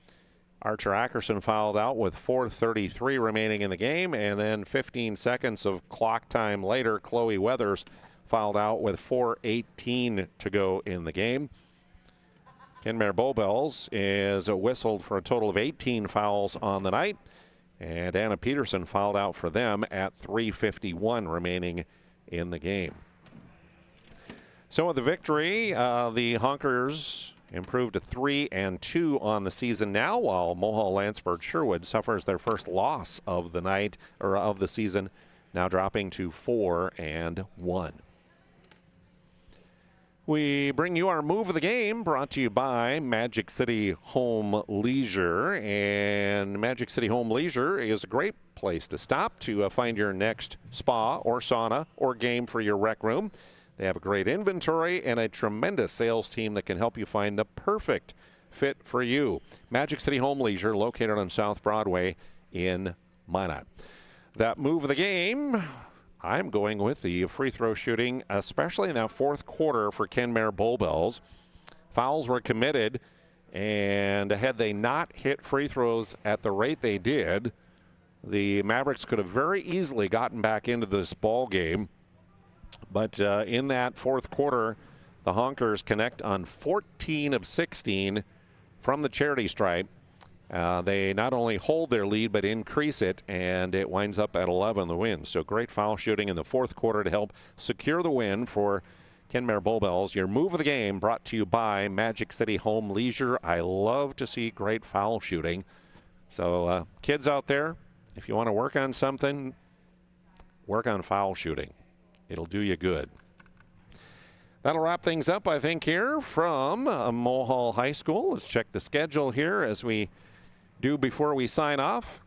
Archer Ackerson fouled out with 4:33 remaining in the game, and then 15 seconds of clock time later, Chloe Weathers fouled out with 4:18 to go in the game. Kenmare-Bow is whistled for a total of 18 fouls on the night, and Anna Peterson fouled out for them at 3:51 remaining in the game. So with the victory, the Honkers improved to 3-2 on the season now, while Mohall Lansford Sherwood suffers their first loss of the night or of the season, now dropping to 4-1. We bring you our move of the game, brought to you by Magic City Home Leisure. And Magic City Home Leisure is a great place to stop to find your next spa or sauna or game for your rec room. They have a great inventory and a tremendous sales team that can help you find the perfect fit for you. Magic City Home Leisure, located on South Broadway in Minot. That move of the game, I'm going with the free throw shooting, especially in that fourth quarter for Kenmare-Bow. Fouls were committed, and had they not hit free throws at the rate they did, the Mavericks could have very easily gotten back into this ball game. But in that fourth quarter, the Honkers connect on 14 of 16 from the charity stripe. They not only hold their lead, but increase it, and it winds up at 11 the win. So great foul shooting in the fourth quarter to help secure the win for Kenmare-Bow. Your move of the game brought to you by Magic City Home Leisure. I love to see great foul shooting. So kids out there, if you want to work on something, work on foul shooting. It'll do you good. That'll wrap things up, I think, here from Mohall High School. Let's check the schedule here as we do before we sign off.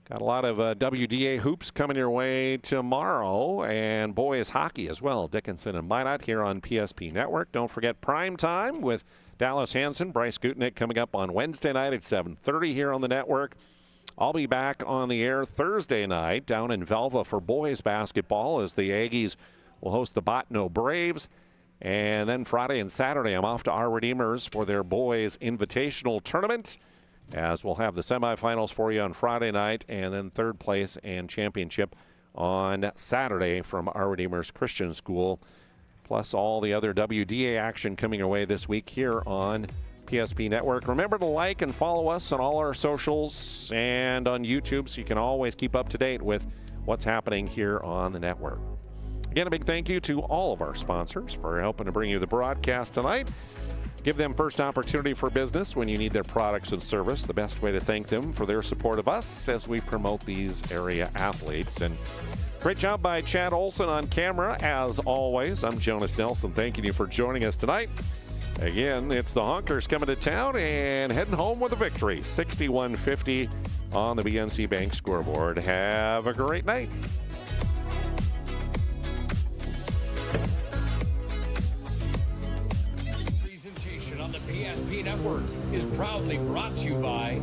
Got a lot of WDA hoops coming your way tomorrow, and boys hockey as well. Dickinson and Minot here on PSP Network. Don't forget prime time with Dallas Hansen, Bryce Gutnick coming up on Wednesday night at 7:30 here on the network. I'll be back on the air Thursday night down in Velva for boys basketball as the Aggies will host the Botno Braves. And then Friday and Saturday, I'm off to our Redeemers for their boys invitational tournament, as we'll have the semifinals for you on Friday night, and then third place and championship on Saturday from our Redeemers Christian School, plus all the other WDA action coming your way this week here on PSP Network. Remember to like and follow us on all our socials and on YouTube so you can always keep up to date with what's happening here on the network. Again, a big thank you to all of our sponsors for helping to bring you the broadcast tonight. Give them first opportunity for business when you need their products and service. The best way to thank them for their support of us as we promote these area athletes. And great job by Chad Olson on camera, as always. I'm Jonas Nelson, thanking you for joining us tonight. Again, it's the Honkers coming to town and heading home with a victory, 61-50 on the BNC Bank scoreboard. Have a great night. Presentation on the PSP Network is proudly brought to you by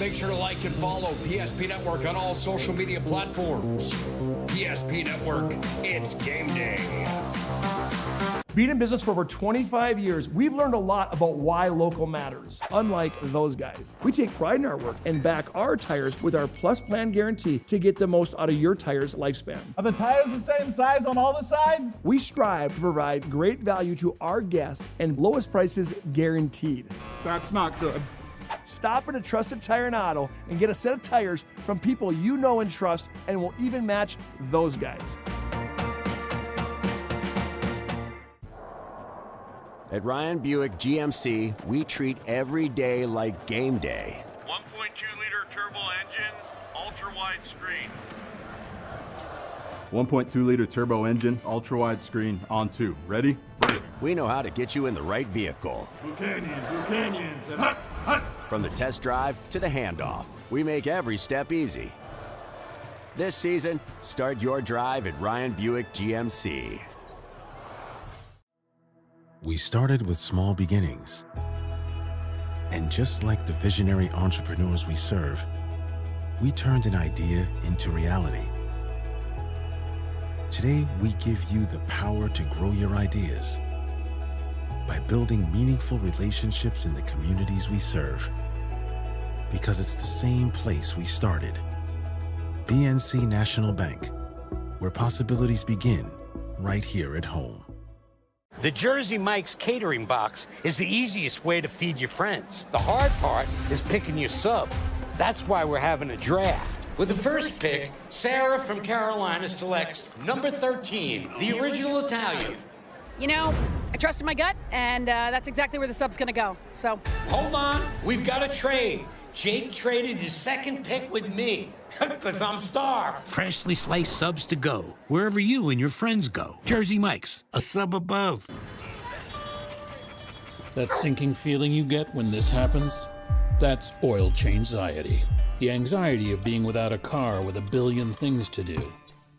Make sure to like and follow PSP Network on all social media platforms. PSP Network, it's game day. Being in business for over 25 years, we've learned a lot about why local matters. Unlike those guys, we take pride in our work and back our tires with our Plus Plan guarantee to get the most out of your tire's lifespan. Are the tires the same size on all the sides? We strive to provide great value to our guests and lowest prices guaranteed. That's not good. Stop at a trusted tire and auto and get a set of tires from people you know and trust, and will even match those guys. At Ryan Buick GMC, we treat every day like game day. 1.2-liter turbo engine, ultra-wide screen. 1.2-liter turbo engine, ultra-wide screen, on 2. Ready? Ready. We know how to get you in the right vehicle. Canyons, and hut, hut. From the test drive to the handoff, we make every step easy. This season, start your drive at Ryan Buick GMC. We started with small beginnings. And just like the visionary entrepreneurs we serve, we turned an idea into reality. Today, we give you the power to grow your ideas by building meaningful relationships in the communities we serve. Because it's the same place we started. BNC National Bank, where possibilities begin right here at home. The Jersey Mike's catering box is the easiest way to feed your friends. The hard part is picking your sub. That's why we're having a draft. With the first pick, Sarah from Carolina selects number 13, the original Italian. You know, I trusted my gut, and that's exactly where the sub's gonna go, so. Hold on, we've got a trade. Jake traded his second pick with me, because I'm starved. Freshly sliced subs to go, wherever you and your friends go. Jersey Mike's, a sub above. That sinking feeling you get when this happens? That's oil change-anxiety. The anxiety of being without a car with a billion things to do.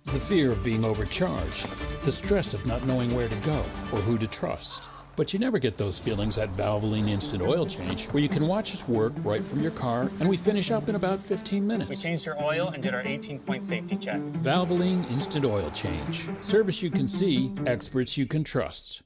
The fear of being overcharged. The stress of not knowing where to go or who to trust. But you never get those feelings at Valvoline Instant Oil Change, where you can watch us work right from your car, and we finish up in about 15 minutes. We changed your oil and did our 18-point safety check. Valvoline Instant Oil Change. Service you can see, experts you can trust.